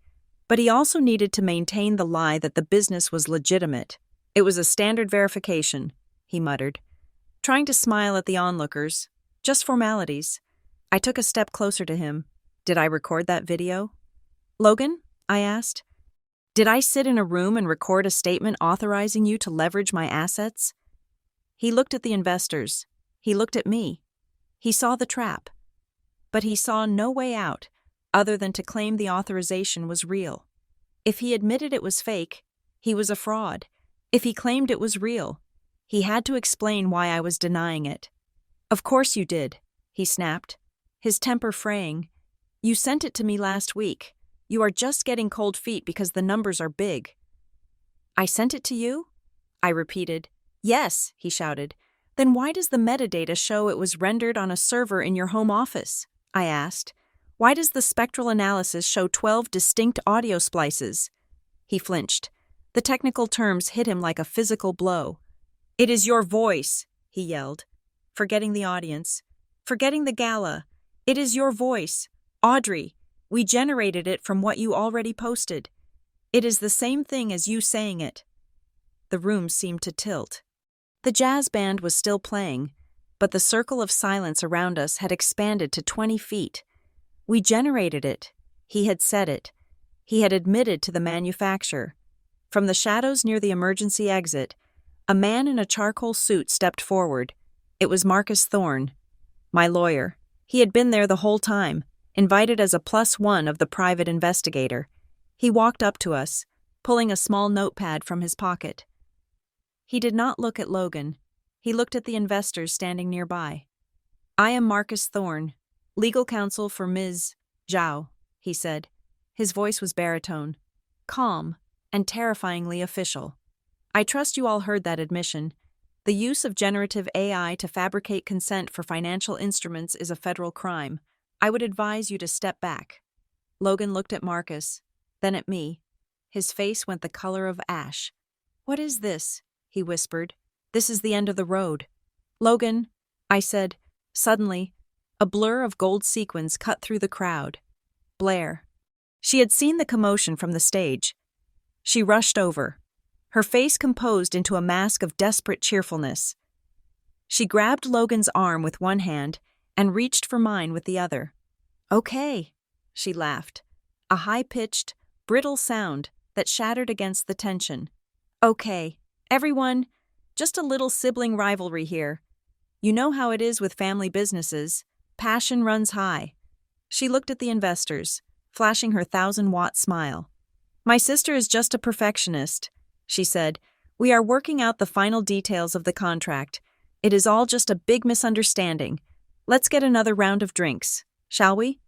but he also needed to maintain the lie that the business was legitimate. It was a standard verification, he muttered, trying to smile at the onlookers. Just formalities. I took a step closer to him. Did I record that video? Logan, I asked. Did I sit in a room and record a statement authorizing you to leverage my assets? He looked at the investors. He looked at me. He saw the trap. But he saw no way out other than to claim the authorization was real. If he admitted it was fake, he was a fraud. If he claimed it was real, he had to explain why I was denying it. Of course you did, he snapped, his temper fraying. You sent it to me last week. You are just getting cold feet because the numbers are big. I sent it to you? I repeated. Yes, he shouted. Then why does the metadata show it was rendered on a server in your home office? I asked. Why does the spectral analysis show 12 distinct audio splices? He flinched. The technical terms hit him like a physical blow. It is your voice, he yelled, forgetting the audience, forgetting the gala. It is your voice. Audrey, we generated it from what you already posted. It is the same thing as you saying it. The room seemed to tilt. The jazz band was still playing, but the circle of silence around us had expanded to 20 feet. We generated it. He had said it. He had admitted to the manufacture. From the shadows near the emergency exit, a man in a charcoal suit stepped forward. It was Marcus Thorne, my lawyer. He had been there the whole time, invited as a +1 of the private investigator. He walked up to us, pulling a small notepad from his pocket. He did not look at Logan. He looked at the investors standing nearby. I am Marcus Thorne, legal counsel for Ms. Zhao, he said. His voice was baritone, calm, and terrifyingly official. I trust you all heard that admission. The use of generative AI to fabricate consent for financial instruments is a federal crime. I would advise you to step back. Logan looked at Marcus, then at me. His face went the color of ash. What is this? He whispered. This is the end of the road. Logan, I said. Suddenly, a blur of gold sequins cut through the crowd. Blaire. She had seen the commotion from the stage. She rushed over, her face composed into a mask of desperate cheerfulness. She grabbed Logan's arm with one hand and reached for mine with the other. Okay, she laughed, a high-pitched, brittle sound that shattered against the tension. Okay, everyone, just a little sibling rivalry here. You know how it is with family businesses. Passion runs high. She looked at the investors, flashing her 1,000-watt smile. My sister is just a perfectionist, she said. We are working out the final details of the contract. It is all just a big misunderstanding. Let's get another round of drinks, shall we?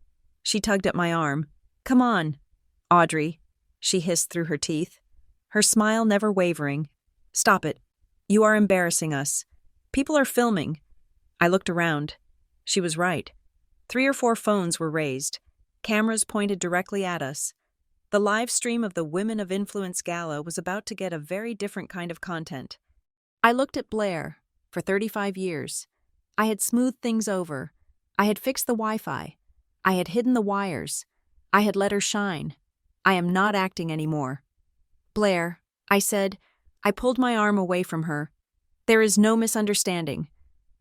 She tugged at my arm. Come on, Audrey, she hissed through her teeth, her smile never wavering. Stop it. You are embarrassing us. People are filming. I looked around. She was right. 3 or 4 phones were raised. Cameras pointed directly at us. The live stream of the Women of Influence Gala was about to get a very different kind of content. I looked at Blaire. For 35 years. I had smoothed things over. I had fixed the Wi-Fi. I had hidden the wires. I had let her shine. I am not acting anymore. Blaire, I said. I pulled my arm away from her. There is no misunderstanding,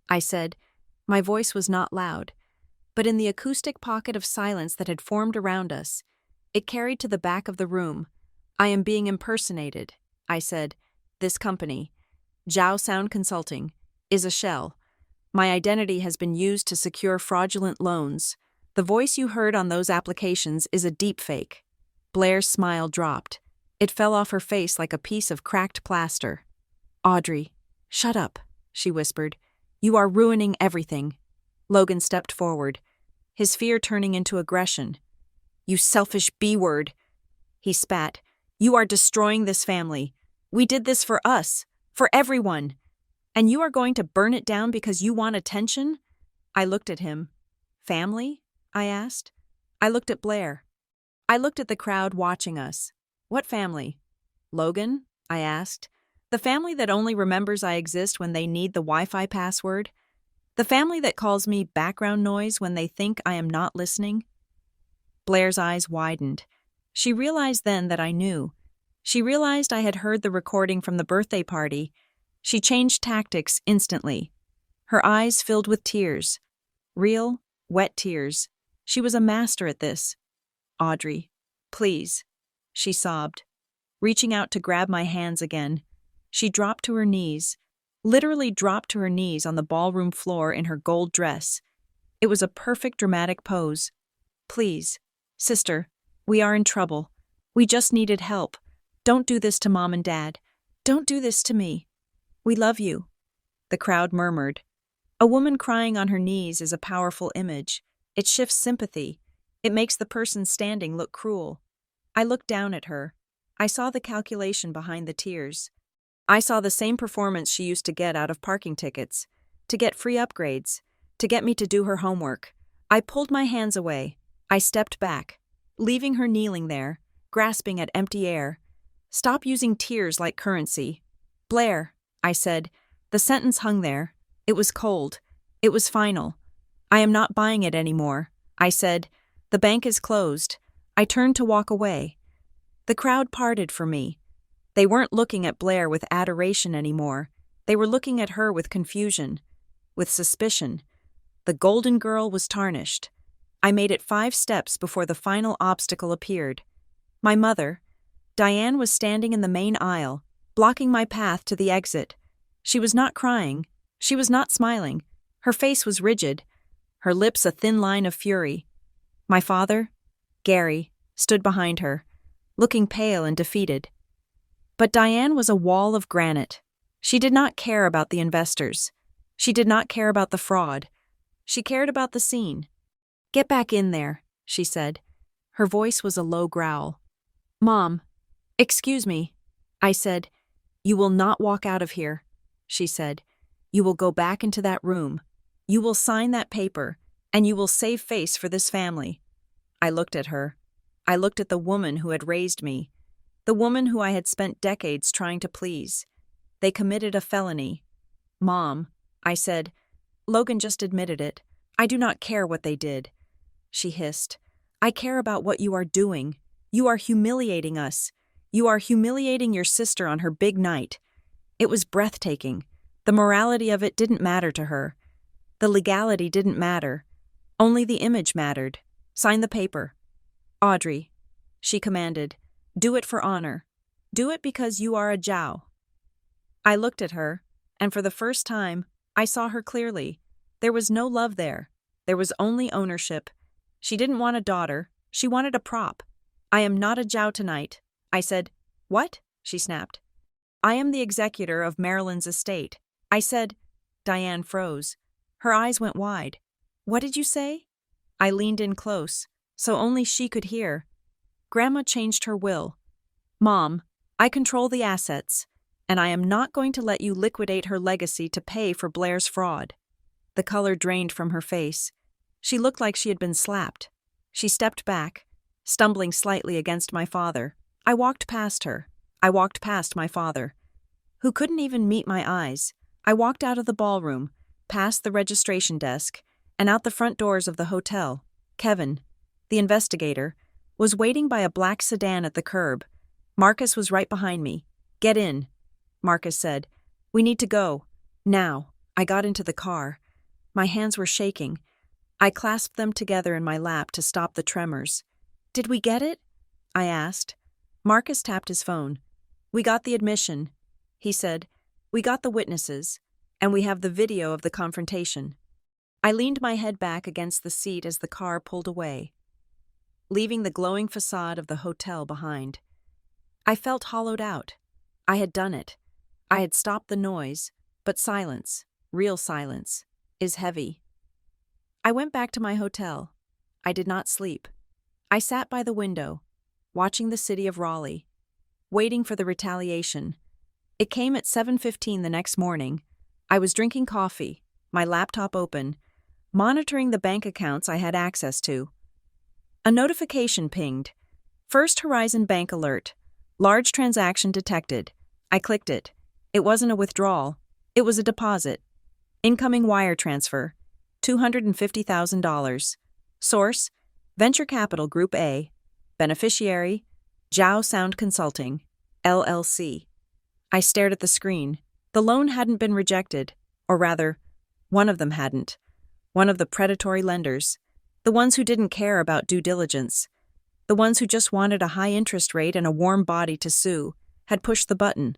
I said. My voice was not loud, but in the acoustic pocket of silence that had formed around us, it carried to the back of the room. I am being impersonated, I said. This company, Zhao Sound Consulting, is a shell. My identity has been used to secure fraudulent loans. The voice you heard on those applications is a deepfake. Blaire's smile dropped. It fell off her face like a piece of cracked plaster. Audrey, shut up, she whispered. You are ruining everything. Logan stepped forward, his fear turning into aggression. You selfish B-word, he spat. You are destroying this family. We did this for us, for everyone. And you are going to burn it down because you want attention? I looked at him. Family? I asked. I looked at Blaire. I looked at the crowd watching us. What family? Logan? I asked. The family that only remembers I exist when they need the Wi-Fi password? The family that calls me background noise when they think I am not listening? Blaire's eyes widened. She realized then that I knew. She realized I had heard the recording from the birthday party. She changed tactics instantly. Her eyes filled with tears. Real, wet tears. She was a master at this. Audrey, please, she sobbed, reaching out to grab my hands again. She dropped to her knees, literally dropped to her knees on the ballroom floor in her gold dress. It was a perfect dramatic pose. Please, sister, we are in trouble. We just needed help. Don't do this to Mom and Dad. Don't do this to me. We love you. The crowd murmured. A woman crying on her knees is a powerful image. It shifts sympathy. It makes the person standing look cruel. I looked down at her. I saw the calculation behind the tears. I saw the same performance she used to get out of parking tickets. to get free upgrades, to get me to do her homework. I pulled my hands away. I stepped back, leaving her kneeling there, grasping at empty air. Stop using tears like currency. Blaire, I said. The sentence hung there. It was cold. It was final. I am not buying it anymore, I said. The bank is closed. I turned to walk away. The crowd parted for me. They weren't looking at Blaire with adoration anymore. They were looking at her with confusion, with suspicion. The golden girl was tarnished. I made it 5 steps before the final obstacle appeared. My mother, Diane, was standing in the main aisle, blocking my path to the exit. She was not crying. She was not smiling. Her face was rigid, her lips a thin line of fury. My father, Gary, stood behind her, looking pale and defeated. But Diane was a wall of granite. She did not care about the investors. She did not care about the fraud. She cared about the scene. "Get back in there," she said. Her voice was a low growl. "Mom, excuse me," I said. "You will not walk out of here," she said. "You will go back into that room. You will sign that paper, and you will save face for this family." I looked at her. I looked at the woman who had raised me, the woman who I had spent decades trying to please. They committed a felony. "Mom," I said, "Logan just admitted it. I do not care what they did." She hissed. "I care about what you are doing. You are humiliating us. You are humiliating your sister on her big night." It was breathtaking. The morality of it didn't matter to her. The legality didn't matter. Only the image mattered. "Sign the paper." "Audrey," she commanded, "do it for honor. Do it because you are a Zhao." I looked at her, and for the first time, I saw her clearly. There was no love there. There was only ownership. She didn't want a daughter. She wanted a prop. "I am not a Zhao tonight." I said. "What?" she snapped. "I am the executor of Marilyn's estate." I said. Diane froze. Her eyes went wide. "What did you say?" I leaned in close, so only she could hear. "Grandma changed her will. Mom, I control the assets, and I am not going to let you liquidate her legacy to pay for Blaire's fraud." The color drained from her face. She looked like she had been slapped. She stepped back, stumbling slightly against my father. I walked past her. I walked past my father, who couldn't even meet my eyes. I walked out of the ballroom, past the registration desk, and out the front doors of the hotel. Kevin, the investigator, was waiting by a black sedan at the curb. Marcus was right behind me. "Get in," Marcus said. "We need to go. Now." I got into the car. My hands were shaking. I clasped them together in my lap to stop the tremors. "Did we get it?" I asked. Marcus tapped his phone. "We got the admission," he said. "We got the witnesses, and we have the video of the confrontation." I leaned my head back against the seat as the car pulled away, leaving the glowing facade of the hotel behind. I felt hollowed out. I had done it. I had stopped the noise, but silence, real silence, is heavy. I went back to my hotel. I did not sleep. I sat by the window, watching the city of Raleigh, waiting for the retaliation. It came at 7:15 the next morning. I was drinking coffee, my laptop open, monitoring the bank accounts I had access to. A notification pinged. First Horizon Bank alert. Large transaction detected. I clicked it. It wasn't a withdrawal. It was a deposit. Incoming wire transfer. $250,000. Source: Venture Capital Group A. Beneficiary: Zhao Sound Consulting, LLC. I stared at the screen. The loan hadn't been rejected, or rather, one of them hadn't. One of the predatory lenders. The ones who didn't care about due diligence. The ones who just wanted a high interest rate and a warm body to sue, had pushed the button.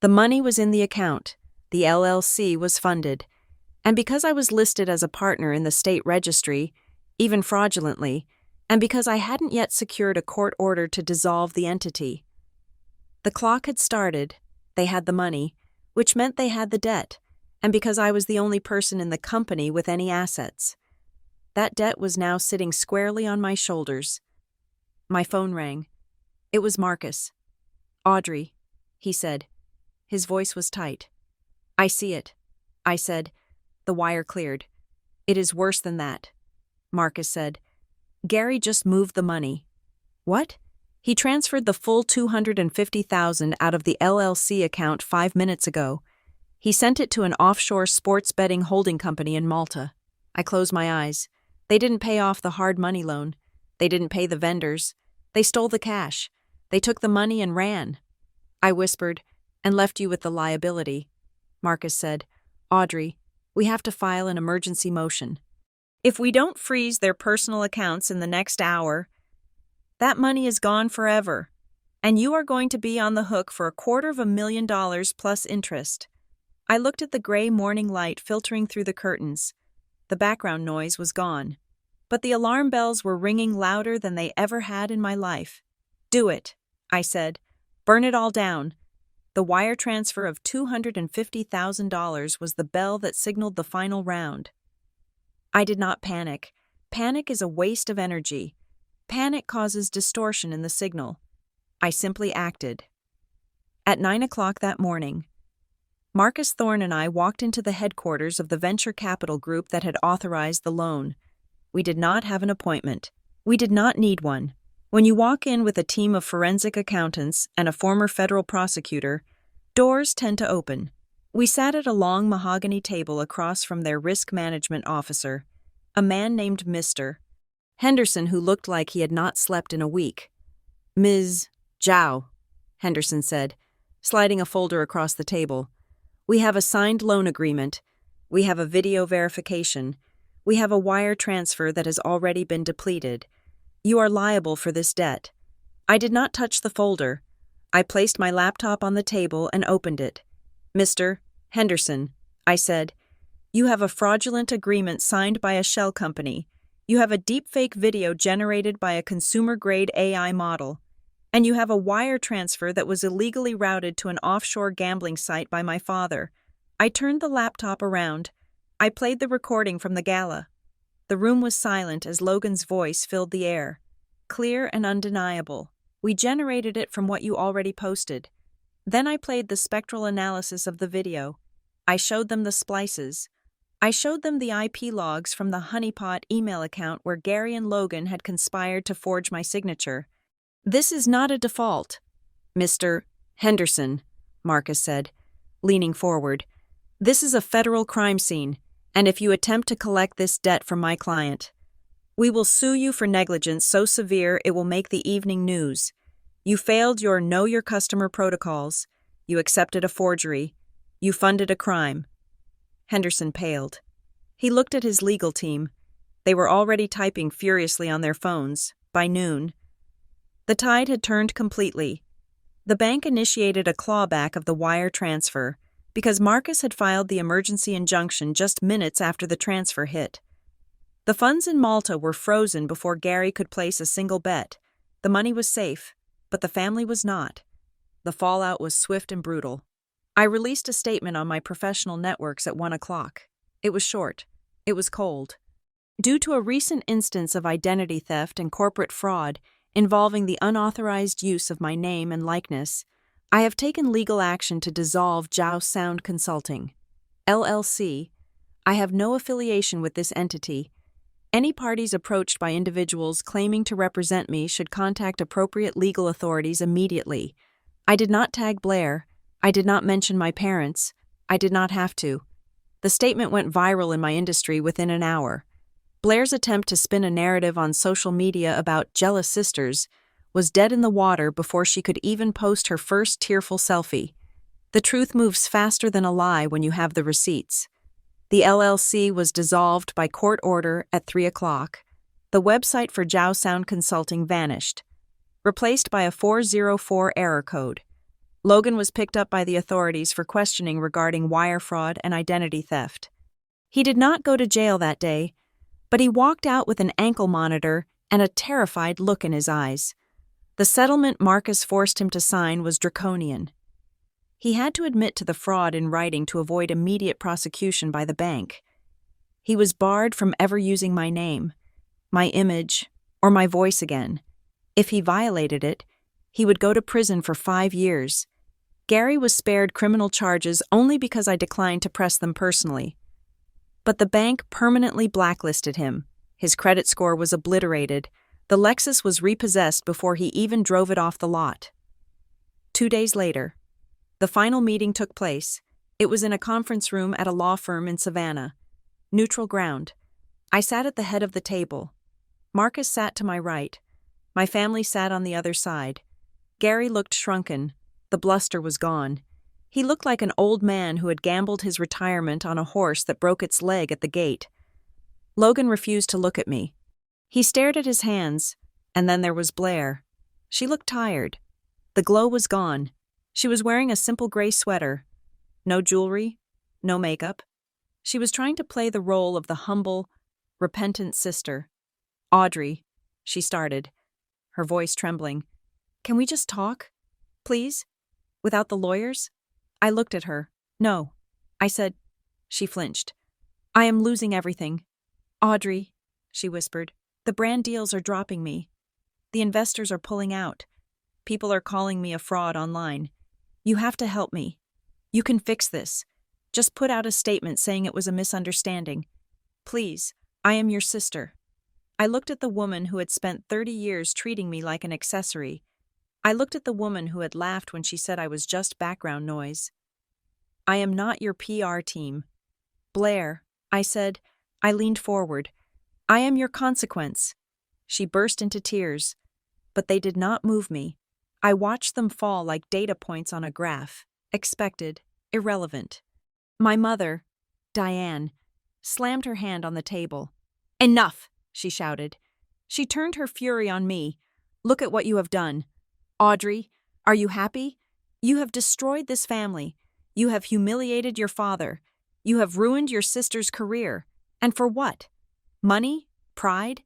The money was in the account. The LLC was funded. And because I was listed as a partner in the state registry, even fraudulently, and because I hadn't yet secured a court order to dissolve the entity. The clock had started. They had the money, which meant they had the debt, and because I was the only person in the company with any assets. That debt was now sitting squarely on my shoulders. My phone rang. It was Marcus. "Audrey," he said. His voice was tight. "I see it," I said. The wire cleared. "It is worse than that," Marcus said. "Gary just moved the money." "What?" "He transferred the full $250,000 out of the LLC account 5 minutes ago. He sent it to an offshore sports betting holding company in Malta." I closed my eyes. They didn't pay off the hard money loan. They didn't pay the vendors. They stole the cash. They took the money and ran. I whispered, "And left you with the liability." Marcus said, "Audrey, we have to file an emergency motion. If we don't freeze their personal accounts in the next hour, that money is gone forever, and you are going to be on the hook for $250,000 plus interest." I looked at the gray morning light filtering through the curtains. The background noise was gone, but the alarm bells were ringing louder than they ever had in my life. "Do it," I said. "Burn it all down." The wire transfer of $250,000 was the bell that signaled the final round. I did not panic. Panic is a waste of energy. Panic causes distortion in the signal. I simply acted. At 9 o'clock that morning, Marcus Thorne and I walked into the headquarters of the venture capital group that had authorized the loan. We did not have an appointment. We did not need one. When you walk in with a team of forensic accountants and a former federal prosecutor, doors tend to open. We sat at a long mahogany table across from their risk management officer, a man named Mr. Henderson, who looked like he had not slept in a week. "Ms. Zhao," Henderson said, sliding a folder across the table. "We have a signed loan agreement. We have a video verification. We have a wire transfer that has already been depleted. You are liable for this debt." I did not touch the folder. I placed my laptop on the table and opened it. "Mr. Henderson," I said, "you have a fraudulent agreement signed by a shell company. You have a deepfake video generated by a consumer-grade AI model. And you have a wire transfer that was illegally routed to an offshore gambling site by my father." I turned the laptop around. I played the recording from the gala. The room was silent as Logan's voice filled the air. Clear and undeniable. "We generated it from what you already posted." Then I played the spectral analysis of the video. I showed them the splices. I showed them the IP logs from the honeypot email account where Gary and Logan had conspired to forge my signature. "This is not a default, Mr. Henderson," Marcus said, leaning forward. "This is a federal crime scene, and if you attempt to collect this debt from my client, we will sue you for negligence so severe it will make the evening news. You failed your Know Your Customer protocols. You accepted a forgery. You funded a crime." Henderson paled. He looked at his legal team. They were already typing furiously on their phones. By noon, the tide had turned completely. The bank initiated a clawback of the wire transfer because Marcus had filed the emergency injunction just minutes after the transfer hit. The funds in Malta were frozen before Gary could place a single bet. The money was safe, but the family was not. The fallout was swift and brutal. I released a statement on my professional networks at 1 o'clock. It was short. It was cold. Due to a recent instance of identity theft and corporate fraud involving the unauthorized use of my name and likeness, I have taken legal action to dissolve Zhao Sound Consulting, LLC. I have no affiliation with this entity. Any parties approached by individuals claiming to represent me should contact appropriate legal authorities immediately. I did not tag Blaire. I did not mention my parents. I did not have to. The statement went viral in my industry within an hour. Blaire's attempt to spin a narrative on social media about jealous sisters was dead in the water before she could even post her first tearful selfie. The truth moves faster than a lie when you have the receipts. The LLC was dissolved by court order at 3 o'clock. The website for Zhao Sound Consulting vanished, replaced by a 404 error code. Logan was picked up by the authorities for questioning regarding wire fraud and identity theft. He did not go to jail that day, but he walked out with an ankle monitor and a terrified look in his eyes. The settlement Marcus forced him to sign was draconian. He had to admit to the fraud in writing to avoid immediate prosecution by the bank. He was barred from ever using my name, my image, or my voice again. If he violated it, he would go to prison for 5 years. Gary was spared criminal charges only because I declined to press them personally. But the bank permanently blacklisted him. His credit score was obliterated. The Lexus was repossessed before he even drove it off the lot. 2 days later, the final meeting took place. It was in a conference room at a law firm in Savannah. Neutral ground. I sat at the head of the table. Marcus sat to my right. My family sat on the other side. Gary looked shrunken. The bluster was gone. He looked like an old man who had gambled his retirement on a horse that broke its leg at the gate. Logan refused to look at me. He stared at his hands, and then there was Blaire. She looked tired. The glow was gone. She was wearing a simple gray sweater. No jewelry, no makeup. She was trying to play the role of the humble, repentant sister. "Audrey," she started, her voice trembling. "Can we just talk? Please? Without the lawyers?" I looked at her. "No." I said. She flinched. "I am losing everything." "Audrey," she whispered, "the brand deals are dropping me. The investors are pulling out. People are calling me a fraud online. You have to help me. You can fix this. Just put out a statement saying it was a misunderstanding. Please, I am your sister." I looked at the woman who had spent 30 years treating me like an accessory. I looked at the woman who had laughed when she said I was just background noise. "I am not your PR team." "Blaire," I said. I leaned forward. "I am your consequence." She burst into tears. But they did not move me. I watched them fall like data points on a graph. Expected, irrelevant. My mother, Diane, slammed her hand on the table. "Enough!" she shouted. She turned her fury on me. "Look at what you have done. Audrey, are you happy? You have destroyed this family. You have humiliated your father. You have ruined your sister's career. And for what? Money? Pride?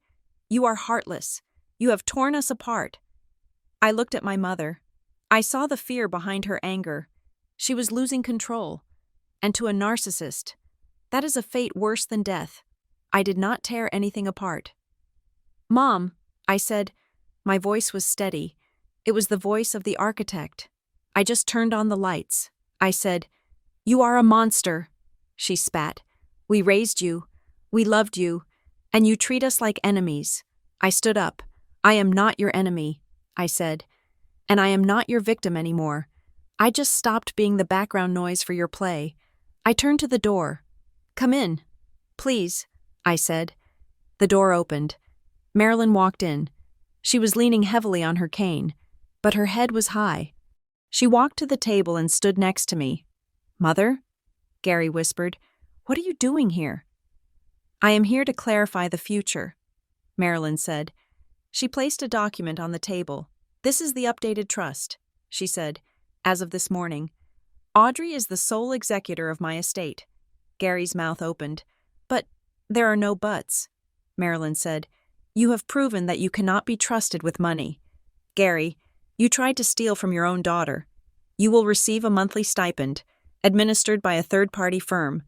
You are heartless. You have torn us apart." I looked at my mother. I saw the fear behind her anger. She was losing control. And to a narcissist, that is a fate worse than death. I did not tear anything apart. "Mom," I said. My voice was steady. It was the voice of the architect. I just turned on the lights. I said, "You are a monster." She spat. "We raised you. We loved you. And you treat us like enemies." I stood up. "I am not your enemy," I said. "And I am not your victim anymore. I just stopped being the background noise for your play." I turned to the door. "Come in. Please," I said. The door opened. Marilyn walked in. She was leaning heavily on her cane, but her head was high. She walked to the table and stood next to me. "Mother?" Gary whispered. "What are you doing here?" "I am here to clarify the future," Marilyn said. She placed a document on the table. "This is the updated trust," she said, "as of this morning. Audrey is the sole executor of my estate." Gary's mouth opened. "But there are no buts," Marilyn said. "You have proven that you cannot be trusted with money. Gary, you tried to steal from your own daughter. You will receive a monthly stipend, administered by a third-party firm.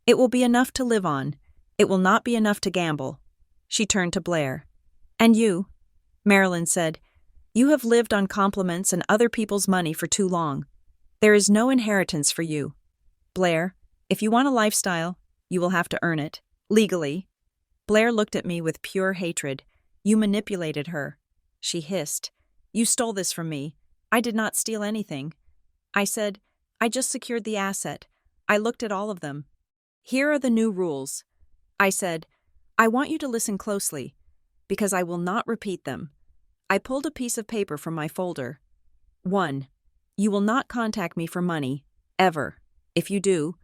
It will be enough to live on. It will not be enough to gamble." She turned to Blaire. "And you," Marilyn said, "you have lived on compliments and other people's money for too long. There is no inheritance for you. Blaire, if you want a lifestyle, you will have to earn it, legally." Blaire looked at me with pure hatred. "You manipulated her," she hissed. "You stole this from me. I did not steal anything." I said, "I just secured the asset. I looked at all of them. Here are the new rules." I said, "I want you to listen closely, because I will not repeat them." I pulled a piece of paper from my folder. 1. You will not contact me for money, ever. If you do,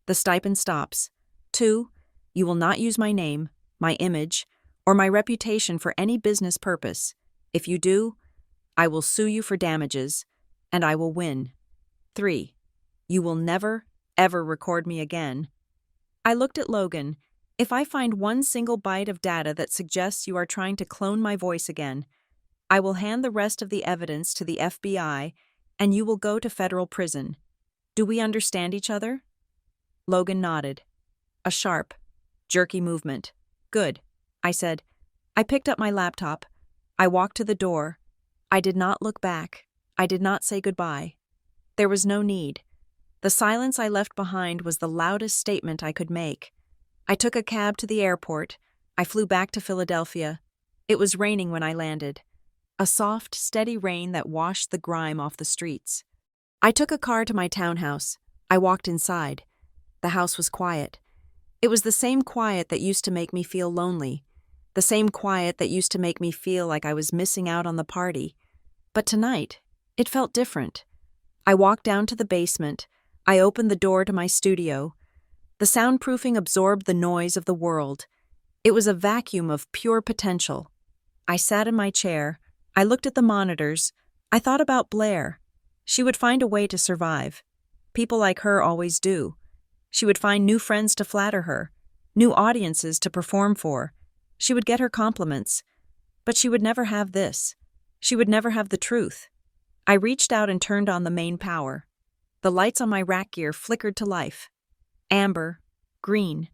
the stipend stops. 2. You will not use my name, my image, or my reputation for any business purpose. If you do, I will sue you for damages, and I will win. 3. You will never, ever record me again. I looked at Logan. "If I find one single byte of data that suggests you are trying to clone my voice again, I will hand the rest of the evidence to the FBI, and you will go to federal prison. Do we understand each other?" Logan nodded. A sharp, jerky movement. "Good," I said. I picked up my laptop. I walked to the door. I did not look back. I did not say goodbye. There was no need. The silence I left behind was the loudest statement I could make. I took a cab to the airport. I flew back to Philadelphia. It was raining when I landed. A soft, steady rain that washed the grime off the streets. I took a car to my townhouse. I walked inside. The house was quiet. It was the same quiet that used to make me feel lonely. The same quiet that used to make me feel like I was missing out on the party. But tonight, it felt different. I walked down to the basement. I opened the door to my studio. The soundproofing absorbed the noise of the world. It was a vacuum of pure potential. I sat in my chair. I looked at the monitors. I thought about Blaire. She would find a way to survive. People like her always do. She would find new friends to flatter her, new audiences to perform for. She would get her compliments. But she would never have this. She would never have the truth. I reached out and turned on the main power. The lights on my rack gear flickered to life. Amber, green,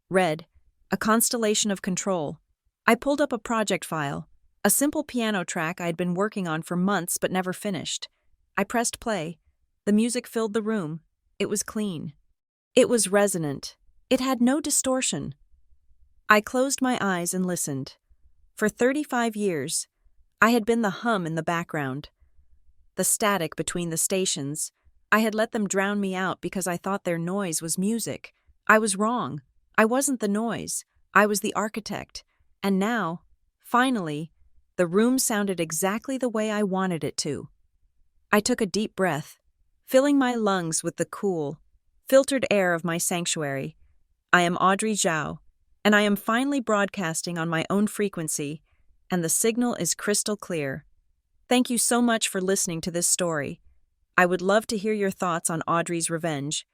red, a constellation of control. I pulled up a project file, a simple piano track I had been working on for months but never finished. I pressed play. The music filled the room. It was clean. It was resonant. It had no distortion. I closed my eyes and listened. For 35 years, I had been the hum in the background. The static between the stations. I had let them drown me out because I thought their noise was music. I was wrong. I wasn't the noise. I was the architect. And now, finally, the room sounded exactly the way I wanted it to. I took a deep breath, filling my lungs with the cool, filtered air of my sanctuary. I am Audrey Zhao, and I am finally broadcasting on my own frequency, and the signal is crystal clear. Thank you so much for listening to this story. I would love to hear your thoughts on Audrey's revenge.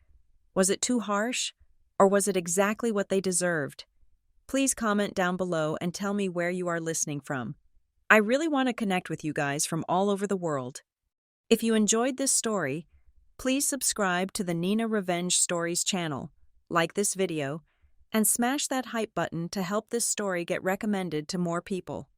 Was it too harsh, or was it exactly what they deserved? Please comment down below and tell me where you are listening from. I really want to connect with you guys from all over the world. If you enjoyed this story, please subscribe to the Nina Revenge Stories channel, like this video, and smash that hype button to help this story get recommended to more people.